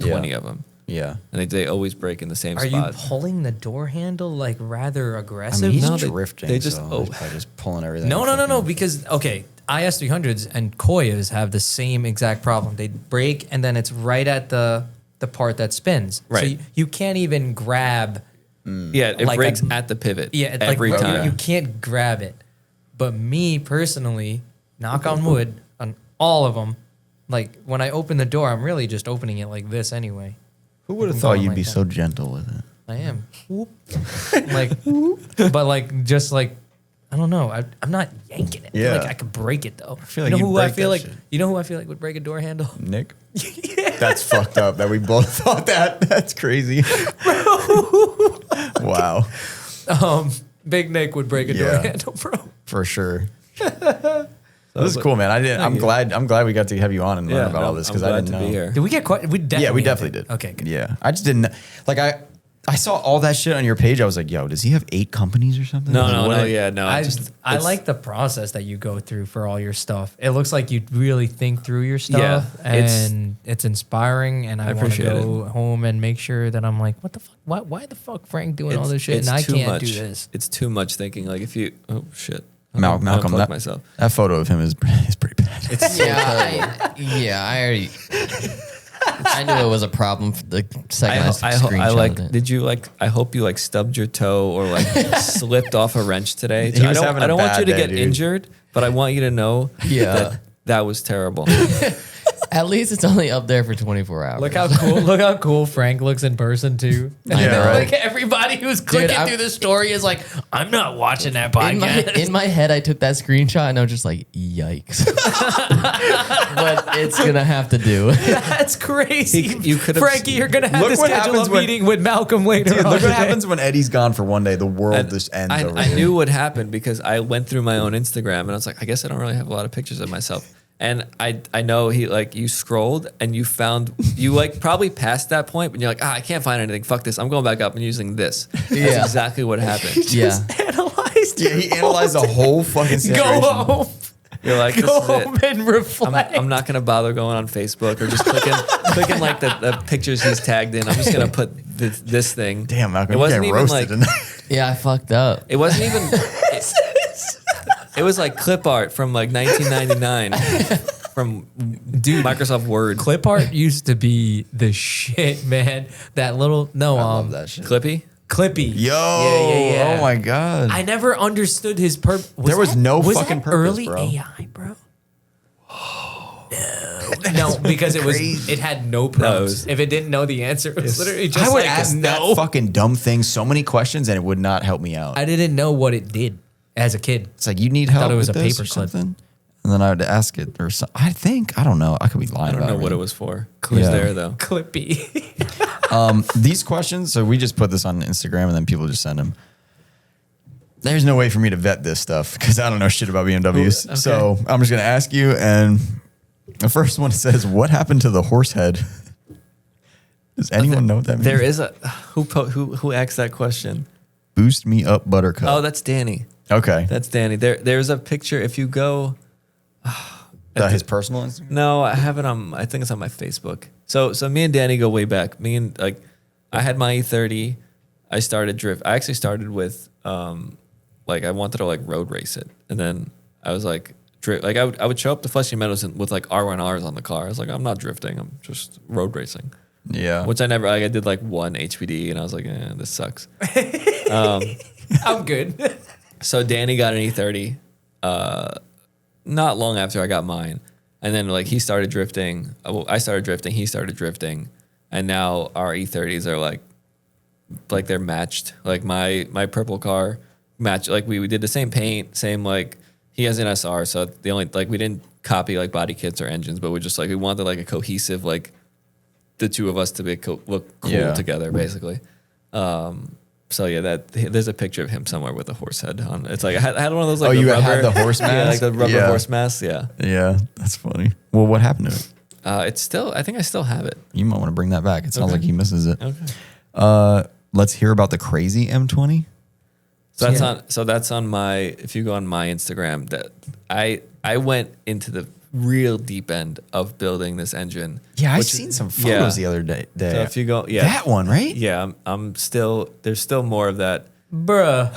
20 of them, Yeah. and they always break in the same Are you spot. pulling the door handle like rather I aggressive? mean, he's No, drifting. they just- so oh. he's probably just pulling everything. No, because okay, IS300s and Koyas have the same exact problem. They break and then it's right at the part that spins. So Right. you can't even grab. Yeah, it Like breaks a- at the pivot. Yeah, it's every like time. you can't grab it. But me personally, knock on wood, on all of them, like when I open the door, I'm really just opening it like this anyway. Who would have I'm thought going you'd like be that. so gentle with it? I am. Like, but like, just like, I don't know. I'm not yanking it. I feel Yeah. like I could break it though. feel like you know you'd who I break feel that like? shit. You know who I feel like would break a door handle? Nick? That's fucked up that we both thought that. That's crazy. Wow. Big Nick would break a door Yeah. handle, bro. For sure. This is cool, man. I'm glad we got to have you on and learn about all this because I didn't know. be here. Did we get quite? We definitely. Yeah, we definitely did. Okay, good. Yeah. I just didn't like I saw all that shit on your page. I was like, yo, does he have 8 companies or something? Like, what- I like the process that you go through for all your stuff. It looks like you really think through your stuff, Yeah, it's- and it's inspiring. And I want to appreciate go home and make sure that I'm like, what the fuck? Why the fuck Frank doing all this shit it's and I too can't much. do this? It's too much thinking. Like if you, oh shit, Malcolm, Unplug that, myself. that photo of him is pretty bad. It's so terrible. I already. I knew it was a problem for the second I screenshotted it. Did you like? I hope you like stubbed your toe or like slipped off a wrench today. He was having I a don't want bad you to day, get dude. injured, but I want you to know Yeah. that was terrible. At least it's only up there for 24 hours. Look how cool Frank looks in person too. I know, right? Like everybody who's clicking I'm- through the story is like, I'm not watching that in podcast. in my head, I took that screenshot and I was just like, yikes. But it's going to have to do. That's crazy. You could've- Frankie, you're gonna have Look to what schedule happens a when- meeting with Malcolm later. Dude, on look what today. happens when Eddie's gone for one day. The world just ends over I here. knew what happened because I went through my own Instagram and I was like, I guess I don't really have a lot of pictures of myself. And I know he like you scrolled and you found you like probably past that point, but you're like, I can't find anything. Fuck this. I'm going back up and using this. That's Yeah. exactly what happened. Yeah. Analyzed. Yeah, he analyzed the whole fucking situation. Go home. You're like, this Go is home it. and reflect. I'm not gonna bother going on Facebook or just clicking like the pictures he's tagged in. I'm just gonna put this thing. Damn, Malcolm, It you wasn't getting even roasted like tonight. Yeah, I fucked up. it wasn't even. It was like clip art from like 1999 from Microsoft Word. Clip art used to be the shit, man. That little I love that shit. Clippy. Clippy. Yo, Yeah. oh my god. I never understood his purpose. There was no fucking purpose, early bro. AI, bro. No, because it had no prompts. If it didn't know the answer, it was literally just I would like ask no. that fucking dumb thing so many questions and it would not help me out. I didn't know what it did as a kid. It's like, you need help. thought it was with a this paper or clip. something, and then I would ask it or something. I don't know. I could be lying. I don't know about what it was for. It was there though. Clippy. These questions. So we just put this on Instagram and then people just send them. There's no way for me to vet this stuff because I don't know shit about BMWs. Okay. So I'm just gonna ask you. And the first one says, "What happened to the horse head?" Does anyone know what that means? There is a who asked that question. Boost me up, Buttercup. Oh, that's Danny. Okay. That's Danny. There's a picture. If you go, His personal Instagram. no, I have it on. I think it's on my Facebook. So me and Danny go way back. Me and I had my E30. I started drift. I actually started with I wanted to road race it, and then I was like, I would show up to Flushing Meadows with like R1Rs on the car. I was like, I'm not drifting. I'm just road racing. Yeah. Which I never. I did like one HPD, and I was like, this sucks. I'm good. So Danny got an E30 not long after I got mine. And then he started drifting. I started drifting. He started drifting. And now our E30s are like they're matched. Like my purple car matched. Like we did the same paint, same he has an SR. So the only we didn't copy body kits or engines, but we just we wanted a cohesive the two of us to look cool together basically. So yeah, there's a picture of him somewhere with a horse head on. It's I had one of those Oh, the you rubber, had the horse mask? yeah, the rubber Yeah. horse mask. Yeah, Yeah, that's funny. Well, what happened to it? it's still. I think I still have it. You might want to bring that back. It sounds like he misses it. Okay. Let's hear about the crazy M20. So that's on my. If you go on my Instagram, that I went into the real deep end of building this engine. Yeah, I've which- seen some photos the other day. So if you go, That one, right? yeah, I'm still. There's still more of that. Bruh.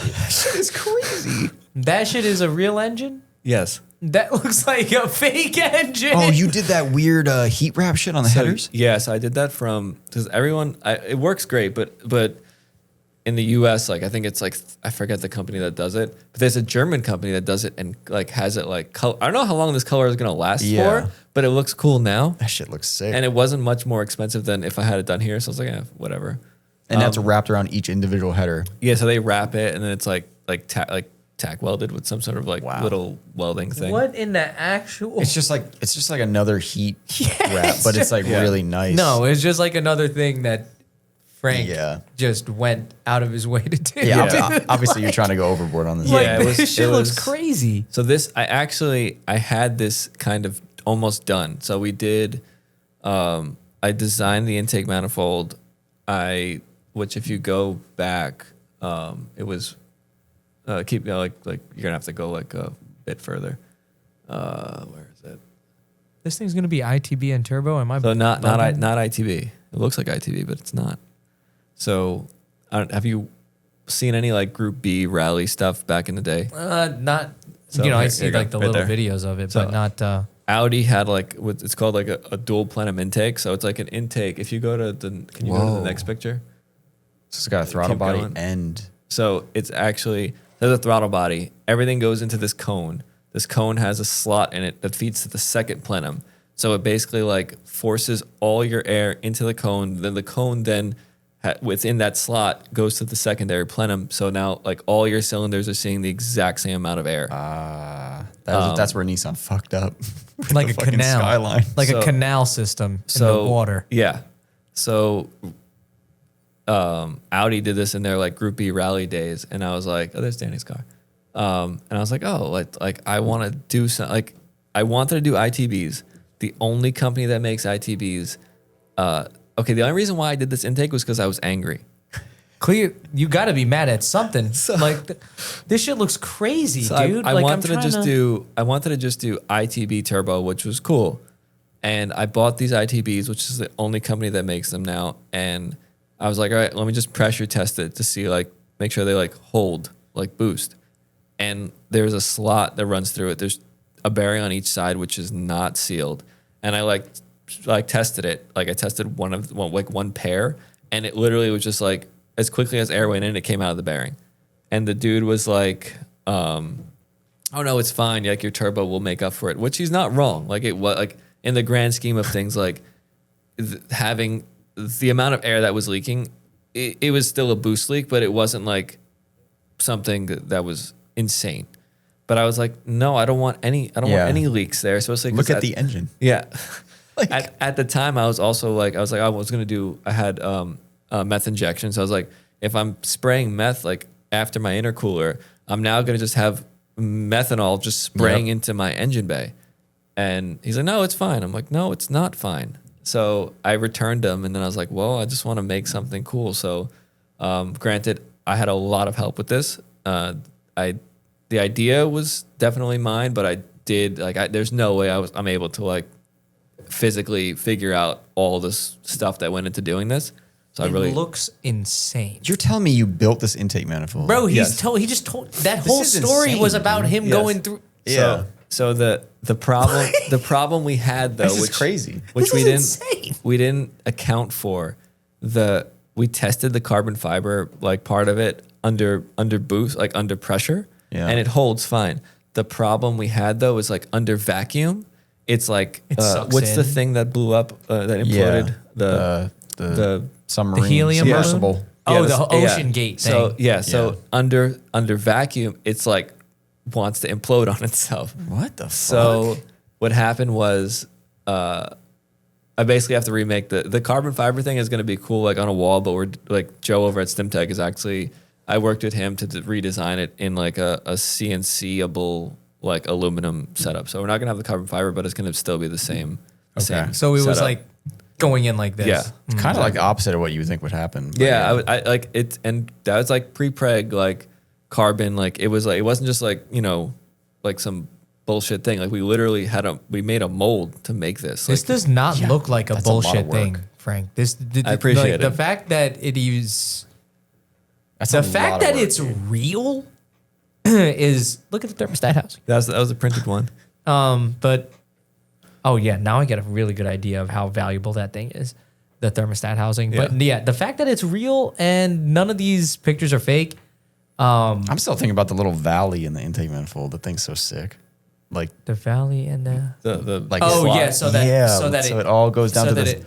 It's crazy. That shit is a real engine? Yes. That looks like a fake engine. Oh, you did that weird heat wrap shit on the headers? Yes, I did that because everyone. It works great, but in the U.S., I think it's I forget the company that does it, but there's a German company that does it and has it color. I don't know how long this color is gonna last for, but it looks cool now, That shit looks sick. and it wasn't much more expensive than if I had it done here. So I was like, yeah, whatever. And that's wrapped around each individual header. Yeah, so they wrap it, and then it's tack welded with some sort of little welding thing. What in the actual? It's just like another heat wrap, but it's really nice. No, it's just another thing that Frank Yeah. just went out of his way to do. Yeah, obviously you're trying to go overboard on this. Yeah, it this was- shit it looks was- crazy. So I had this kind of almost done. So we did. I designed the intake manifold. Which if you go back, it was keep going you're gonna have to go a bit further. Where is it? This thing's gonna be ITB and turbo. Am I? So not bugging? ITB. It looks like ITB, but it's not. So have you seen any Group B rally stuff back in the day? Not. So I here see you go, the right little there. videos of it, So- but not. Audi had it's called a dual plenum intake. So it's an intake. If you go to can you go to Whoa. the next picture? So it's got a throttle Keep body going. and So it's actually, there's a throttle body. Everything goes into this cone. This cone has a slot in it that feeds to the second plenum. So it basically forces all your air into the cone. Then the cone within that slot goes to the secondary plenum. So now all your cylinders are seeing the exact same amount of air. that's where Nissan fucked up. with like the a fucking canal, Skyline. like So- a canal system in the water. Yeah. So Audi did this in their Group B rally days, and I was like, oh, there's Danny's car. And I was like, oh, I want to do some I wanted to do ITBs. The only company that makes ITBs. Okay, the only reason why I did this intake was because I was angry. Clear, you got to be mad at something. This shit looks crazy, So dude. I wanted to trying just do ITB turbo, which was cool. And I bought these ITBs, which is the only company that makes them now. And I was like, all right, let me just pressure test it to see make sure they hold boost. and there's a slot that runs through it. There's a bearing on each side which is not sealed, and I like tested it. Like I tested one pair, and it literally was just like as quickly as air went in, it came out of the bearing, and the dude was like, "Oh no, it's fine. Like your turbo will make up for it," which he's not wrong. Like it was like in the grand scheme of things, like having the amount of air that was leaking, it was still a boost leak, but it wasn't like something that was insane. But I was like, no, I don't want any want any leaks there. So it's like, Look at the engine. Yeah. At the time, I was also like, I had meth injection. So I was like, if I'm spraying meth like after my intercooler, I'm now going to just have methanol just spraying into my engine bay. And he's like, no, it's fine. I'm like, no, it's not fine. So I returned them, and then I was like, well, I just want to make something cool. So granted, I had a lot of help with this. The idea was definitely mine, but I did there's no way I'm able to like physically figure out all this stuff that went into doing this. So it looks insane. You're telling me you built this intake manifold, Bro? He Yes. just told that whole story insane, was about dude. him Yes. going through. Yeah, So the problem we had though, this is which crazy. which This we is didn't insane. we didn't account for, we tested the carbon fiber like part of it under boost, like under pressure, and it holds fine. The problem we had though is like under vacuum, it's like sucks what's the in. thing that blew up that imploded the submarine helium balloon? submersible. Oh, Yeah, the ocean gate thing. So under vacuum, it's like wants to implode on itself. What the fuck? So what happened was, I basically have to remake the carbon fiber thing is going to be cool, like on a wall, but we're like Joe over at StimTech is actually, I worked with him to redesign it in like a CNC-able like aluminum setup. So we're not going to have the carbon fiber, but it's going to still be the same. Same So it was setup. like going in like this. Yeah. It's kind of like the opposite of what you would think would happen. but Yeah, I like it, and that was like pre-preg, like carbon. Like it wasn't just like like some bullshit thing. Like we literally we made a mold to make this. This Like, does not look like a that's a lot of bullshit work. thing, Frank. I appreciate like, the it. fact that it is That's the a fact lot of that work, it's dude. real is look at the thermostat housing. that was a printed one. But oh yeah, now I get a really good idea of how valuable that thing is, the thermostat housing. But yeah, the fact that it's real and none of these pictures are fake. I'm still thinking about the little valley in the intake manifold. The thing's so sick. Like The valley and the like Oh, slot. yeah, so that it all goes down so to that this. it-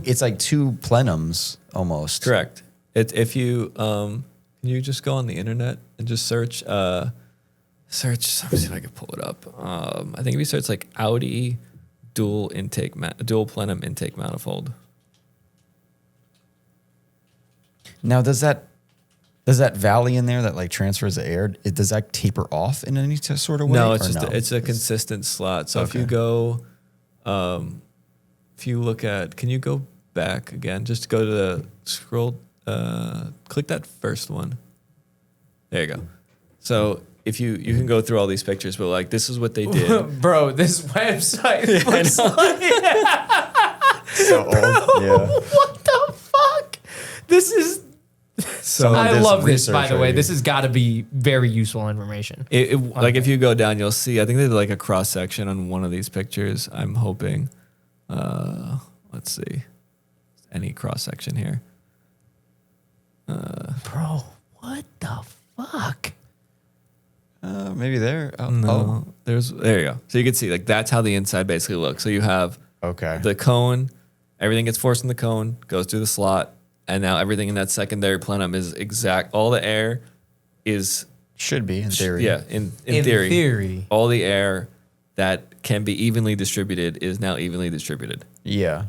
It's like two plenums almost. Correct. If you can you just go on the internet and just search. Let me see if I can pull it up. I think if you search like Audi dual plenum intake manifold. Now does that valley in there that like transfers the air? Does that taper off in any sort of way? No, it's or just no? it's a consistent slot. So if Okay. you go, if you look at, can you go back again? Just go to the scroll. Click that first one. There you go. So if you can go through all these pictures, but like this is what they did. Bro, this website looks like so old. Yeah. what the fuck? This is So I this love this, by research the way. right This here. has got to be very useful information. like if you go down, you'll see. I think they did like a cross section on one of these pictures. I'm hoping. Let's see, any cross section here. Bro, what the fuck? Maybe there. Oh, No, there you go. So you can see like that's how the inside basically looks. So you have okay. the cone, everything gets forced in the cone, goes through the slot, and now everything in that secondary plenum is exact. All the air is Should be in theory. yeah, in theory, all the air that can be evenly distributed is now evenly distributed. Yeah.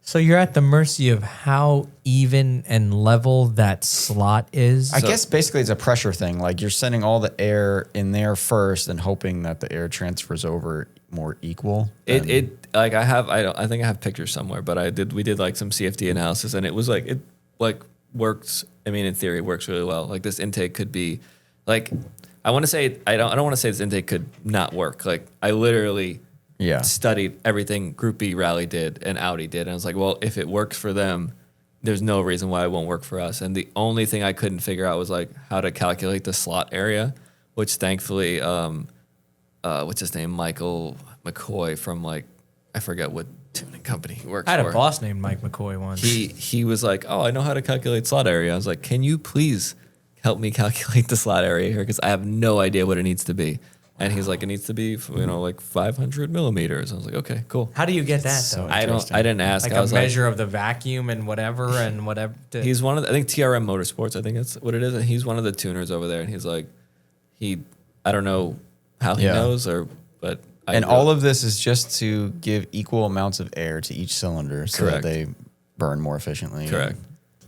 So you're at the mercy of how even and level that slot is. I guess basically it's a pressure thing. Like you're sending all the air in there first and hoping that the air transfers over more equal. I think I have pictures somewhere, but we did like some CFD analysis, and it was like it like works. I mean, in theory, it works really well. Like this intake could be, like, I want to say I don't want to say this intake could not work. Like I literally Yeah. studied everything Group B Rally did and Audi did, and I was like, well, if it works for them, there's no reason why it won't work for us. And the only thing I couldn't figure out was like how to calculate the slot area, which thankfully, what's his name, Michael McCoy from like I forget what tuning company he works I had for. a boss named Mike McCoy once. He was like, oh, I know how to calculate slot area. I was like, can you please help me calculate the slot area here? Because I have no idea what it needs to be. And he's like, it needs to be, like 500 millimeters. I was like, okay, cool. How do you get that though? I didn't ask. Like I a was measure of the vacuum and whatever and whatever. He's one of I think TRM Motorsports, I think that's what it is. And he's one of the tuners over there. And he's like, I don't know how he knows but all of this is just to give equal amounts of air to each cylinder so that they burn more efficiently. Correct.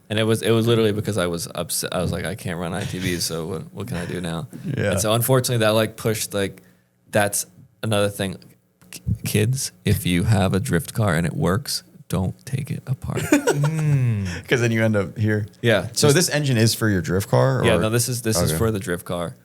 And it was literally because I was upset. I was like, I can't run ITVs, so what can I do now? Yeah. And so unfortunately, that like pushed that's another thing. Kids, if you have a drift car and it works, don't take it apart. Because then you end up here. Yeah. So this engine is for your drift car? Or? Yeah. No, this is for the drift car.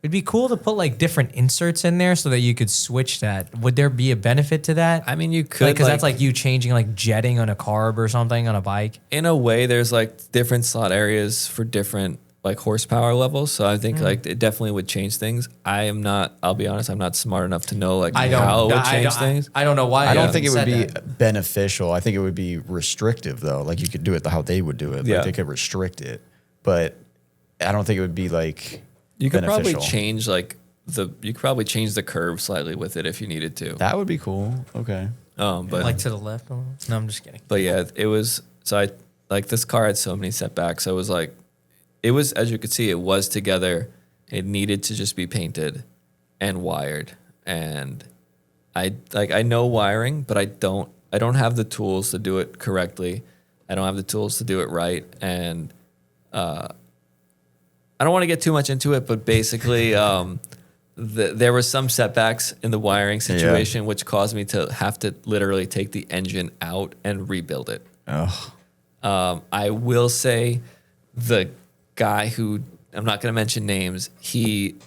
It'd be cool to put like different inserts in there so that you could switch that. Would there be a benefit to that? I mean, you could because that's like you changing like jetting on a carb or something on a bike. In a way, there's like different slot areas for different like horsepower levels. So I think like it definitely would change things. I'll be honest, I'm not smart enough to know like how it would change things. I don't know why. I don't think it would be beneficial. I think it would be restrictive though. Like you could do it how they would do it. Like they could restrict it. But I don't think it would be like you could beneficial. probably change the curve slightly with it if you needed to. That would be cool. Okay. But like to the left. No, I'm just kidding. But yeah, it was this car had so many setbacks. So it was as you could see, it was together. It needed to just be painted and wired. And I know wiring, but I don't have the tools to do it correctly. I don't have the tools to do it right. And I don't want to get too much into it, but basically there were some setbacks in the wiring situation, which caused me to have to literally take the engine out and rebuild it. I will say the guy who, I'm not going to mention names, he,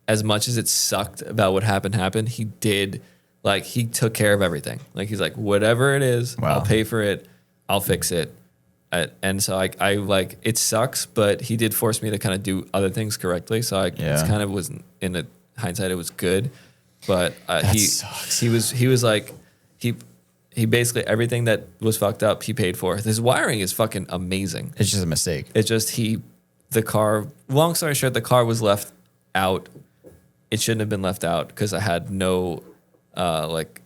as much as it sucked about what happened, he did, like, he took care of everything. Like, he's like, whatever it is, I'll pay for it, I'll fix it. And so I like, it sucks, but he did force me to kind of do other things correctly. So it's kind of was, in the hindsight, it was good. But he was like, he basically, everything that was fucked up, he paid for. His wiring is fucking amazing. It's just a mistake. It's just long story short, the car was left out. It shouldn't have been left out because I had no like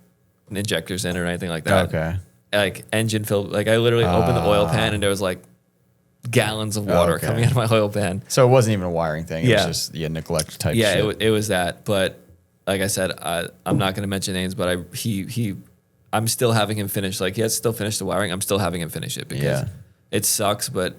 injectors in it or anything like that. Okay. Like engine filled, like I literally opened the oil pan and there was like gallons of water coming out of my oil pan. So it wasn't even a wiring thing. It was just neglect type shit. Yeah, it was that. But like I said, I'm not going to mention names, but I'm still having him finish. Like he has to still finish the wiring. I'm still having him finish it because it sucks, but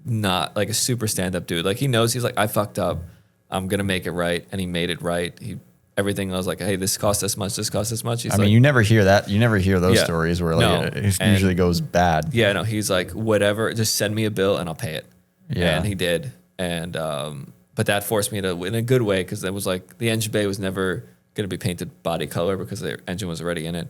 not like a super stand-up dude. Like he knows, he's like, I fucked up. I'm going to make it right. And he made it right. Everything, I was like, hey, this costs this much, this costs this much. He's you never hear that. You never hear those stories where like it usually goes bad. Yeah, no, he's like, whatever, just send me a bill and I'll pay it. Yeah. And he did. And but that forced me to, in a good way, because it was like the engine bay was never going to be painted body color because the engine was already in it.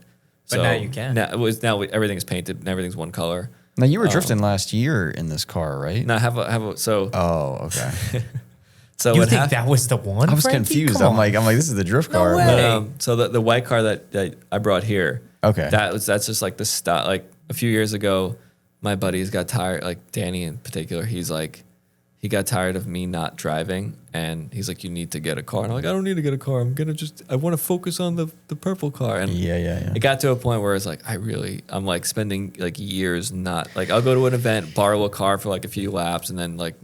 But now you can. Now everything's painted and everything's one color. Now you were drifting last year in this car, right? No, I have a so. Oh, okay. So you think that was the one? I was Frankie? confused. I'm like, this is the drift car. Way. So the white car that I brought here. Okay. That's just like the style. Like a few years ago, my buddies got tired. Like Danny in particular, he's like, he got tired of me not driving, and he's like, you need to get a car. And I'm like, I don't need to get a car. I want to focus on the purple car. And it got to a point where it's like, I'm like spending like years not like, I'll go to an event, borrow a car for like a few laps, and then like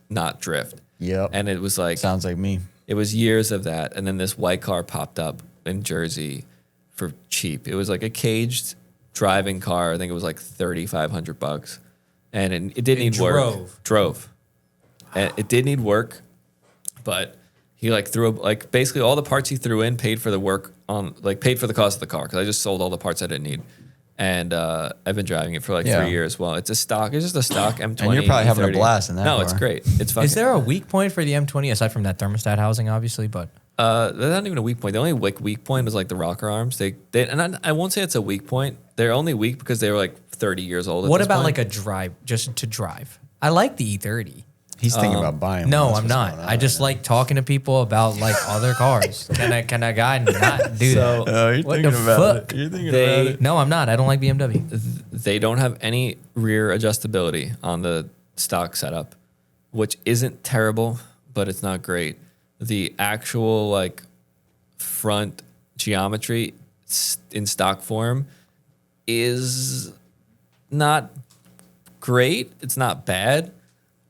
not drift. Yep. And it was like, sounds like me. It was years of that. And then this white car popped up in Jersey for cheap. It was like a caged driving car. I think it was like $3,500. And it didn't need work. Drove. And it did need work, but he like basically all the parts he threw in paid for the work paid for the cost of the car. Cause I just sold all the parts I didn't need. And I've been driving it for like 3 years. Well, it's just a stock M20. And you're probably having a blast in that No, car. it's great. It's fucking. Is there a weak point for the M20 aside from that thermostat housing, obviously? But They're not even a weak point. The only weak point is like the rocker arms. And I won't say it's a weak point. They're only weak because they were like 30 years old. What about like a drive, just to drive? I like the E30. He's thinking about buying. No, one. I'm That's what's not. going on I just right like talking to people about like other cars. Can a guy not do that? now. What the fuck? You're thinking They- about it. No, I'm not. I don't like BMW. They don't have any rear adjustability on the stock setup, which isn't terrible, but it's not great. The actual like front geometry in stock form is not great. It's not bad.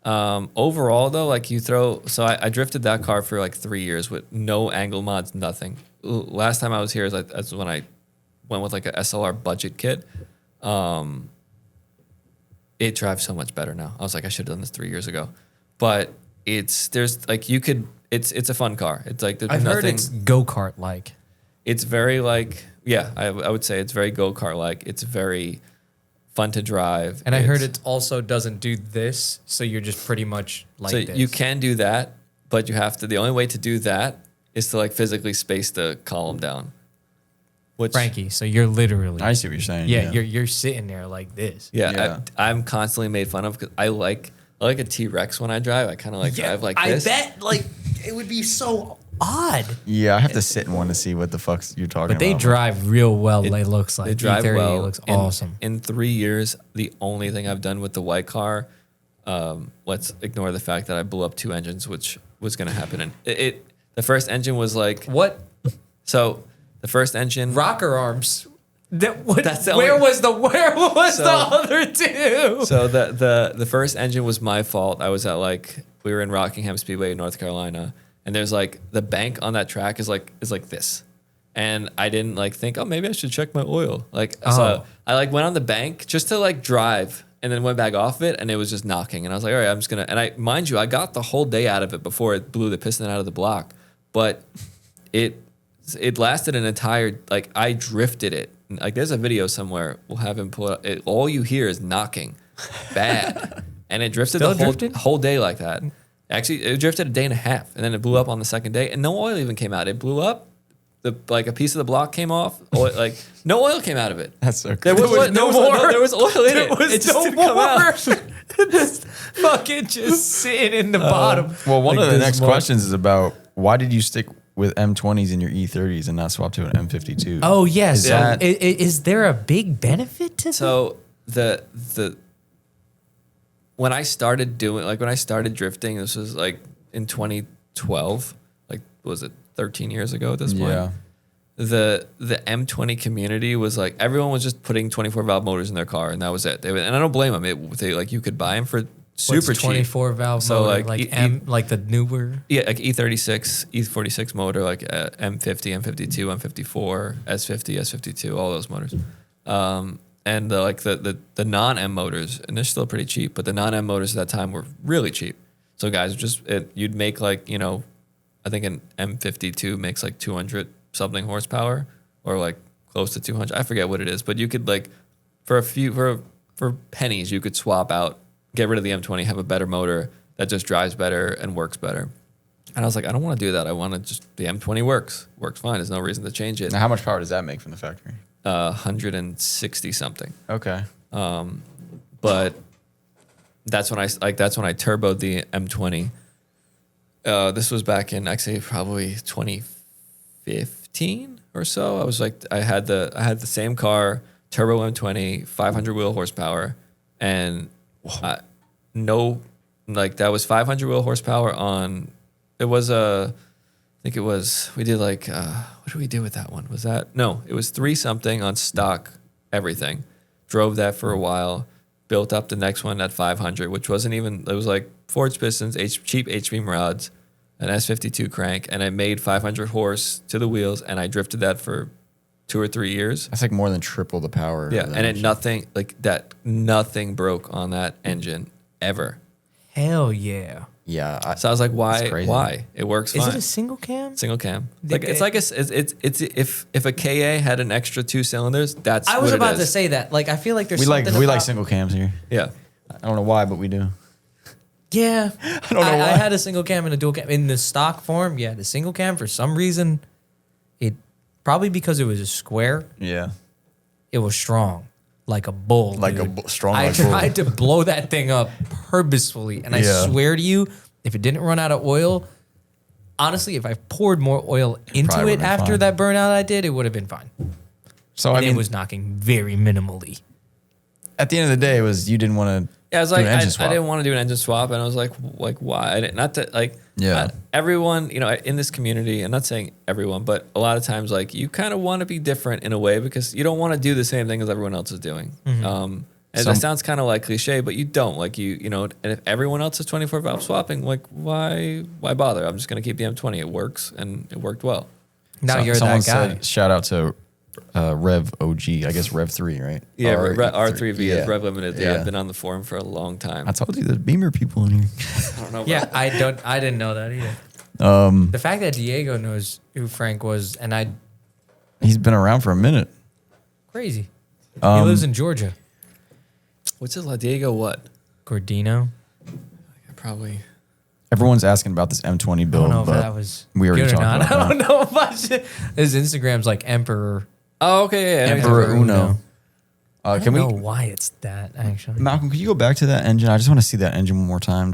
Overall though, like I drifted that car for like 3 years with no angle mods, nothing. Last time I was here that's when I went with like a SLR budget kit. It drives so much better now. I was like, I should have done this 3 years ago, but it's a fun car. It's like, I've heard it's go-kart like. it's very like, yeah, I would say it's very go-kart like. It's very fun to drive. And I heard it also doesn't do this, so you're just pretty much like so this. you can do that, but you have to, the only way to do that is to like physically space the column down. Which, Frankie, so you're literally. I see what you're saying. yeah, you're sitting there like this. yeah, Yeah. I'm constantly made fun of because I like a T-Rex when I drive. I kind of like drive like this. I bet like it would be so odd. Yeah, I have to sit in one to see what the fuck you're talking But about. they drive real well. It looks like They drive E30 well. looks In- awesome. In 3 years, the only thing I've done with the white car, let's ignore the fact that I blew up 2 engines, which was going to happen. And the first engine was like, What so the first engine, rocker arms? That's the where only- was the So- other two? so the first engine was my fault. I was at we were in Rockingham Speedway, North Carolina, and there's like the bank on that track is like this. And I didn't like think, oh, maybe I should check my oil. So I like went on the bank just to like drive and then went back off it and it was just knocking. And I was like, all right, I'm just gonna, and mind you, I got the whole day out of it before it blew the piston out of the block. But it lasted an entire, like I drifted it. Like there's a video somewhere, we'll have him pull it up. All you hear is knocking bad. And it drifted Still the drifted? whole day like that. Actually, it drifted a day and a half, and then it blew up on the second day, and no oil even came out. It blew up, like a piece of the block came off, like no oil came out of it. That's so There cool. was no more. There was oil in it. It just didn't come out. Just fucking just sitting in the bottom. Well, one Like of the this next much. questions is about why did you stick with M20s in your E30s and not swap to an M52? Oh yes. Is that- Is there a big benefit to that? So when I started drifting, this was like in 2012. Like, was it 13 years ago at this point? Yeah. The M20 community was like, everyone was just putting 24 valve motors in their car, and that was it. And I don't blame them. They like, you could buy them for super What's cheap. 24 valve So, motor, like, like the newer. Yeah, like E36, E46 motor, like M50, M52, M54, S50, S52, all those motors. And the non-M motors, and they're still pretty cheap, but the non-M motors at that time were really cheap. So guys, you'd make like, I think an M52 makes like 200 something horsepower or like close to 200. I forget what it is, but you could like for pennies, you could swap out, get rid of the M20, have a better motor that just drives better and works better. And I was like, I don't want to do that. I want to just, the M20 works fine. There's no reason to change it. Now, how much power does that make from the factory? 160 something. Okay. But that's when I turboed the M20. This was back in actually probably 2015 or so. I was like, I had the same car, turbo M20, 500 wheel horsepower, and that was 500 wheel horsepower on. It was we did like what did we do with that one? It was 3 something on stock everything. Drove that for a while, built up the next one at 500, which wasn't even, it was like Ford's pistons, cheap H-beam rods, an S52 crank, and I made 500 horse to the wheels, and I drifted that for 2 or 3 years. That's like more than triple the power. Yeah, of that and engine. nothing broke on that engine ever. Hell yeah. Yeah. So I was like, That's crazy. why? It works Is fine. it a single cam? Single cam. The- Like it's if a KA had an extra 2 cylinders, that's I was what about it to is. say that. Like I feel like there's we something like about, single cams here. Yeah. I don't know why, but we do. Yeah. I don't know why. I had a single cam and a dual cam. In the stock form, yeah, the single cam, for some reason, it probably because it was a square, Yeah. it was strong. Like a bull. Like dude. strong I like bull. tried to blow that thing up purposefully. And I Yeah. swear to you, if it didn't run out of oil, honestly, if I poured more oil into probably it would've been after fine. that burnout I did, it would have been fine. So And I mean, it was knocking very minimally. at the end of the day, it was you didn't want to. Yeah, I was like, I swap. didn't want to do an engine swap, and I was like why? I didn't, not to like, Yeah. everyone, in this community. I'm not saying everyone, but a lot of times, like, you kind of want to be different in a way because you don't want to do the same thing as everyone else is doing. And that sounds kind of like cliche, but you don't like and if everyone else is 24 valve swapping, like, why bother? I'm just gonna keep the M20. It works, and it worked well. Now you're Someone that guy. said, shout out to Rev OG. I guess Rev 3, right? Yeah, Or R3V is yeah. Rev Limited. Yeah, Yeah. I've been on the forum for a long time. I told you there's Beamer people in here. I don't know. Yeah, I didn't know that either. The fact that Diego knows who Frank was, and He's been around for a minute. crazy. He lives in Georgia. What's his Diego? What? Gordino. Probably. Everyone's asking about this M20 I build, don't know if but that was we already good or talked not. about I don't know if I should. His Instagram's like Emperor. Oh, okay. Yeah, Emperor Emperor Uno. Uno. I Can don't we, know why it's that actually. Malcolm? Could you go back to that engine? I just want to see that engine one more time.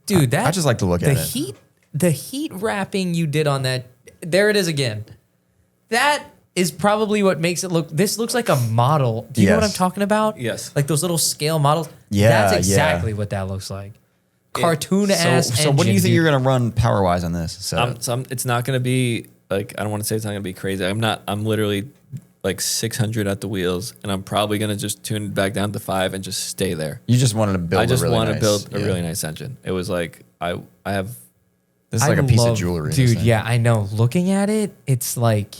Dude, I just like to look at it. The heat wrapping you did on that. There it is again. That is probably what makes it look. This looks like a model. Do you know what I'm Yes. talking about? Yes. Like those little scale models. Yeah, That's yeah. exactly what that looks like. Cartoon ass. So what do you think you're gonna run power wise on this? So it's not going to be like, I don't want to say it's not going to be crazy. I'm literally like 600 at the wheels, and I'm probably going to just tune it back down to 5 and just stay there. you just wanted to build. I just a really want to nice, build a yeah. really nice engine. It was like, I have, This is like a piece of jewelry, dude. this thing. Yeah, I know. Looking at it, it's like,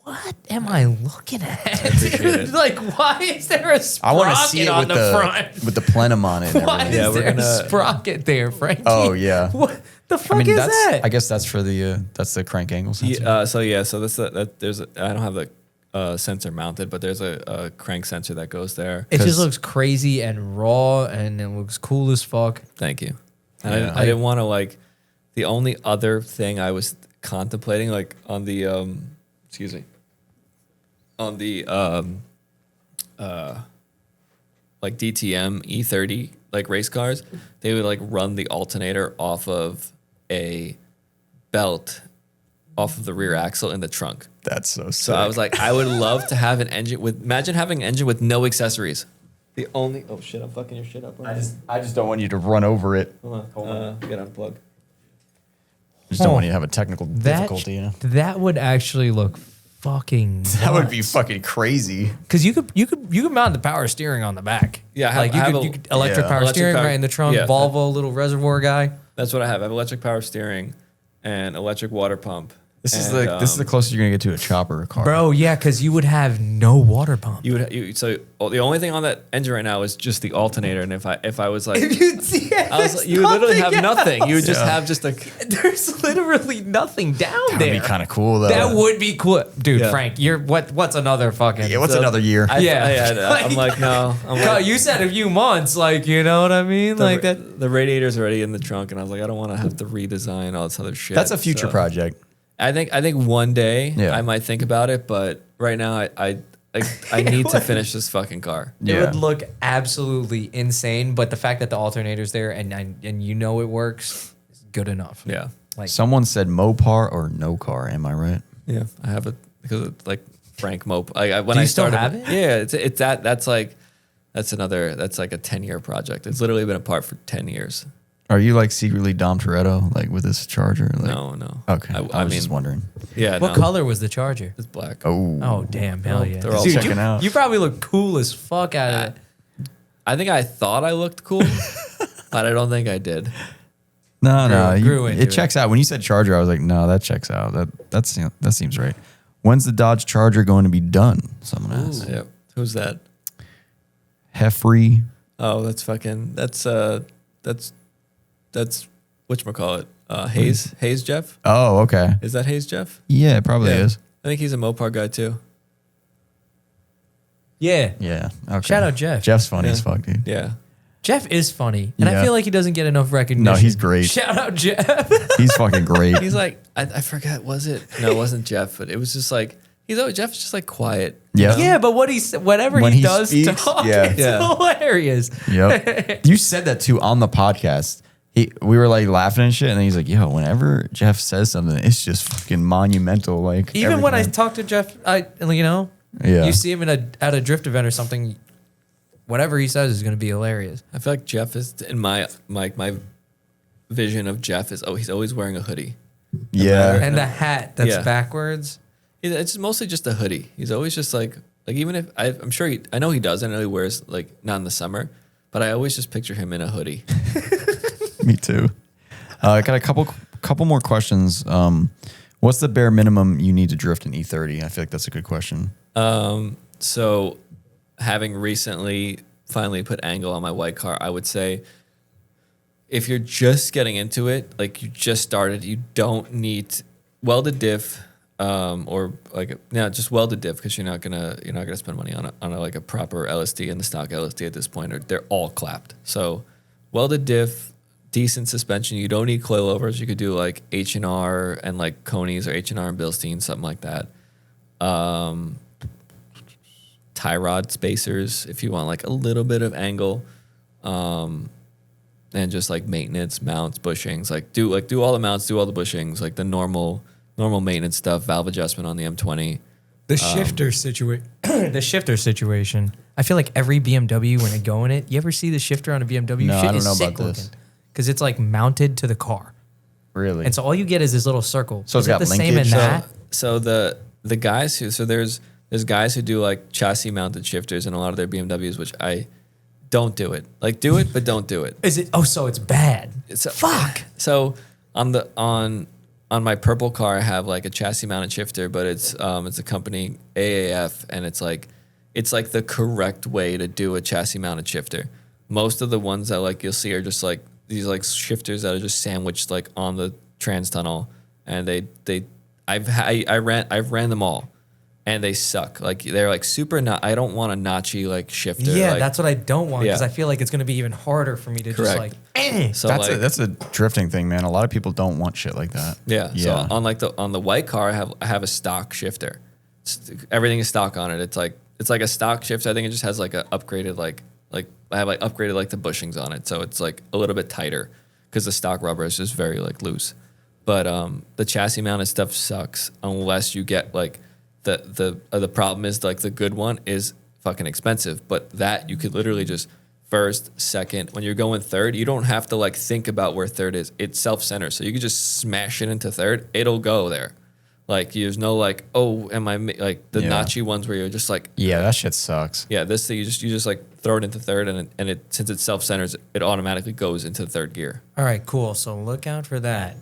what am I looking at? appreciate Dude, it. like, why is there a I want to sprocket see it on with the front? with the plenum on it. And Why everything. Yeah, is we're there a gonna- sprocket there, Frankie? Oh, yeah. What the fuck I mean, is that's. that? I guess that's for that's the crank angle sensor. so that's there's I don't have the sensor mounted, but there's a crank sensor that goes there. It 'Cause- just looks crazy and raw, and it looks cool as fuck. Thank you. And Yeah. I didn't want to like, the only other thing I was contemplating, like on the excuse me, on the like DTM E30 like race cars, they would like run the alternator off of a belt off of the rear axle in the trunk. That's so sick. So I was like, I would love to have an engine with, imagine having an engine with no accessories. The only, oh shit, I'm fucking your shit up. I just don't want you to run over it. Hold on. Get unplug. I just don't want you to have a technical difficulty. You know, That would actually look fucking. that would be fucking crazy. Because you could mount the power steering on the back. Yeah, like you could electric yeah. power Electric steering power- right in the trunk. yeah. Volvo little reservoir guy. That's what I have. I have electric power steering and electric water pump. This is And, the closest you're gonna get to a chopper car, Bro, yeah, because you would have no water pump. So the only thing on that engine right now is just the alternator, and if I was like, You'd see it, I was like, you would literally have nothing. You would just Yeah. have just a. There's literally nothing down That'd there. be kind of cool though. That would be cool, dude. Yeah. Frank, you're what's another fucking? Yeah, what's So, another year? I'm like, no. I'm like, You said a few months, like you know what I mean, like that. The radiator's already in the trunk, and I was like, I don't want to have to redesign all this other shit. That's a future So, project. I think one day Yeah. I might think about it, but right now I need to finish this fucking car. It would look absolutely insane, but the fact that the alternator's there and you know it works is good enough. Yeah. Like Someone said Mopar or no car. Am I right? Yeah, I have it because it's like Frank Mope. When Do you I still started, have it? Yeah, that's like a 10-year project. It's literally been apart for 10 years. Are you like secretly Dom Toretto, like with this charger? Like, No. Okay. I was mean, just wondering. Yeah. what no, color was the charger? It's black. Oh. Oh damn, hell yeah! they're all Dude, checking you, out. You probably look cool as fuck out of it. I think I thought I looked cool, but I don't think I did. No. grew into It it. checks out. When you said Charger, I was like, no, that checks out. That seems right. When's the Dodge Charger going to be done? Someone asked. Yeah. Who's that? Heffrey. Oh, that's whatchamacallit? Hayes Jeff? Oh, okay. Is that Hayes Jeff? Yeah, it probably Yeah. is. I think he's a Mopar guy too. Yeah. Yeah. Okay. Shout out Jeff. Jeff's funny Yeah. as fuck, dude. Yeah. Jeff is funny, and I Yeah. feel like he doesn't get enough recognition. No, he's great. Shout out Jeff. He's fucking great. He's like, I forget, was it? No, it wasn't Jeff, but it was just like, Jeff's just like quiet. Yeah. Yeah, but whatever When he he does to speaks, talk, yeah. it's Yeah. hilarious. Yep. You said that too on the podcast. We were like laughing and shit, and then he's like, "Yo, whenever Jeff says something, it's just fucking monumental." Like Even when I everything. talk to Jeff, Yeah. you see him at a drift event or something, whatever he says is going to be hilarious. I feel like Jeff is, in my vision of Jeff is, he's always wearing a hoodie. Yeah. And the hat that's Yeah. backwards. It's mostly just a hoodie. He's always just like even if I'm sure I know he does. I know he wears like not in the summer, but I always just picture him in a hoodie. Me too. I got a couple more questions. What's the bare minimum you need to drift an E30? I feel like that's a good question. So having recently finally put angle on my white car, I would say if you're just getting into it, like you just started, you don't need welded diff, or like just welded diff because you're not gonna spend money on like a proper LSD and the stock LSD at this point, or they're all clapped. So welded diff, decent suspension. You don't need coilovers. You could do like H&R and like Coney's or H&R and Bilstein, something like that. Tie rod spacers if you want like a little bit of angle, and just like maintenance, mounts, bushings. Like do all the mounts, do all the bushings, like the normal maintenance stuff. Valve adjustment on the M20. The shifter the shifter situation. I feel like every BMW when they go in it, you ever see the shifter on a BMW? No, I don't is know sick about this. looking because it's like mounted to the car, Really? and so all you get is this little circle. So it's Is it got the same in linkage? that? So the guys who there's guys who do like chassis mounted shifters in a lot of their BMWs, which I don't do it. Like do it, but don't do it. Is it? Oh, so it's bad. Fuck. So on my purple car, I have like a chassis mounted shifter, but it's a company AAF, and it's like the correct way to do a chassis mounted shifter. Most of the ones that like you'll see are just like these like shifters that are just sandwiched like on the trans tunnel, and I've ran them all, and they suck. Like they're like super. I don't want a notchy like shifter. Yeah, like, that's what I don't want because Yeah. I feel like it's going to be even harder for me to just Correct. like. Eh. So that's a drifting thing, man. A lot of people don't want shit like that. Yeah. Yeah. So on the white car, I have a stock shifter. Everything is stock on it. It's like a stock shifter. I think it just has like a upgraded like I have like upgraded like the bushings on it, so it's like a little bit tighter because the stock rubber is just very like loose. But the chassis mounted stuff sucks unless you get like the problem is like the good one is fucking expensive, but that you could literally just first, second, when you're going third, you don't have to like think about where third is. It's self-centered, so you can just smash it into third. It'll go there. Like there's no like, oh, am I like the Yeah. notchy ones where you're just like, Yeah, that shit sucks. yeah, this thing you just like throw it into third, and it since it's self-centered, it automatically goes into third gear. All right, cool. So look out for that.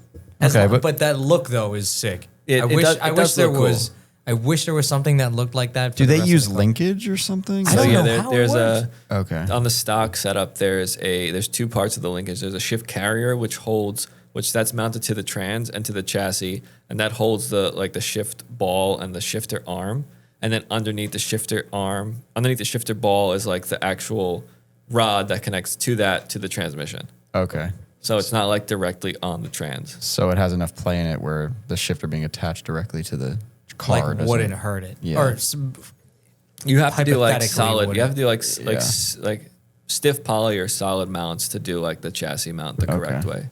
Okay, but that look though is sick. It I wish does- I it wish does there look was. I wish there was something that looked like that. For Do the they rest use of the car. linkage or something? I don't know yeah, how it there's works. Okay. on the stock setup. There's two parts of the linkage. There's a shift carrier which that's mounted to the trans and to the chassis, and that holds the shift ball and the shifter arm. And then underneath the shifter ball is like the actual rod that connects to the transmission. Okay. So it's not like directly on the trans. So it has enough play in it where the shifter being attached directly to the car Like doesn't- wouldn't hurt it. Yeah. Or You have to do like Hypothetically, solid. would You have it? to do like Yeah. like stiff poly or solid mounts to do like the chassis mount the correct way.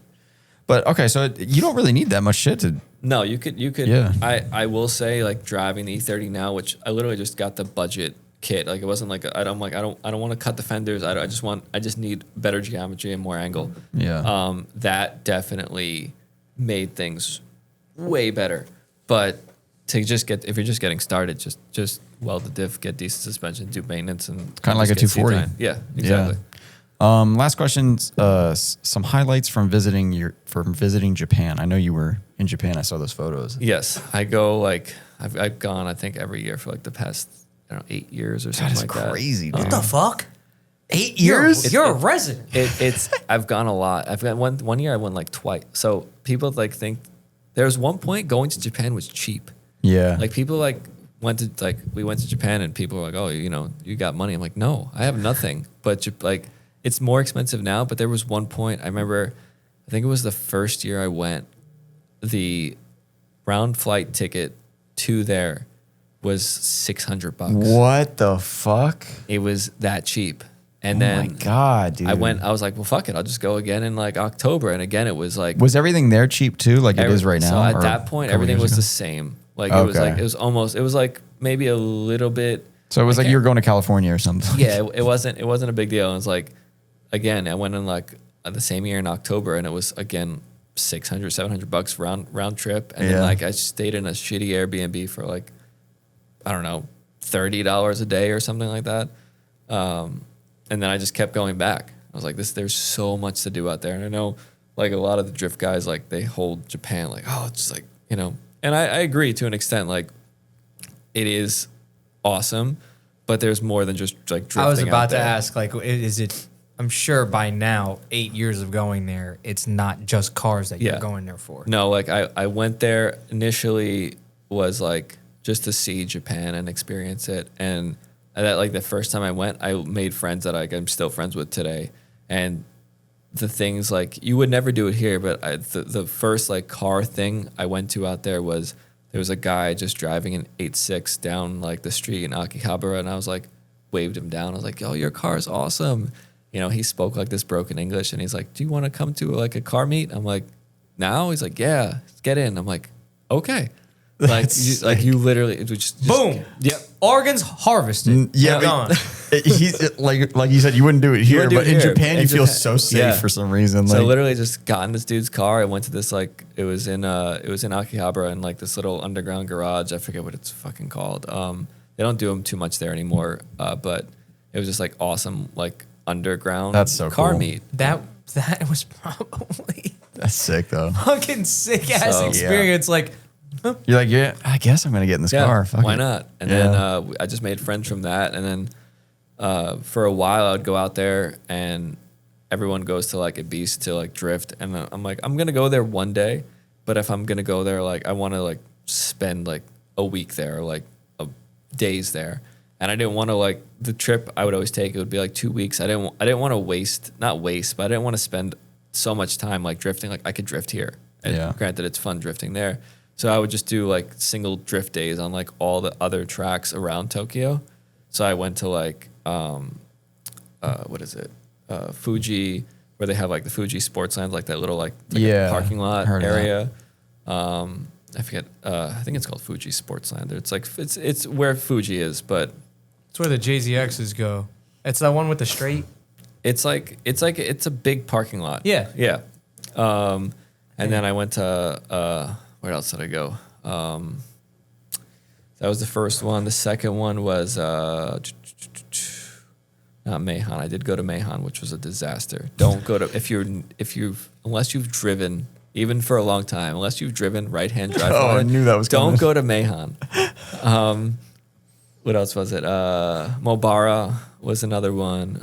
But okay, so you don't really need that much shit to. No, you could. Yeah. I will say like driving the E30 now, which I literally just got the budget kit. Like it wasn't like I don't want to cut the fenders. I just need better geometry and more angle. Yeah. That definitely made things way better. But if you're just getting started, just weld the diff, get decent suspension, do maintenance, and Kinda like just a get 240. seat time. Yeah, exactly. Last question. Some highlights from visiting Japan. I know you were in Japan. I saw those photos. Yes, I go like I've gone I think every year for like the past 8 years or something That is like that. crazy, dude. what the fuck? 8 years? You're a resident. It's I've gone a lot. I've got one year I went like twice. So people like think there was one point going to Japan was cheap. Yeah. Like people like we went to Japan and people were like, oh, you got money. I'm like, no, I have nothing. But like it's more expensive now, but there was one point I remember, I think it was the first year I went, the round flight ticket to there was $600. What the fuck? It was that cheap. And Oh then my god, dude! I was like, well, fuck it, I'll just go again in like October. And again, it was like, Was everything there cheap too, like it is right now? So at or that point, a couple everything years was ago? the same. Like it was like, it was like maybe a little bit. So it was like can't- you were going to California or something. Yeah, it wasn't a big deal. It was like, again, I went in like the same year in October, and it was again $600-$700 round trip, and then Yeah. like I stayed in a shitty Airbnb for like, I don't know, $30 a day or something like that, and then I just kept going back. I was like, there's so much to do out there, and I know like a lot of the drift guys, like they hold Japan like, oh, it's like, you know, and I agree to an extent, like it is awesome, but there's more than just like drifting. I was out about to there. ask, like, is it? I'm sure by now, 8 years of going there, it's not just cars that Yeah. you're going there for. No, like I went there initially was like just to see Japan and experience it. And that like the first time I went, I made friends that I'm still friends with today. And the things like you would never do it here, but the first like car thing I went to out there was there was a guy just driving an 8.6 down like the street in Akihabara, and I was like waved him down. I was like, yo, your car's awesome. You know, he spoke like this broken English, and he's like, do you want to come to like a car meet? I'm like, now? He's like, yeah, get in. I'm like, okay. Like you literally it was just Boom. Yep. Organs harvested. Yeah, Gone. he's like you said, you wouldn't do it here, wouldn't do but it in here. Japan, In you feel Japan, so safe yeah. for some reason. So Like, literally just got in this dude's car. I went to this like it was in Akihabara in like this little underground garage. I forget what it's fucking called. They don't do them too much there anymore. But it was just like awesome like underground That's so car cool. meet. That was probably that's sick though. fucking sick ass So- experience. Like, You're like, yeah, I guess I'm gonna get in this car. Fuck why it. not? And Yeah. then I just made friends from that. And then for a while, I would go out there, and everyone goes to like Ibiza to like drift. And I'm like, I'm gonna go there one day, but if I'm gonna go there, like I want to like spend like a week there, or, like days there. And I didn't want to like the trip I would always take. It would be like 2 weeks. I didn't want to not waste, but I didn't want to spend so much time like drifting. Like I could drift here. And Yeah. granted, it's fun drifting there. So I would just do like single drift days on like all the other tracks around Tokyo. So I went to like what is it? Fuji, where they have like the Fuji Sports Land, like that little like Yeah, parking lot heard of that. area. I forget. I think it's called Fuji Sports Land. It's like it's where Fuji is, but it's where the JZXs go. It's that one with the straight. it's a big parking lot. Yeah. Yeah. And then I went to where else did I go? That was the first one. The second one was not Mahon. I did go to Mahon, which was a disaster. Don't go to unless you've driven even for a long time, unless you've driven right-hand drive. Oh, on I it, knew that was Don't coming. go to Mahon. What else was it? Mobara was another one.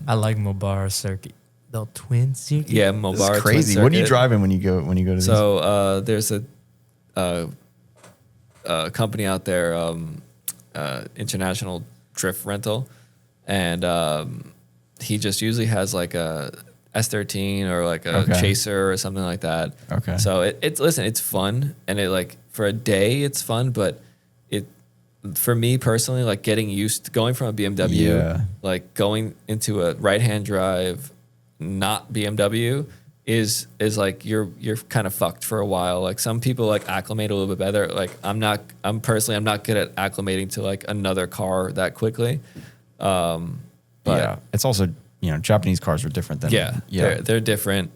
I like Mobara Circuit. The Twin Circuit. Yeah, This Mobara. is crazy. Twin What are you Circuit. driving when you go to these? So there's a company out there, International Drift Rental, and he just usually has like a S13 or like a Okay. Chaser or something like that. Okay. So it's fun, and it like for a day it's fun, but it for me personally, like getting used to going from a BMW, Yeah. like going into a right-hand drive, not BMW is like you're kind of fucked for a while. Like some people like acclimate a little bit better. Like I'm not good at acclimating to like another car that quickly. But yeah, it's also Japanese cars are different than they're different.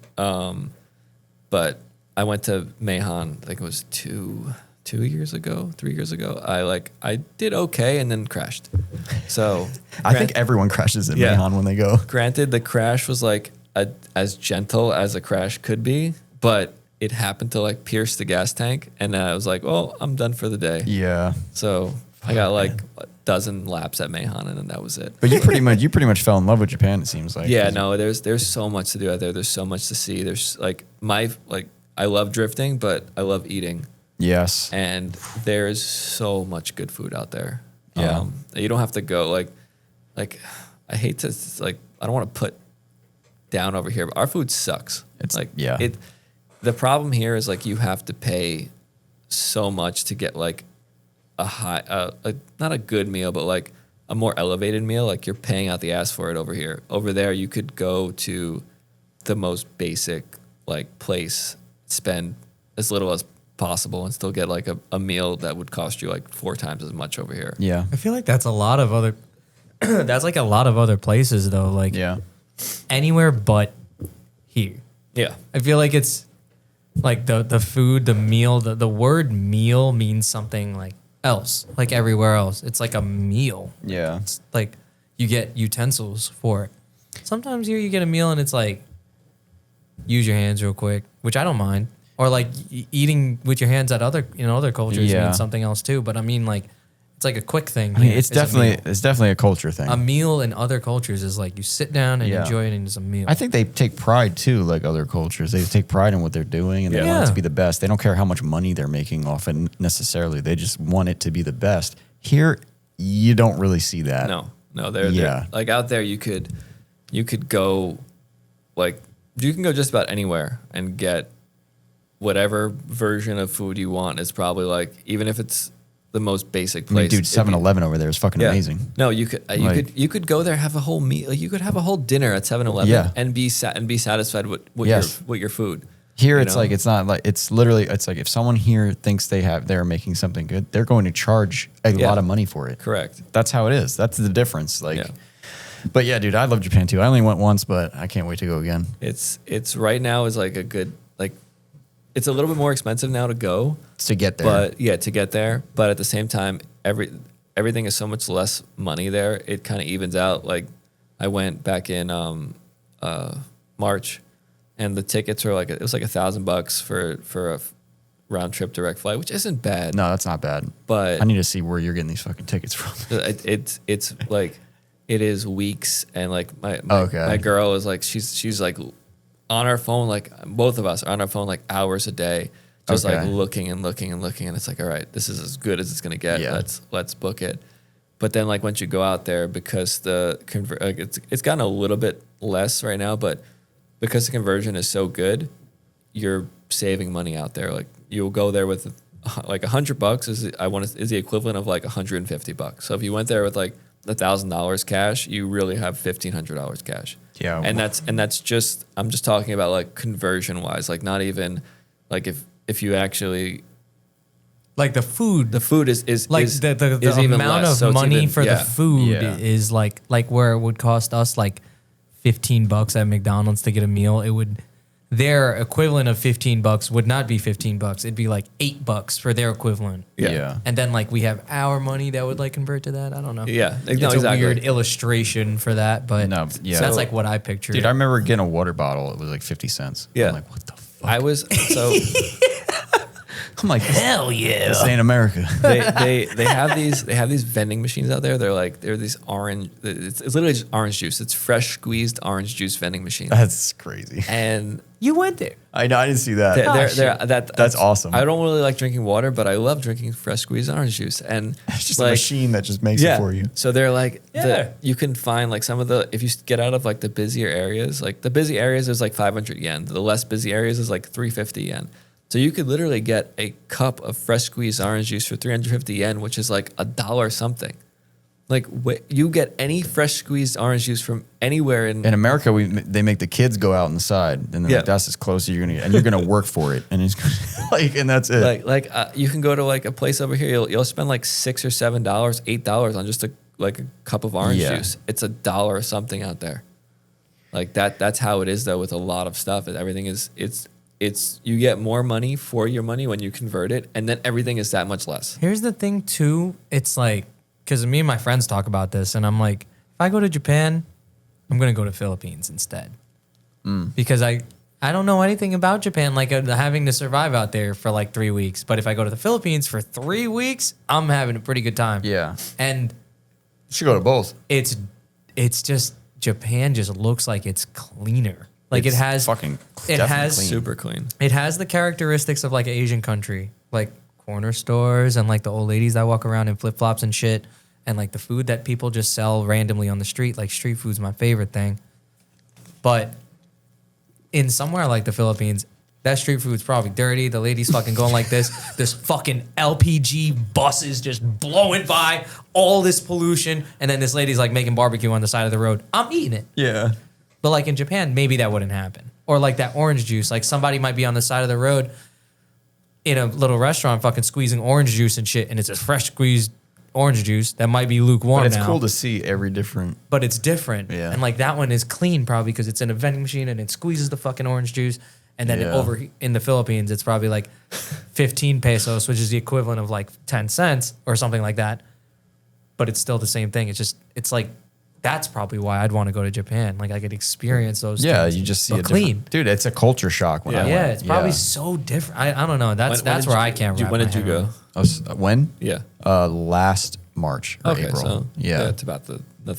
But I went to Mahon, I think it was 3 years ago. I did okay and then crashed. So I think everyone crashes in Yeah. Mahon when they go. granted, the crash was like as gentle as a crash could be, but it happened to like pierce the gas tank, and I was like, "Well, I'm done for the day." Yeah, So I got like a dozen laps at Mahon, and then that was it. but you pretty much fell in love with Japan. It seems like. Yeah, no, there's so much to do out there. There's so much to see. There's like I love drifting, but I love eating, Yes. and there's so much good food out there. Yeah. You don't have to go like I hate to like I don't want to put down over here, but our food sucks. It's- like yeah. The problem here is like you have to pay so much to get like a high, not a good meal, but like a more elevated meal. Like you're paying out the ass for it over here. Over there, you could go to the most basic like place, spend as little as possible, and still get like a meal that would cost you like 4 times as much over here. Yeah. I feel like that's a lot of other. That's like a lot of other places though. Like Yeah. anywhere but here. Yeah. I feel like it's like the food, the meal, the word meal means something like else, like everywhere else. It's like a meal. Yeah. It's like you get utensils for it. Sometimes here you get a meal and it's like use your hands real quick, which I don't mind. Or like eating with your hands at other cultures Yeah. means something else too. But I mean like it's like a quick thing. I mean, here. it's a meal. definitely a culture thing. A meal in other cultures is like you sit down and Yeah. enjoy it and it's a meal. I think they take pride too, like other cultures. They take pride in what they're doing and they want it Yeah. to be the best. They don't care how much money they're making off it necessarily. They just want it to be the best. Here, you don't really see that. No, they're Yeah. like out there. You could go, like you can go just about anywhere and get whatever version of food you want. It's probably like even if it's the most basic I mean, place. dude, it'd be- 7-Eleven over there is fucking Yeah. amazing. No, you could you could go there, have a whole meal. You could have a whole dinner at 7-Eleven Yeah. and be satisfied with Yes. your food. Here, You it's know? like, it's not like, it's literally, it's like if someone here thinks they're making something good, they're going to charge a Yeah. lot of money for it. Correct. That's how it is. That's the difference. Like, Yeah. but yeah, dude, I love Japan too. I only went once, but I can't wait to go again. It's right now is like a good like. It's a little bit more expensive now to go, To get there. but yeah, to get there. But at the same time, everything is so much less money there. It kind of evens out. Like I went back in March, and the tickets were like it was like $1,000 for a round trip direct flight, which isn't bad. No, that's not bad. But I need to see where you're getting these fucking tickets from. it's like it is weeks, and like my Okay. my girl is like she's like on our phone, like both of us are on our phone like hours a day, just like Okay. looking and looking and looking, and it's like, all right, this is as good as it's gonna get. Yeah. Let's book it. But then like once you go out there, because it's gotten a little bit less right now, but because the conversion is so good, you're saving money out there. Like you'll go there with like $100 is the equivalent of like $150. So if you went there with like $1,000 cash, you really have $1,500 cash. Yeah. And that's just, I'm just talking about like conversion wise, like not even like if you actually, like the food the food is like is, the is even amount less. of So it's money even- for yeah. the food Yeah. is like where it would cost us like $15 at McDonald's to get a meal. It would their equivalent of $15 would not be $15. It'd be like $8 for their equivalent. Yeah. And then like we have our money that would like convert to that. I don't know. Yeah, It's no, a exactly. weird illustration for that, but No, yeah. that's So- like what I pictured. Dude, I remember getting a water bottle. It was like 50 cents. Yeah. I'm like, what the fuck? I was so I'm like, hell yeah. this ain't America. they have these vending machines out there. They're these orange. It's literally just orange juice. It's fresh squeezed orange juice vending machine. That's crazy. And You went there. I know. I didn't see that. That's awesome. I don't really like drinking water, but I love drinking fresh squeezed orange juice. And It's just a like, machine that just makes it for you. So they're like, Yeah. you can find like some of the, if you get out of like the busier areas, like the busy areas is like 500 yen. The less busy areas is like 350 yen. So you could literally get a cup of fresh squeezed orange juice for 350 yen, which is like $1 something. Like you get any fresh squeezed orange juice from anywhere in America, they make the kids go out on the side, and then Yeah. like, that's as close as you're gonna get, and you're gonna work for it, and it's like, and that's it. like you can go to like a place over here. You'll spend like $6 or $7, $8 on just a cup of orange Yeah. juice. It's $1 something out there. Like that. That's how it is though with a lot of stuff. Everything is it's you get more money for your money when you convert it, and then everything is that much less. Here's the thing too. It's like, because me and my friends talk about this, and I'm like, if I go to Japan, I'm gonna go to Philippines instead, because I don't know anything about Japan, like having to survive out there for like 3 weeks. But if I go to the Philippines for 3 weeks, I'm having a pretty good time. Yeah, And you should go to both. it's just Japan just looks like it's cleaner. Like It's it has fucking it definitely has clean. Super clean. it has the characteristics of like an Asian country, like corner stores and like the old ladies that walk around in flip flops and shit, and like the food that people just sell randomly on the street. Like street food's my favorite thing. But in somewhere like the Philippines, that street food's probably dirty. The lady's fucking going like this. This fucking LPG buses just blowing by, all this pollution, and then this lady's like making barbecue on the side of the road. I'm eating it. Yeah. But like in Japan, maybe that wouldn't happen. Or like that orange juice. Like somebody might be on the side of the road in a little restaurant fucking squeezing orange juice and shit, and it's a fresh squeezed orange juice that might be lukewarm But it's now. cool to see every different. But it's different. Yeah. And like that one is clean probably because it's in a vending machine and it squeezes the fucking orange juice. And then Yeah. over in the Philippines, it's probably like 15 pesos, which is the equivalent of like 10 cents or something like that. But it's still the same thing. It's just, it's like, that's probably why I'd want to go to Japan. Like I could experience those Yeah, things. you just see but it clean. Dude, it's a culture shock when I went. Yeah, it's probably Yeah. so different. I don't know. That's When did where you- I can't wrap When my did you head go? around. I was, when? Yeah. Last March or Okay, April. so yeah. it's about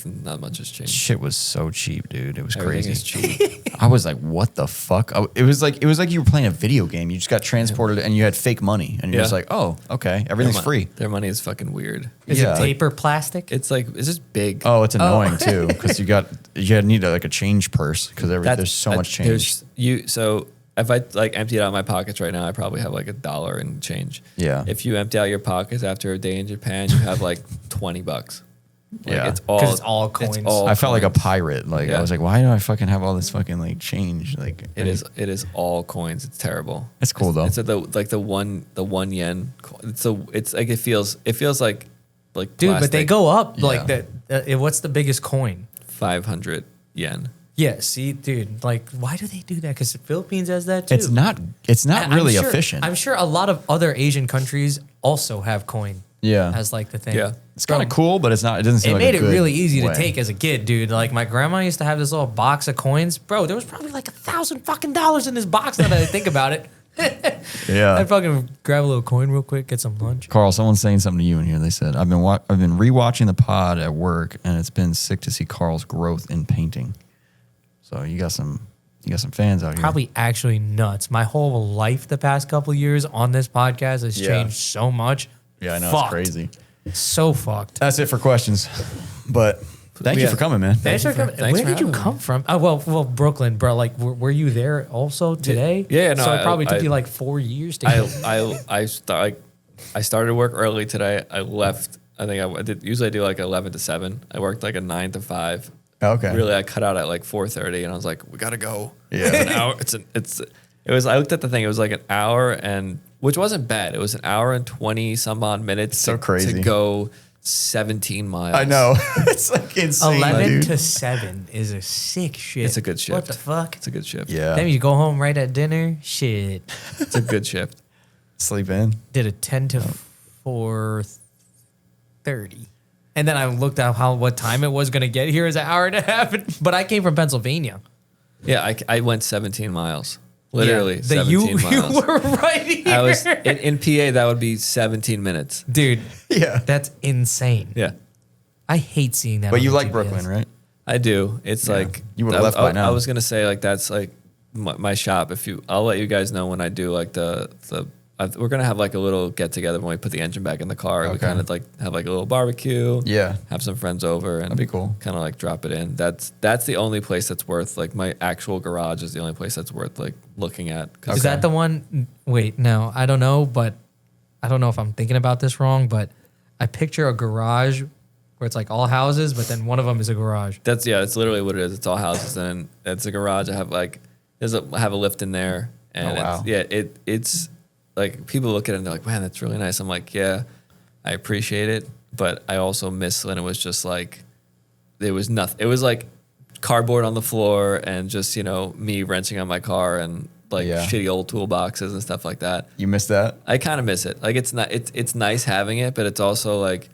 not much has changed. Shit was so cheap, dude. It was Everything crazy. is cheap. I was like, what the fuck? It was like you were playing a video game. You just got transported and you had fake money. And you're Yeah. just like, oh, okay. Everything's free. Their money is fucking weird. Is Yeah. it paper plastic? It's just big. Oh, it's annoying too because you need like a change purse because there's so much change. So if I like empty it out of my pockets right now, I probably have like $1 in change. Yeah. If you empty out your pockets after a day in Japan, you have like $20. Like Yeah. it's all 'Cause it's all coins. I felt like a coins. pirate. Like I Yeah. was like, why do I fucking have all this fucking like change? Like It is all coins. It's terrible. It's cool, though. It's the 1 yen. It's like it feels like Dude, but they plastic. go up. Like Yeah. what's the biggest coin? 500 yen. Yeah, see, dude, like, why do they do that? Because the Philippines has that too. it's not I'm really sure- efficient. I'm sure a lot of other Asian countries also have coin. Yeah. as like the thing. Yeah. It's kind of cool, but it's not. It doesn't seem It like made a it good really easy way. to take as a kid, dude. Like my grandma used to have this little box of coins, bro. There was probably like $1,000 fucking in this box. Now that I think about it, Yeah. I'd fucking grab a little coin real quick, get some lunch. Carl, someone's saying something to you in here. They said, I've been rewatching the pod at work, and it's been sick to see Carl's growth in painting. So you got some fans out here. Probably actually nuts. My whole life the past couple of years on this podcast has Yeah. changed so much. Yeah, I know, Fucked. it's crazy. So fucked. That's it for questions. But thank you Yeah. for coming, man. Thanks for coming. thanks Where for did you having come from? Oh, well, Brooklyn, bro. Like, were you there also today? Yeah, no, So it probably took I- you like 4 years to get. I started work early today. I left. I think I did. Usually I do like 11 to 7. I worked like a 9 to 5. Okay. Really, I cut out at like 4:30, and I was like, "We gotta go." Yeah. It's an hour. It was. I looked at the thing. It was like an hour, which wasn't bad. It was an hour and 20 some odd minutes. So crazy. to go 17 miles. I know. It's like insane, 11 dude. to 7 is a sick shit. It's a good shift. What the fuck? It's a good shift. Yeah. Then you go home right at dinner. Shit. It's a good shift. Sleep in. Did a 10 to 4:30. And then I looked at what time it was going to get here is an hour and a half. But I came from Pennsylvania. Yeah, I went 17 miles. Literally, Yeah, 17 miles. You were right here. I was in PA. That would be 17 minutes. Dude, Yeah. that's insane. Yeah, I hate seeing that. But on you the like GPS. Brooklyn, right? I do. It's like You would've left by now. I was gonna say like that's like my shop. I'll let you guys know when I do like we're gonna have like a little get together when we put the engine back in the car. We Okay. kind of like have like a little barbecue. Yeah. Have some friends over and That'd be cool. Kind of like drop it in. That's the only place that's worth like my actual garage is the only place that's worth like looking at. Is that the one? Wait, no, I don't know, but I don't know if I'm thinking about this wrong, but I picture a garage where it's like all houses, but then one of them is a garage. That's literally what it is. It's all houses and it's a garage. I have like I have a lift in there and Oh, wow. it's like people look at it and they're like, man, that's really nice. I'm like, yeah, I appreciate it, but I also miss when it was just like there was nothing. It was like cardboard on the floor and just me wrenching on my car and like Yeah. shitty old toolboxes and stuff like that. You missed that? I kind of miss it. Like it's not. It's nice having it, but it's also like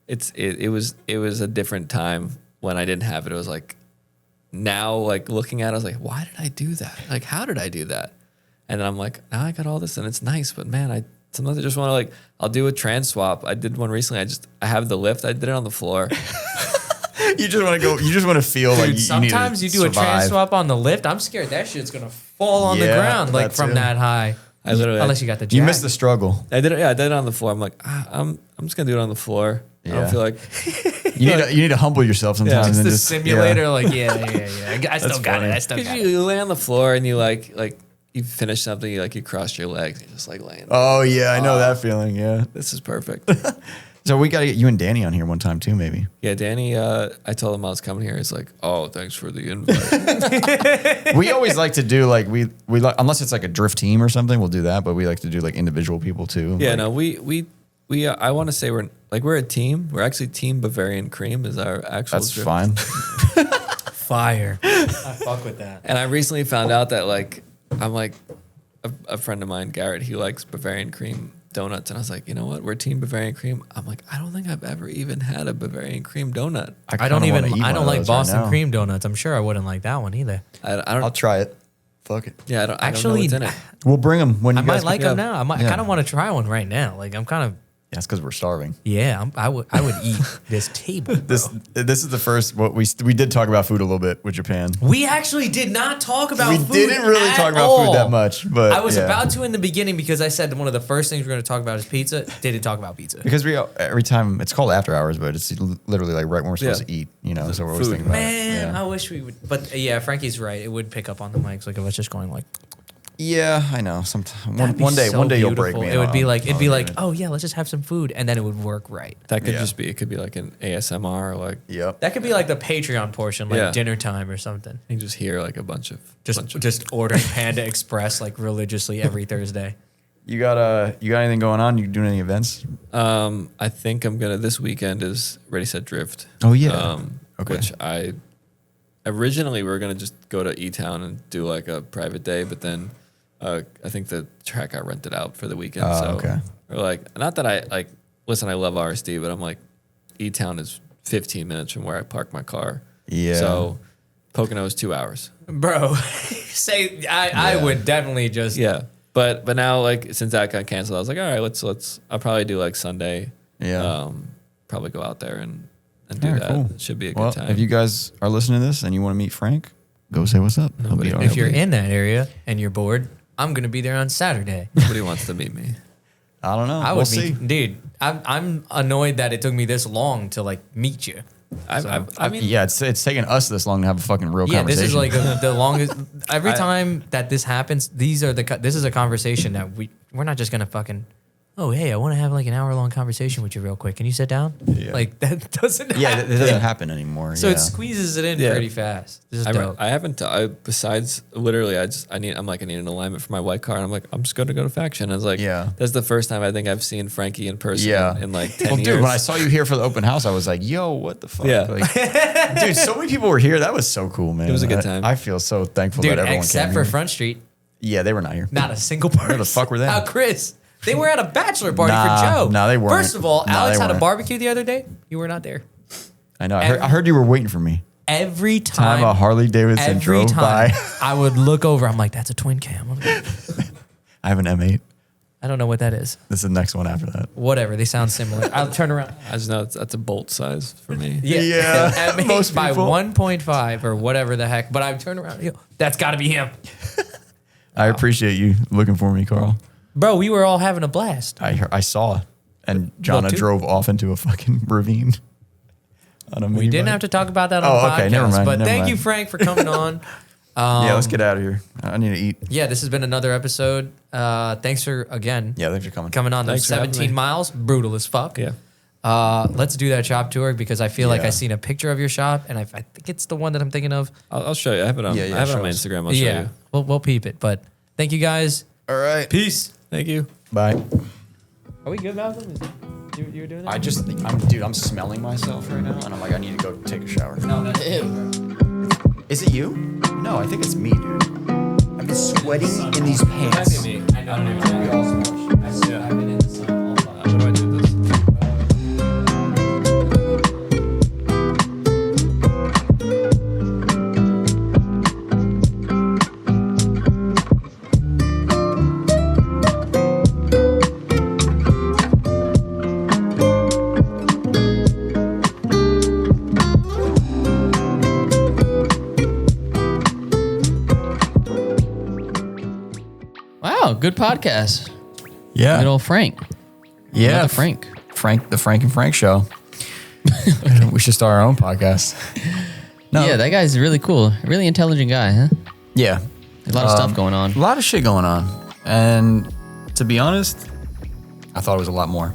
it was a different time when I didn't have it. It was like now like looking at it, I was like, why did I do that? Like how did I do that? And then I'm like, now I got all this and it's nice, but man, sometimes I just want to like I'll do a trans swap. I did one recently. I have the lift. I did it on the floor. You just want to go. You just want to feel like Dude, you sometimes need to you do a trans survive. swap on the lift. I'm scared that shit's gonna fall on the Yeah, ground like that from too. that high. I literally Unless you got the jack. You missed the struggle. I did it. Yeah, I did it on the floor. I'm like, I'm just gonna do it on the floor. I Yeah. don't feel like You need to humble yourself sometimes. Just and the just simulator, like, yeah. I still got funny. it. I still got Because it. you lay on the floor and you like you finish something, you cross your legs, you're just like laying there. Oh yeah, I know that feeling. Yeah. This is perfect. So we got to get you and Danny on here one time too, maybe. Yeah, Danny, I told him I was coming here. He's like, oh, thanks for the invite. We always like to do like we like, unless it's like a drift team or something, we'll do that. But we like to do like individual people too. Yeah, like, no, we I want to say we're a team. We're actually Team Bavarian Cream is our actual that's drift. fine. Fire. I fuck with that. And I recently found out that I'm like a friend of mine, Garrett, he likes Bavarian Cream donuts, and I was like, you know what? We're Team Bavarian Cream. I'm like, I don't think I've ever even had a Bavarian Cream donut. I don't kinda wanna eat I one don't of like those right Boston now. cream donuts. I'm sure I wouldn't like that one either. I don't. I'll try it. Fuck it. Yeah, I don't know Actually, what's in it. We'll bring them when you I guys might like come. them now. I kind of want to try one right now. Like I'm kind of Yeah, it's because we're starving. I would eat this table. This is the first. What we did talk about food a little bit with Japan. We actually did not talk about We food didn't really at talk about all. food that much, but I was yeah. about to in the beginning because I said one of the first things we're going to talk about is pizza. Didn't talk about pizza. Because every time it's called after hours, but it's literally like right when we're supposed Yeah. to eat. You know, so we're always Food. thinking about Man, it. Yeah. I wish we would. But yeah, Frankie's right. It would pick up on the mics. Like if I was just going like. Yeah, I know. Sometime That'd be one day so you'll break beautiful. me. It would be like I'll oh yeah, let's just have some food, and then it would work right. That could Yeah. just be. It could be like an ASMR, like Yep. That could be like the Patreon portion, like Yeah. dinner time or something. you just hear like a bunch of Just ordering Panda Express like religiously every Thursday. You got anything going on? You doing any events? I think I'm gonna. This weekend is Ready Set Drift. Oh, yeah. Okay. Which I originally we were gonna just go to E Town and do like a private day, but then I think the track got rented out for the weekend. Oh, so okay. we're like, not that I like. Listen, I love RSD, but I'm like, E Town is 15 minutes from where I park my car. Yeah. So Pocono is 2 hours. Bro, I would definitely just Yeah. But now like since that got canceled, I was like, all right, let's. I'll probably do like Sunday. Yeah. Probably go out there and do All right, that. cool. It should be a Well, good time. if you guys are listening to this and you want to meet Frank, go say what's up. He'll be- if you're in that area and you're bored, I'm gonna be there on Saturday. Nobody wants to meet me. I don't know. I We'll would see. dude. I'm annoyed that it took me this long to like meet you. I mean, Yeah, it's taken us this long to have a fucking real Yeah, conversation. this is like the longest. Every time that this happens, this is a conversation that we're not just gonna fucking. Oh hey, I want to have like an hour-long conversation with you real quick. Can you sit down? Yeah. Like that doesn't. yeah, happen. that doesn't happen anymore. So yeah. it squeezes it in Yeah. pretty fast. This is I dope. haven't. Besides, literally, I need an alignment for my white car, and I'm like, I'm just going to go to Faction. I was like, Yeah. that's the first time I think I've seen Frankie in person. Yeah. in like 10 Well, years. dude, when I saw you here for the open house, I was like, "Yo, what the fuck?" Yeah. Like, dude, so many people were here. That was so cool, man. It was a good time. I feel so thankful Dude, that everyone except came for here. Front Street, Yeah, they were not here. not a single person. the fuck were they? Oh, Chris. They were at a bachelor party Nah, for Joe. nah, they weren't. First of all, Nah, Alex they had a weren't. barbecue the other day. You were not there. I know. I heard you were waiting for me. Every time Time a Harley Davidson every drove time by. I would look over. I'm like, that's a twin cam. I have an M8. I don't know what that is. This is the next one after that. Whatever. They sound similar. I'll turn around. I just know that's a bolt size for me. Yeah. Yeah, Most most by people. 1.5 or whatever the heck. But I turn around. Yo, that's got to be him. I appreciate you looking for me, Carl. Bro, we were all having a blast. I saw, and Jonna too. drove off into a fucking ravine. On a We didn't have to talk about that on Oh, the podcast. okay, never mind, But never thank mind. you, Frank, for coming on. Yeah, let's get out of here. I need to eat. Yeah, this has been another episode. Thanks for, again, Yeah, thanks for coming. coming on those Thanks for having 17 me. miles. Brutal as fuck. Yeah. Let's do that shop tour because I feel like Yeah. I seen a picture of your shop and I think it's the one that I'm thinking of. I'll show you. I have it on. Yeah, yeah, I have it on show my us. Instagram. I'll show Yeah, you. we'll peep it. But thank you guys. All right. Peace. Thank you. Bye. Are we good, Malcolm? You were doing that? I'm smelling myself right now, and I'm like, I need to go take a shower. No, that's Is it you? No, I think it's me, dude. I've been sweating in these pants. me. I know. I've been in the sun all the time. What do I do with this? Wow, good podcast. Yeah. Good old Frank. Yeah. Another Frank. The Frank and Frank show. We should start our own podcast. No. Yeah, that guy's really cool. Really intelligent guy, huh? Yeah. A lot of stuff going on. A lot of shit going on. And to be honest, I thought it was a lot more.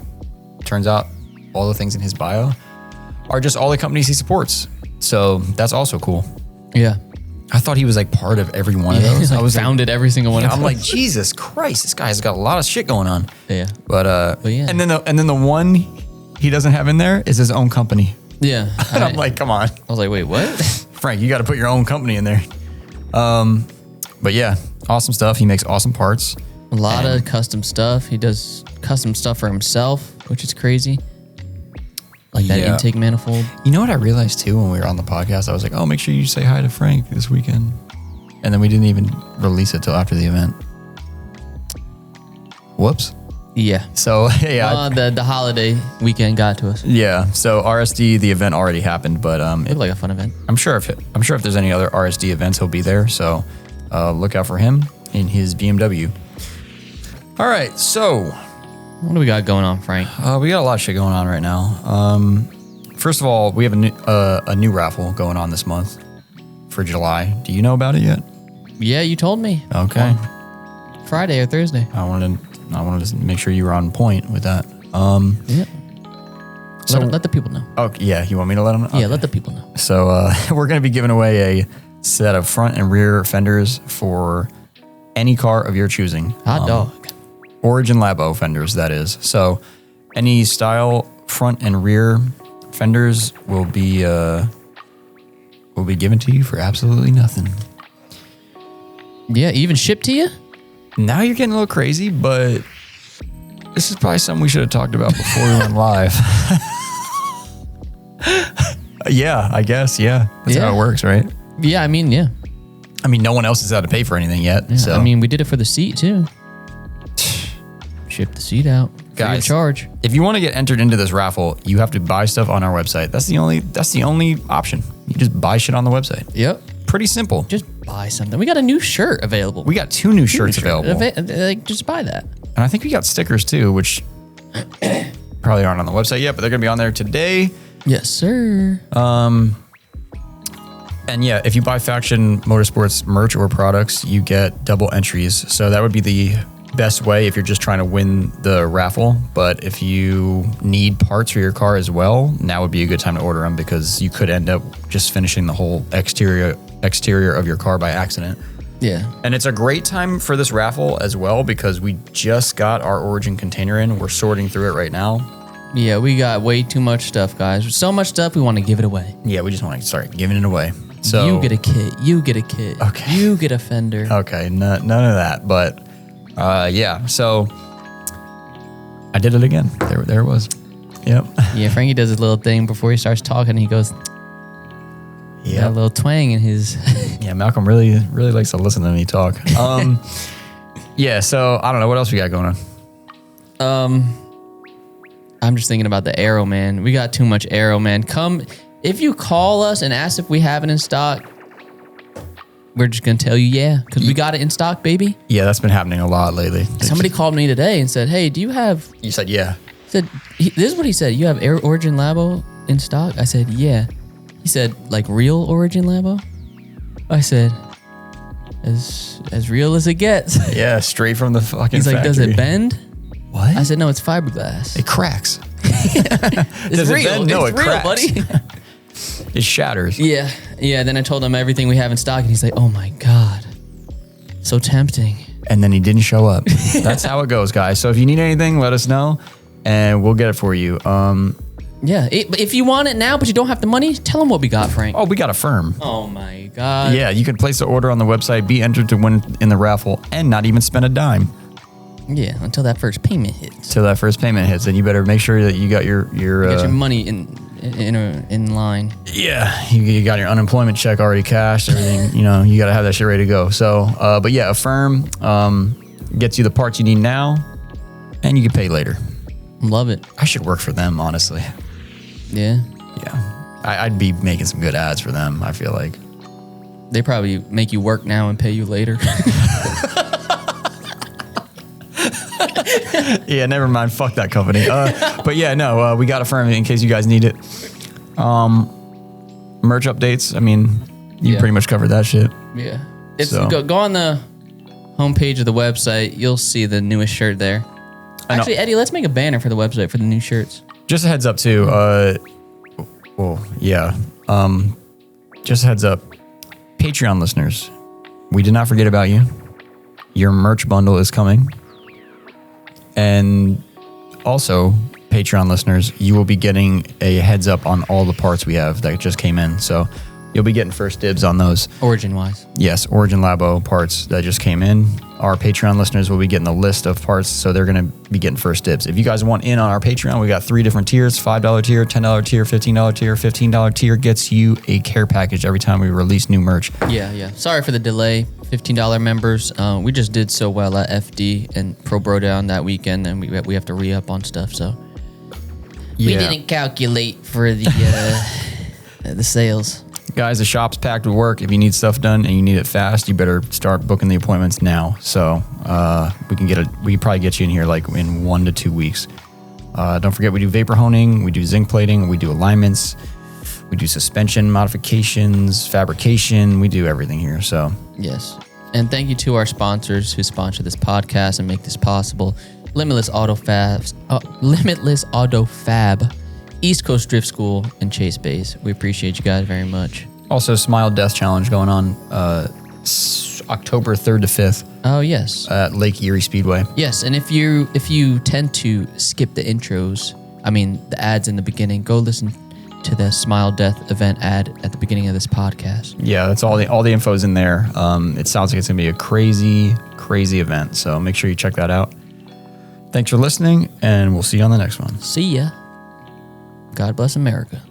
Turns out all the things in his bio are just all the companies he supports. So that's also cool. Yeah. I thought he was like part of every one of those. Like I was founded every single one of I'm them. like, Jesus Christ, this guy's got a lot of shit going on. Yeah. But yeah. and then the one he doesn't have in there is his own company. Yeah. And I'm like, come on, I was like, wait, what? Frank, you got to put your own company in there. But yeah, awesome stuff. He makes awesome parts. A lot of custom stuff. He does custom stuff for himself, which is crazy. Like that Yeah. intake manifold. You know what I realized too when we were on the podcast? I was like, oh, make sure you say hi to Frank this weekend. And then we didn't even release it till after the event. Whoops. Yeah. So yeah, The holiday weekend got to us. yeah. So RSD, the event already happened, but Looked like a fun event. I'm sure if there's any other RSD events, he'll be there. So look out for him in his BMW. All right, so What do we got going on, Frank? we got a lot of shit going on right now. First of all, we have a new raffle going on this month for July. Do you know about it yet? Yeah, you told me. Okay. Friday or Thursday. I wanted to make sure you were on point with that. Yeah. So- Let the people know. Oh yeah, you want me to let them know? Yeah, Okay. let the people know. So we're going to be giving away a set of front and rear fenders for any car of your choosing. Hot dog. Origin Labo fenders, that is. So any style front and rear fenders will be given to you for absolutely nothing. Yeah, even shipped to you? Now you're getting a little crazy, but this is probably something we should have talked about before we went live. Yeah, I guess. Yeah. That's Yeah. how it works, right? Yeah, I mean, yeah. I mean, no one else has had to pay for anything yet. Yeah, So I mean, we did it for the seat too. Ship the seat out. Free of Guys. charge. if you want to get entered into this raffle, you have to buy stuff on our website. That's the only option. You just buy shit on the website. Yep. Pretty simple. Just buy something. We got a new shirt available. We got 2 new shirts available. Like, just buy that. And I think we got stickers too, which probably aren't on the website yet, but they're going to be on there today. Yes, sir. And yeah, if you buy Faction Motorsports merch or products, you get double entries. So that would be the best way if you're just trying to win the raffle. But if you need parts for your car as well, now would be a good time to order them because you could end up just finishing the whole exterior of your car by accident. Yeah. And it's a great time for this raffle as well because we just got our Origin container in. We're sorting through it right now. Yeah, we got way too much stuff, guys. So much stuff, we want to give it away. Yeah, we just want to start giving it away. So You get a kit. You get a kit. Okay. You get a fender. Okay, none of that. But yeah, so I did it again. There it was. Yep. Yeah, Frankie does his little thing before he starts talking. He goes, got a Yeah. little twang in his. Yeah, Malcolm really likes to listen to me talk. Yeah, so I don't know what else we got going on. I'm just thinking about the Aero, man. We got too much Aero, man. If you call us and ask if we have it in stock, we're just going to tell you yeah, because we got it in stock, baby. Yeah, that's been happening a lot lately. Somebody called me today and said, hey, do you have, You said yeah. this is what he said, you have Origin Labo in stock? I said, yeah. He said, like real Origin Labo? I said, as real as it gets. Yeah, straight from the fucking He's like, does factory. it bend? What? I said, no, it's fiberglass. It cracks. It's does it real. bend? No, it's it real, cracks. buddy. It shatters. Yeah. Then I told him everything we have in stock, and he's like, oh my God. So tempting. And then he didn't show up. That's how it goes, guys. So if you need anything, let us know, and we'll get it for you. Yeah. If you want it now, but you don't have the money, tell them what we got, Frank. Oh, we got a firm. Oh my God. Yeah, you can place the order on the website, be entered to win in the raffle, and not even spend a dime Yeah. Until that first payment hits. till that first payment hits. And you better make sure that you got your Get your money in line. yeah, you got your unemployment check already cashed. Everything, you got to have that shit ready to go. So, but yeah, a firm gets you the parts you need now, and you can pay later. Love it. I should work for them, honestly. Yeah. Yeah, I'd be making some good ads for them. I feel like. They probably make you work now and pay you later. Yeah, never mind. Fuck that company. But yeah, no, we got a firm in case you guys need it. Merch updates. I mean, you Yeah. pretty much covered that shit. Yeah. It's So- go on the homepage of the website. You'll see the newest shirt there. I know. Actually, Eddie, let's make a banner for the website for the new shirts. Just a heads up too. Just a heads up. Patreon listeners, we did not forget about you. Your merch bundle is coming. And also, Patreon listeners, you will be getting a heads up on all the parts we have that just came in. So you'll be getting first dibs on those. Origin wise. Yes, Origin Labo parts that just came in. Our Patreon listeners will be getting a list of parts, so they're going to be getting first dibs. If you guys want in on our Patreon, we got 3 different tiers: $5 tier, $10 tier, $15 tier. $15 tier gets you a care package every time we release new merch. Yeah. Sorry for the delay. $15 members. We just did so well at FD and Pro Bro Down that weekend, and we have to re-up on stuff, so we didn't calculate for the the sales. Guys, the shop's packed with work. If you need stuff done and you need it fast, you better start booking the appointments now. So we can probably get you in here like in 1 to 2 weeks. Don't forget, we do vapor honing, we do zinc plating, we do alignments, we do suspension modifications, fabrication. We do everything here. So Yes. And thank you to our sponsors who sponsor this podcast and make this possible. Limitless Auto Fab, East Coast Drift School, and Chase Bays. We appreciate you guys very much. also Smile Death Challenge going on October 3rd to 5th Oh yes. at Lake Erie Speedway. Yes, and if you tend to skip the intros, I mean the ads in the beginning, go listen to the Smile Death event ad at the beginning of this podcast. Yeah, that's all the info's in there. It sounds like it's gonna be a crazy event. So make sure you check that out. Thanks for listening, and we'll see you on the next one. See ya. God bless America.